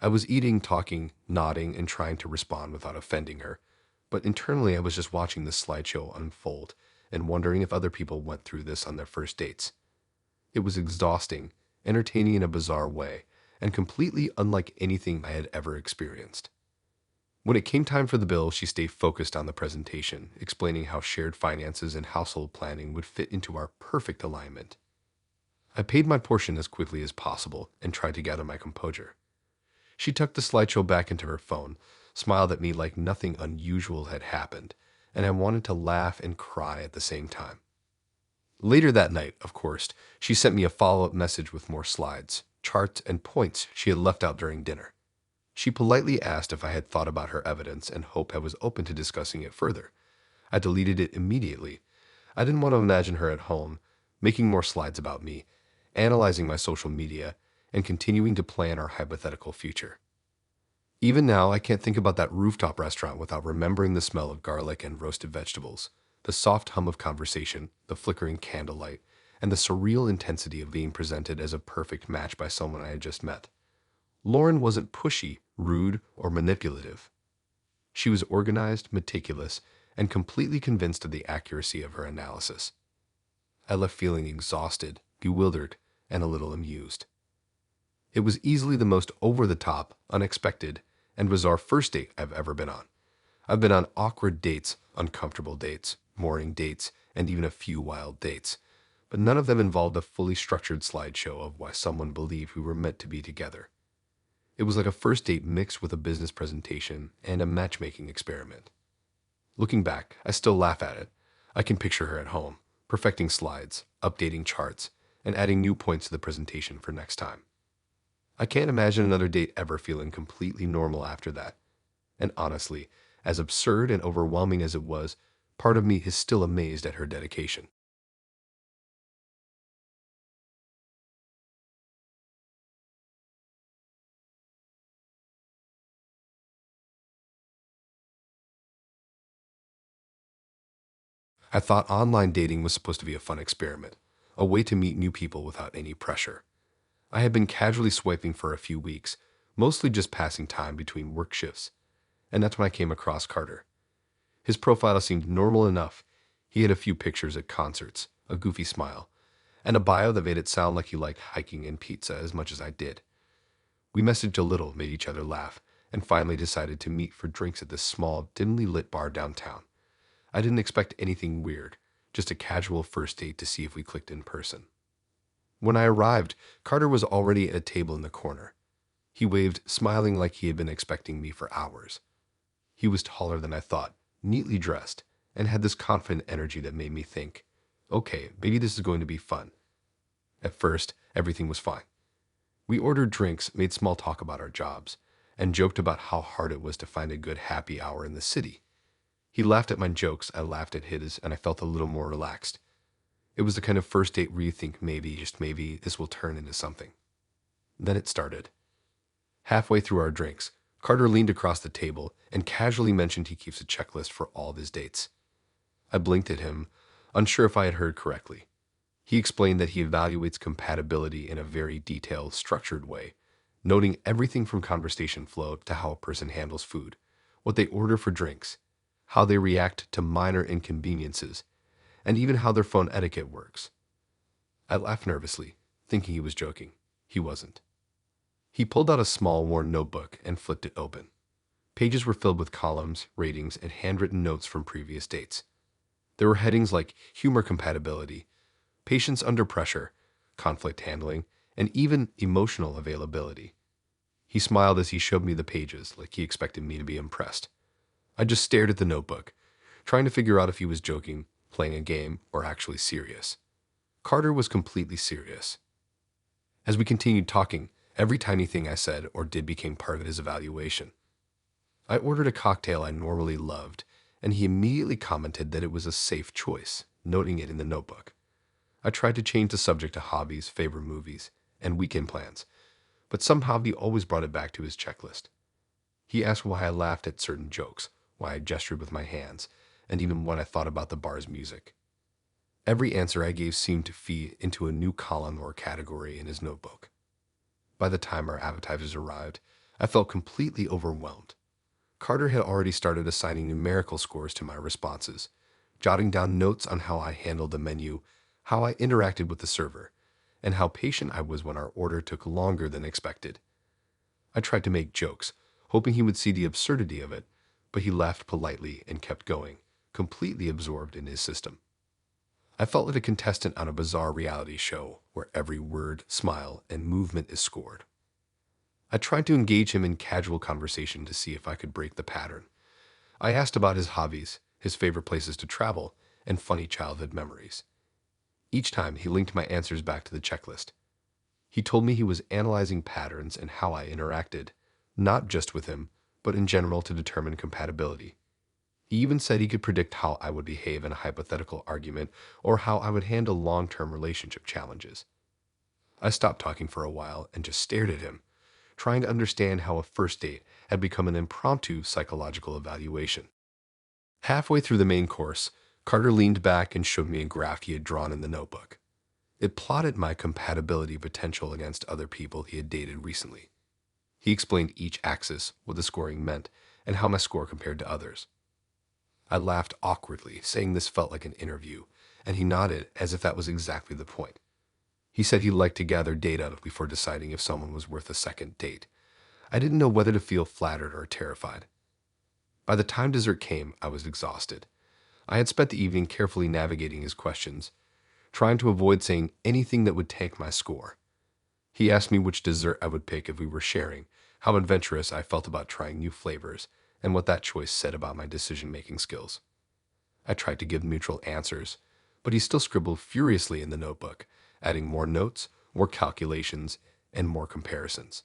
I was eating, talking, nodding, and trying to respond without offending her, but internally I was just watching this slideshow unfold and wondering if other people went through this on their first dates. It was exhausting, entertaining in a bizarre way, and completely unlike anything I had ever experienced. When it came time for the bill, she stayed focused on the presentation, explaining how shared finances and household planning would fit into our perfect alignment. I paid my portion as quickly as possible and tried to gather my composure. She tucked the slideshow back into her phone, smiled at me like nothing unusual had happened, and I wanted to laugh and cry at the same time. Later that night, of course, she sent me a follow-up message with more slides, charts, and points she had left out during dinner. She politely asked if I had thought about her evidence and hoped I was open to discussing it further. I deleted it immediately. I didn't want to imagine her at home, making more slides about me, analyzing my social media, and continuing to plan our hypothetical future. Even now, I can't think about that rooftop restaurant without remembering the smell of garlic and roasted vegetables, the soft hum of conversation, the flickering candlelight, and the surreal intensity of being presented as a perfect match by someone I had just met. Lauren wasn't pushy, rude, or manipulative. She was organized, meticulous, and completely convinced of the accuracy of her analysis. I left feeling exhausted, bewildered, and a little amused. It was easily the most over-the-top, unexpected, and bizarre first date I've ever been on. I've been on awkward dates, uncomfortable dates, morning dates, and even a few wild dates, but none of them involved a fully structured slideshow of why someone believed we were meant to be together. It was like a first date mixed with a business presentation and a matchmaking experiment. Looking back, I still laugh at it. I can picture her at home, perfecting slides, updating charts, and adding new points to the presentation for next time. I can't imagine another date ever feeling completely normal after that. And honestly, as absurd and overwhelming as it was, part of me is still amazed at her dedication. I thought online dating was supposed to be a fun experiment, a way to meet new people without any pressure. I had been casually swiping for a few weeks, mostly just passing time between work shifts, and that's when I came across Carter. His profile seemed normal enough. He had a few pictures at concerts, a goofy smile, and a bio that made it sound like he liked hiking and pizza as much as I did. We messaged a little, made each other laugh, and finally decided to meet for drinks at this small, dimly lit bar downtown. I didn't expect anything weird, just a casual first date to see if we clicked in person. When I arrived, Carter was already at a table in the corner. He waved, smiling like he had been expecting me for hours. He was taller than I thought, neatly dressed, and had this confident energy that made me think, okay, maybe this is going to be fun. At first, everything was fine. We ordered drinks, made small talk about our jobs, and joked about how hard it was to find a good happy hour in the city. He laughed at my jokes, I laughed at his, and I felt a little more relaxed. It was the kind of first date where you think maybe, just maybe, this will turn into something. Then it started. Halfway through our drinks, Carter leaned across the table and casually mentioned he keeps a checklist for all of his dates. I blinked at him, unsure if I had heard correctly. He explained that he evaluates compatibility in a very detailed, structured way, noting everything from conversation flow to how a person handles food, what they order for drinks, how they react to minor inconveniences, and even how their phone etiquette works. I laughed nervously, thinking he was joking. He wasn't. He pulled out a small, worn notebook and flipped it open. Pages were filled with columns, ratings, and handwritten notes from previous dates. There were headings like humor compatibility, patience under pressure, conflict handling, and even emotional availability. He smiled as he showed me the pages, like he expected me to be impressed. I just stared at the notebook, trying to figure out if he was joking, playing a game, or actually serious. Carter was completely serious. As we continued talking, every tiny thing I said or did became part of his evaluation. I ordered a cocktail I normally loved, and he immediately commented that it was a safe choice, noting it in the notebook. I tried to change the subject to hobbies, favorite movies, and weekend plans, but somehow he always brought it back to his checklist. He asked why I laughed at certain jokes, why I gestured with my hands, and even when I thought about the bar's music. Every answer I gave seemed to feed into a new column or category in his notebook. By the time our appetizers arrived, I felt completely overwhelmed. Carter had already started assigning numerical scores to my responses, jotting down notes on how I handled the menu, how I interacted with the server, and how patient I was when our order took longer than expected. I tried to make jokes, hoping he would see the absurdity of it, but he laughed politely and kept going, completely absorbed in his system. I felt like a contestant on a bizarre reality show where every word, smile, and movement is scored. I tried to engage him in casual conversation to see if I could break the pattern. I asked about his hobbies, his favorite places to travel, and funny childhood memories. Each time, he linked my answers back to the checklist. He told me he was analyzing patterns and how I interacted, not just with him, but in general to determine compatibility. He even said he could predict how I would behave in a hypothetical argument or how I would handle long-term relationship challenges. I stopped talking for a while and just stared at him, trying to understand how a first date had become an impromptu psychological evaluation. Halfway through the main course, Carter leaned back and showed me a graph he had drawn in the notebook. It plotted my compatibility potential against other people he had dated recently. He explained each axis, what the scoring meant, and how my score compared to others. I laughed awkwardly, saying this felt like an interview, and he nodded as if that was exactly the point. He said he liked to gather data before deciding if someone was worth a second date. I didn't know whether to feel flattered or terrified. By the time dessert came, I was exhausted. I had spent the evening carefully navigating his questions, trying to avoid saying anything that would tank my score. He asked me which dessert I would pick if we were sharing, how adventurous I felt about trying new flavors, and what that choice said about my decision-making skills. I tried to give neutral answers, but he still scribbled furiously in the notebook, adding more notes, more calculations, and more comparisons.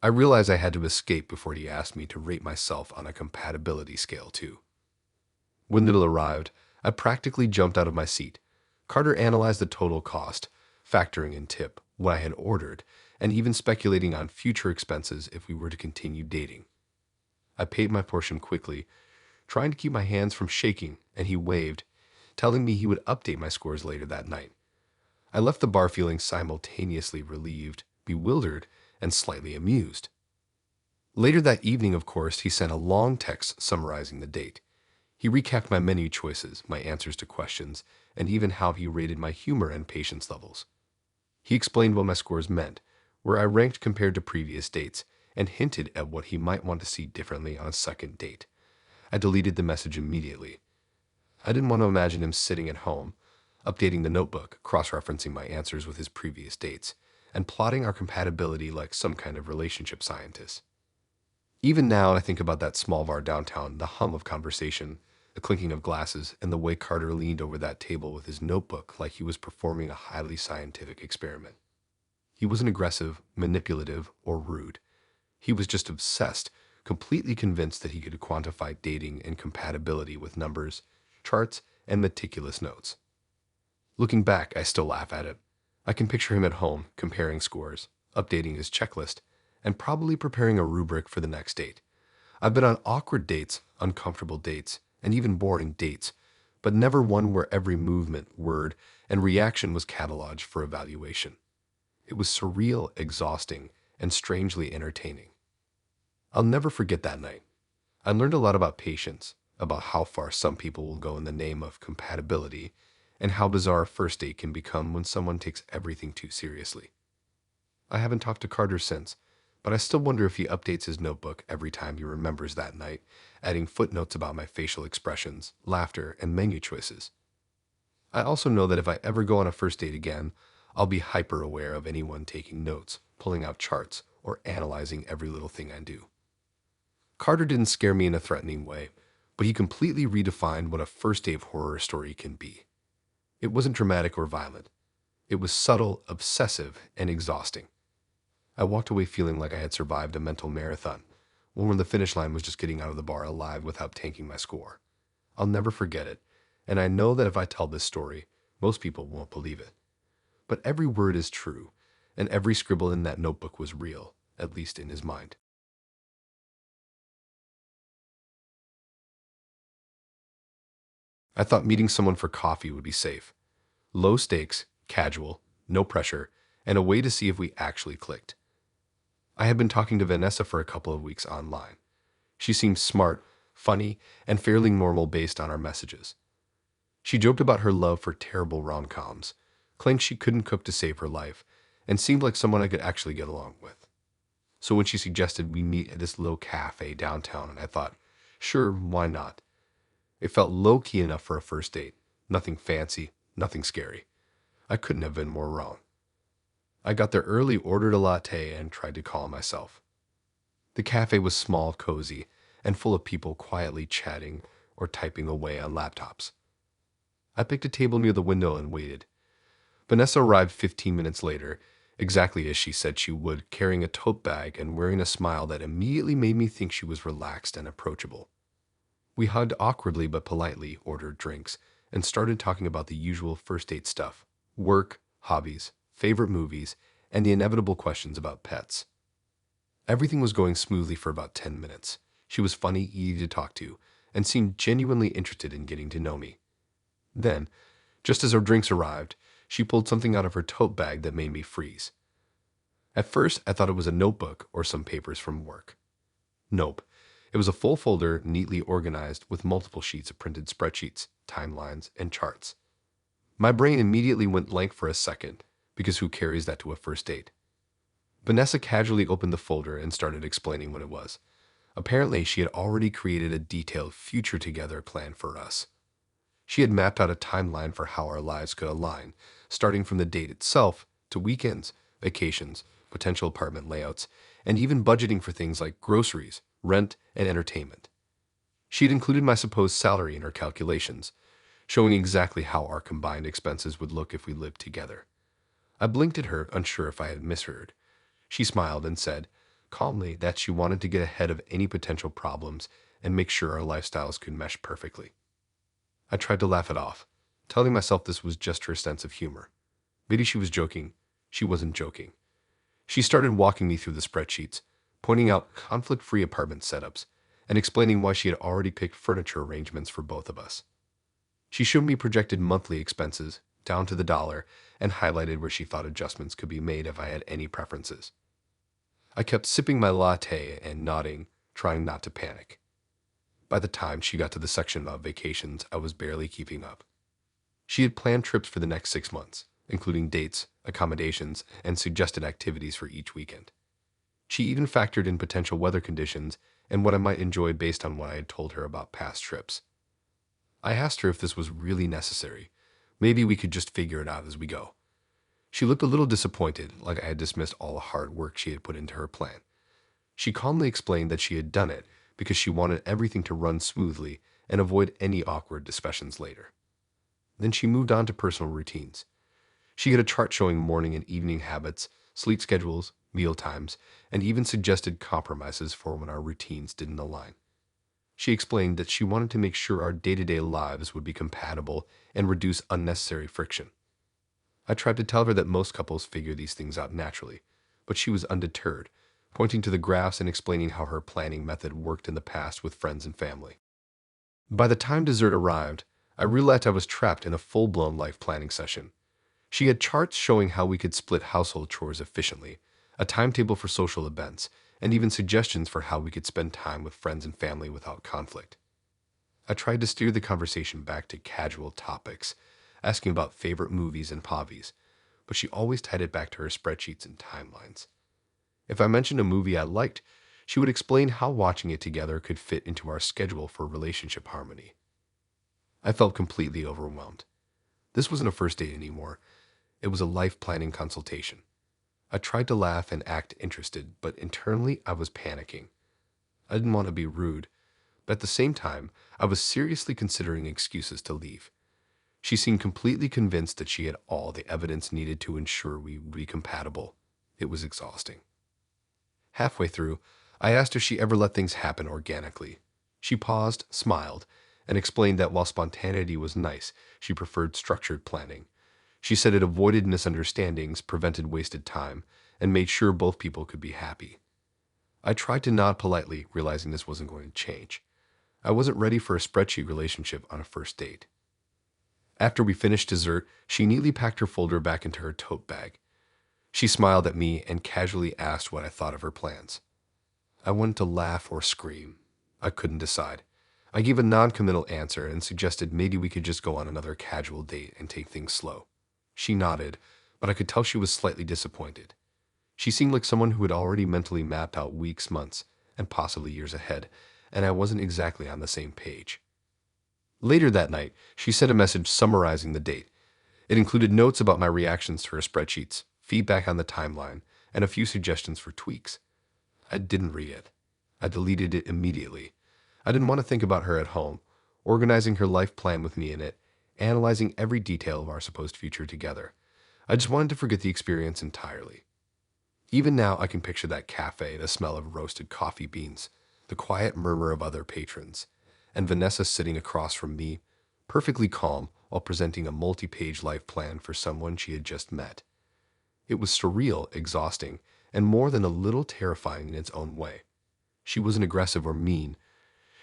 I realized I had to escape before he asked me to rate myself on a compatibility scale too. When little arrived, I practically jumped out of my seat. Carter analyzed the total cost, factoring in tip, what I had ordered, and even speculating on future expenses if we were to continue dating. I paid my portion quickly, trying to keep my hands from shaking, and he waved, telling me he would update my scores later that night. I left the bar feeling simultaneously relieved, bewildered, and slightly amused. Later that evening, of course, he sent a long text summarizing the date. He recapped my menu choices, my answers to questions, and even how he rated my humor and patience levels. He explained what my scores meant, where I ranked compared to previous dates, and hinted at what he might want to see differently on a second date. I deleted the message immediately. I didn't want to imagine him sitting at home, updating the notebook, cross-referencing my answers with his previous dates, and plotting our compatibility like some kind of relationship scientist. Even now, I think about that small bar downtown, the hum of conversation, the clinking of glasses, and the way Carter leaned over that table with his notebook like he was performing a highly scientific experiment. He wasn't aggressive, manipulative, or rude. He was just obsessed, completely convinced that he could quantify dating and compatibility with numbers, charts, and meticulous notes. Looking back, I still laugh at it. I can picture him at home, comparing scores, updating his checklist, and probably preparing a rubric for the next date. I've been on awkward dates, uncomfortable dates, and even boring dates, but never one where every movement, word, and reaction was cataloged for evaluation. It was surreal, exhausting, and strangely entertaining. I'll never forget that night. I learned a lot about patience, about how far some people will go in the name of compatibility, and how bizarre a first date can become when someone takes everything too seriously. I haven't talked to Carter since, but I still wonder if he updates his notebook every time he remembers that night, adding footnotes about my facial expressions, laughter, and menu choices. I also know that if I ever go on a first date again, I'll be hyper aware of anyone taking notes, pulling out charts, or analyzing every little thing I do. Carter didn't scare me in a threatening way, but he completely redefined what a first date horror story can be. It wasn't dramatic or violent. It was subtle, obsessive, and exhausting. I walked away feeling like I had survived a mental marathon, one where the finish line was just getting out of the bar alive without tanking my score. I'll never forget it, and I know that if I tell this story, most people won't believe it. But every word is true, and every scribble in that notebook was real, at least in his mind. I thought meeting someone for coffee would be safe. Low stakes, casual, no pressure, and a way to see if we actually clicked. I had been talking to Vanessa for a couple of weeks online. She seemed smart, funny, and fairly normal based on our messages. She joked about her love for terrible rom-coms, claimed she couldn't cook to save her life, and seemed like someone I could actually get along with. So when she suggested we meet at this little cafe downtown, and I thought, sure, why not? It felt low-key enough for a first date. Nothing fancy, nothing scary. I couldn't have been more wrong. I got there early, ordered a latte, and tried to calm myself. The cafe was small, cozy, and full of people quietly chatting or typing away on laptops. I picked a table near the window and waited. Vanessa arrived 15 minutes later, exactly as she said she would, carrying a tote bag and wearing a smile that immediately made me think she was relaxed and approachable. We hugged awkwardly but politely, ordered drinks, and started talking about the usual first date stuff: work, hobbies, favorite movies, and the inevitable questions about pets. Everything was going smoothly for about 10 minutes. She was funny, easy to talk to, and seemed genuinely interested in getting to know me. Then, just as our drinks arrived, she pulled something out of her tote bag that made me freeze. At first, I thought it was a notebook or some papers from work. Nope. It was a full folder, neatly organized, with multiple sheets of printed spreadsheets, timelines, and charts. My brain immediately went blank for a second, because who carries that to a first date? Vanessa casually opened the folder and started explaining what it was. Apparently, she had already created a detailed future together plan for us. She had mapped out a timeline for how our lives could align, starting from the date itself to weekends, vacations, potential apartment layouts, and even budgeting for things like groceries, rent, and entertainment. She'd included my supposed salary in her calculations, showing exactly how our combined expenses would look if we lived together. I blinked at her, unsure if I had misheard. She smiled and said, calmly, that she wanted to get ahead of any potential problems and make sure our lifestyles could mesh perfectly. I tried to laugh it off, telling myself this was just her sense of humor. Maybe she was joking. She wasn't joking. She started walking me through the spreadsheets, pointing out conflict-free apartment setups, and explaining why she had already picked furniture arrangements for both of us. She showed me projected monthly expenses, down to the dollar, and highlighted where she thought adjustments could be made if I had any preferences. I kept sipping my latte and nodding, trying not to panic. By the time she got to the section about vacations, I was barely keeping up. She had planned trips for the next 6 months, including dates, accommodations, and suggested activities for each weekend. She even factored in potential weather conditions and what I might enjoy based on what I had told her about past trips. I asked her if this was really necessary. Maybe we could just figure it out as we go. She looked a little disappointed, like I had dismissed all the hard work she had put into her plan. She calmly explained that she had done it because she wanted everything to run smoothly and avoid any awkward discussions later. Then she moved on to personal routines. She had a chart showing morning and evening habits, sleep schedules, meal times, and even suggested compromises for when our routines didn't align. She explained that she wanted to make sure our day-to-day lives would be compatible and reduce unnecessary friction. I tried to tell her that most couples figure these things out naturally, but she was undeterred, pointing to the graphs and explaining how her planning method worked in the past with friends and family. By the time dessert arrived, I realized I was trapped in a full-blown life planning session. She had charts showing how we could split household chores efficiently, a timetable for social events, and even suggestions for how we could spend time with friends and family without conflict. I tried to steer the conversation back to casual topics, asking about favorite movies and hobbies, but she always tied it back to her spreadsheets and timelines. If I mentioned a movie I liked, she would explain how watching it together could fit into our schedule for relationship harmony. I felt completely overwhelmed. This wasn't a first date anymore. It was a life planning consultation. I tried to laugh and act interested, but internally I was panicking. I didn't want to be rude, but at the same time, I was seriously considering excuses to leave. She seemed completely convinced that she had all the evidence needed to ensure we would be compatible. It was exhausting. Halfway through, I asked if she ever let things happen organically. She paused, smiled, and explained that while spontaneity was nice, she preferred structured planning. She said it avoided misunderstandings, prevented wasted time, and made sure both people could be happy. I tried to nod politely, realizing this wasn't going to change. I wasn't ready for a spreadsheet relationship on a first date. After we finished dessert, she neatly packed her folder back into her tote bag. She smiled at me and casually asked what I thought of her plans. I wanted to laugh or scream. I couldn't decide. I gave a non-committal answer and suggested maybe we could just go on another casual date and take things slow. She nodded, but I could tell she was slightly disappointed. She seemed like someone who had already mentally mapped out weeks, months, and possibly years ahead, and I wasn't exactly on the same page. Later that night, she sent a message summarizing the date. It included notes about my reactions to her spreadsheets, feedback on the timeline, and a few suggestions for tweaks. I didn't read it. I deleted it immediately. I didn't want to think about her at home, organizing her life plan with me in it, analyzing every detail of our supposed future together. I just wanted to forget the experience entirely. Even now, I can picture that cafe, the smell of roasted coffee beans, the quiet murmur of other patrons, and Vanessa sitting across from me, perfectly calm while presenting a multi-page life plan for someone she had just met. It was surreal, exhausting, and more than a little terrifying in its own way. She wasn't aggressive or mean.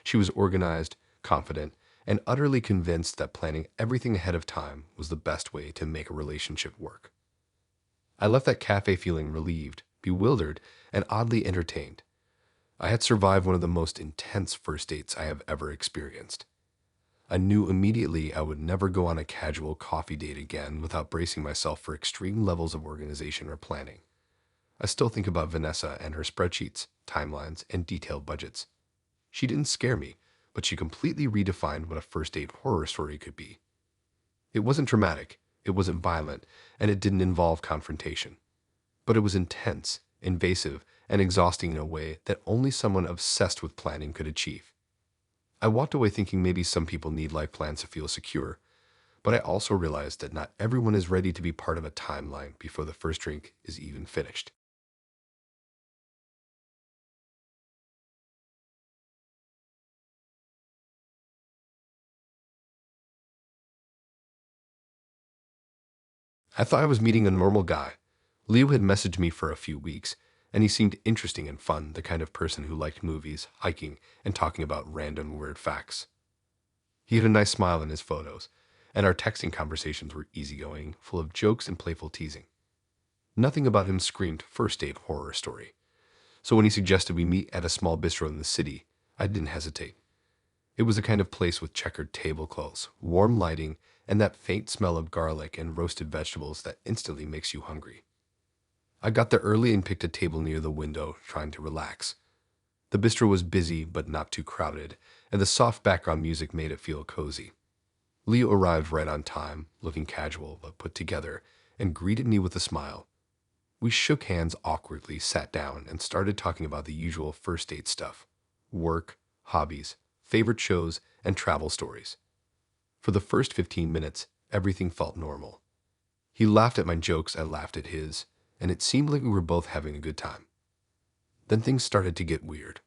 She was organized, confident, and utterly convinced that planning everything ahead of time was the best way to make a relationship work. I left that cafe feeling relieved, bewildered, and oddly entertained. I had survived one of the most intense first dates I have ever experienced. I knew immediately I would never go on a casual coffee date again without bracing myself for extreme levels of organization or planning. I still think about Vanessa and her spreadsheets, timelines, and detailed budgets. She didn't scare me, but she completely redefined what a first date horror story could be. It wasn't dramatic, it wasn't violent, and it didn't involve confrontation. But it was intense, invasive, and exhausting in a way that only someone obsessed with planning could achieve. I walked away thinking maybe some people need life plans to feel secure, but I also realized that not everyone is ready to be part of a timeline before the first drink is even finished. I thought I was meeting a normal guy. Leo had messaged me for a few weeks, and he seemed interesting and fun, the kind of person who liked movies, hiking, and talking about random weird facts. He had a nice smile in his photos, and our texting conversations were easygoing, full of jokes and playful teasing. Nothing about him screamed first date horror story. So when he suggested we meet at a small bistro in the city, I didn't hesitate. It was the kind of place with checkered tablecloths, warm lighting, and that faint smell of garlic and roasted vegetables that instantly makes you hungry. I got there early and picked a table near the window, trying to relax. The bistro was busy but not too crowded, and the soft background music made it feel cozy. Leo arrived right on time, looking casual but put together, and greeted me with a smile. We shook hands awkwardly, sat down, and started talking about the usual first date stuff: work, hobbies, favorite shows, and travel stories. For the first 15 minutes, everything felt normal. He laughed at my jokes, I laughed at his, and it seemed like we were both having a good time. Then things started to get weird.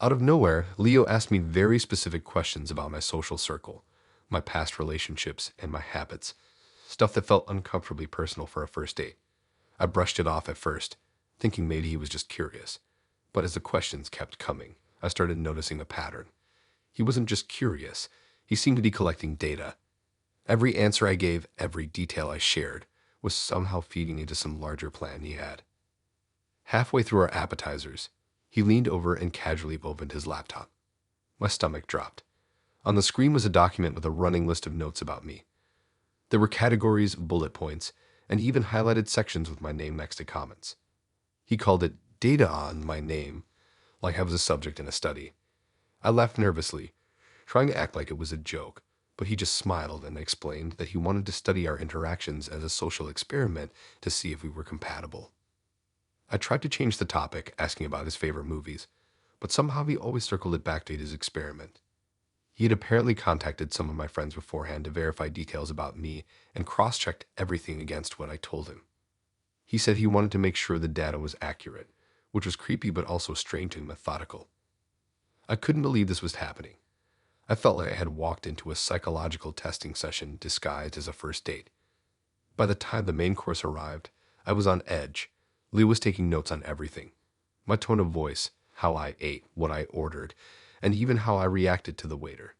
Out of nowhere, Leo asked me very specific questions about my social circle, my past relationships, and my habits, stuff that felt uncomfortably personal for a first date. I brushed it off at first, thinking maybe he was just curious. But as the questions kept coming, I started noticing a pattern. He wasn't just curious, he seemed to be collecting data. Every answer I gave, every detail I shared, was somehow feeding into some larger plan he had. Halfway through our appetizers, he leaned over and casually opened his laptop. My stomach dropped. On the screen was a document with a running list of notes about me. There were categories, bullet points, and even highlighted sections with my name next to comments. He called it data on my name, like I was a subject in a study. I laughed nervously, trying to act like it was a joke, but he just smiled and explained that he wanted to study our interactions as a social experiment to see if we were compatible. I tried to change the topic, asking about his favorite movies, but somehow he always circled it back to his experiment. He had apparently contacted some of my friends beforehand to verify details about me and cross-checked everything against what I told him. He said he wanted to make sure the data was accurate, which was creepy but also strange and methodical. I couldn't believe this was happening. I felt like I had walked into a psychological testing session disguised as a first date. By the time the main course arrived, I was on edge. Leo was taking notes on everything. My tone of voice, how I ate, what I ordered, and even how I reacted to the waiter.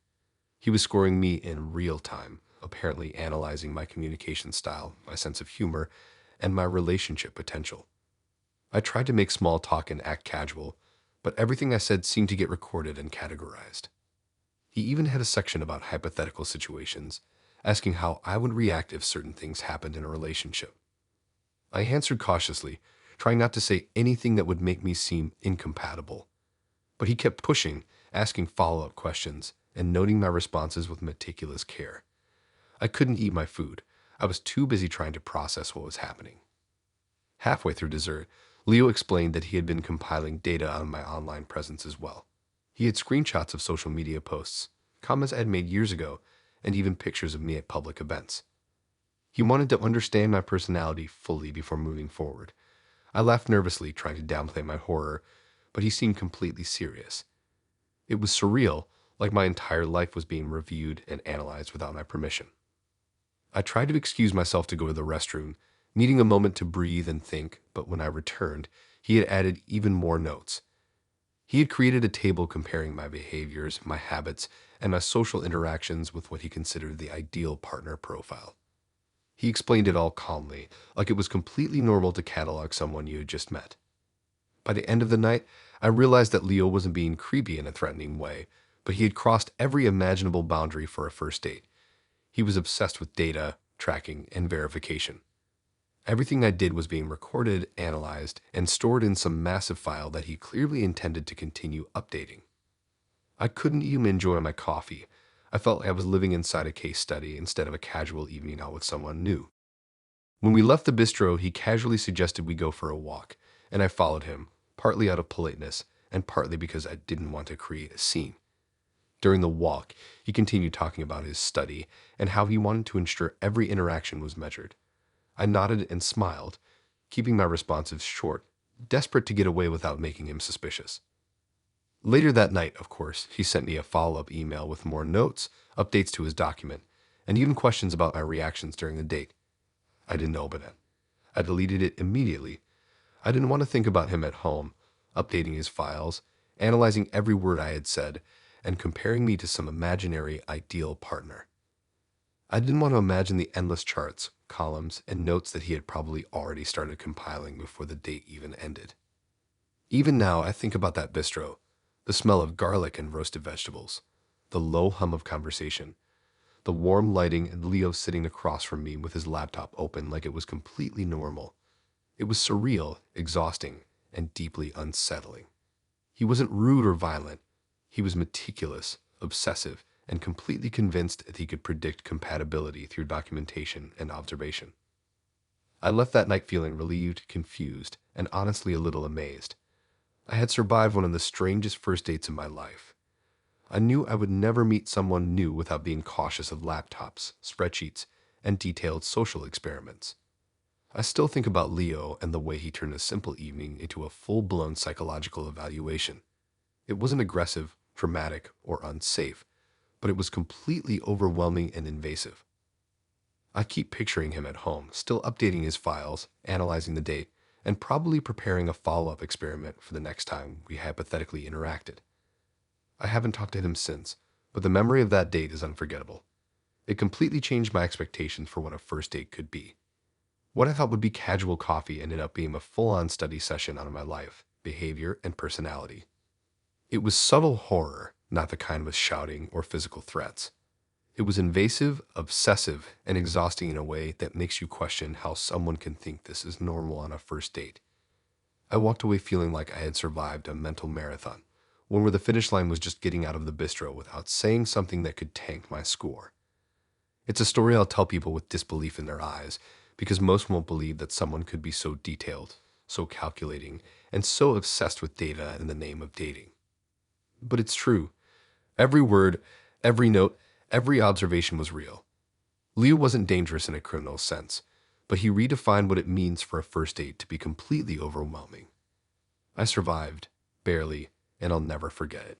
He was scoring me in real time, apparently analyzing my communication style, my sense of humor, and my relationship potential. I tried to make small talk and act casual, but everything I said seemed to get recorded and categorized. He even had a section about hypothetical situations, asking how I would react if certain things happened in a relationship. I answered cautiously, trying not to say anything that would make me seem incompatible. But he kept pushing, asking follow-up questions, and noting my responses with meticulous care. I couldn't eat my food. I was too busy trying to process what was happening. Halfway through dessert, Leo explained that he had been compiling data on my online presence as well. He had screenshots of social media posts, comments I had made years ago, and even pictures of me at public events. He wanted to understand my personality fully before moving forward. I laughed nervously, trying to downplay my horror, but he seemed completely serious. It was surreal, like my entire life was being reviewed and analyzed without my permission. I tried to excuse myself to go to the restroom, needing a moment to breathe and think, but when I returned, he had added even more notes. He had created a table comparing my behaviors, my habits, and my social interactions with what he considered the ideal partner profile. He explained it all calmly, like it was completely normal to catalog someone you had just met. By the end of the night, I realized that Leo wasn't being creepy in a threatening way, but he had crossed every imaginable boundary for a first date. He was obsessed with data, tracking, and verification. Everything I did was being recorded, analyzed, and stored in some massive file that he clearly intended to continue updating. I couldn't even enjoy my coffee. I felt like I was living inside a case study instead of a casual evening out with someone new. When we left the bistro, he casually suggested we go for a walk, and I followed him, partly out of politeness and partly because I didn't want to create a scene. During the walk, he continued talking about his study and how he wanted to ensure every interaction was measured. I nodded and smiled, keeping my responses short, desperate to get away without making him suspicious. Later that night, of course, he sent me a follow-up email with more notes, updates to his document, and even questions about my reactions during the date. I didn't open it. I deleted it immediately. I didn't want to think about him at home, updating his files, analyzing every word I had said, and comparing me to some imaginary ideal partner. I didn't want to imagine the endless charts, columns, and notes that he had probably already started compiling before the date even ended. Even now, I think about that bistro, the smell of garlic and roasted vegetables, the low hum of conversation, the warm lighting, and Leo sitting across from me with his laptop open like it was completely normal. It was surreal, exhausting, and deeply unsettling. He wasn't rude or violent. He was meticulous, obsessive, and completely convinced that he could predict compatibility through documentation and observation. I left that night feeling relieved, confused, and honestly a little amazed. I had survived one of the strangest first dates in my life. I knew I would never meet someone new without being cautious of laptops, spreadsheets, and detailed social experiments. I still think about Leo and the way he turned a simple evening into a full-blown psychological evaluation. It wasn't aggressive, dramatic, or unsafe, but it was completely overwhelming and invasive. I keep picturing him at home, still updating his files, analyzing the date, and probably preparing a follow-up experiment for the next time we hypothetically interacted. I haven't talked to him since, but the memory of that date is unforgettable. It completely changed my expectations for what a first date could be. What I thought would be casual coffee ended up being a full-on study session on my life, behavior, and personality. It was subtle horror, not the kind with shouting or physical threats. It was invasive, obsessive, and exhausting in a way that makes you question how someone can think this is normal on a first date. I walked away feeling like I had survived a mental marathon, one where the finish line was just getting out of the bistro without saying something that could tank my score. It's a story I'll tell people with disbelief in their eyes, because most won't believe that someone could be so detailed, so calculating, and so obsessed with data in the name of dating. But it's true. Every word, every note, every observation was real. Leo wasn't dangerous in a criminal sense, but he redefined what it means for a first date to be completely overwhelming. I survived, barely, and I'll never forget it.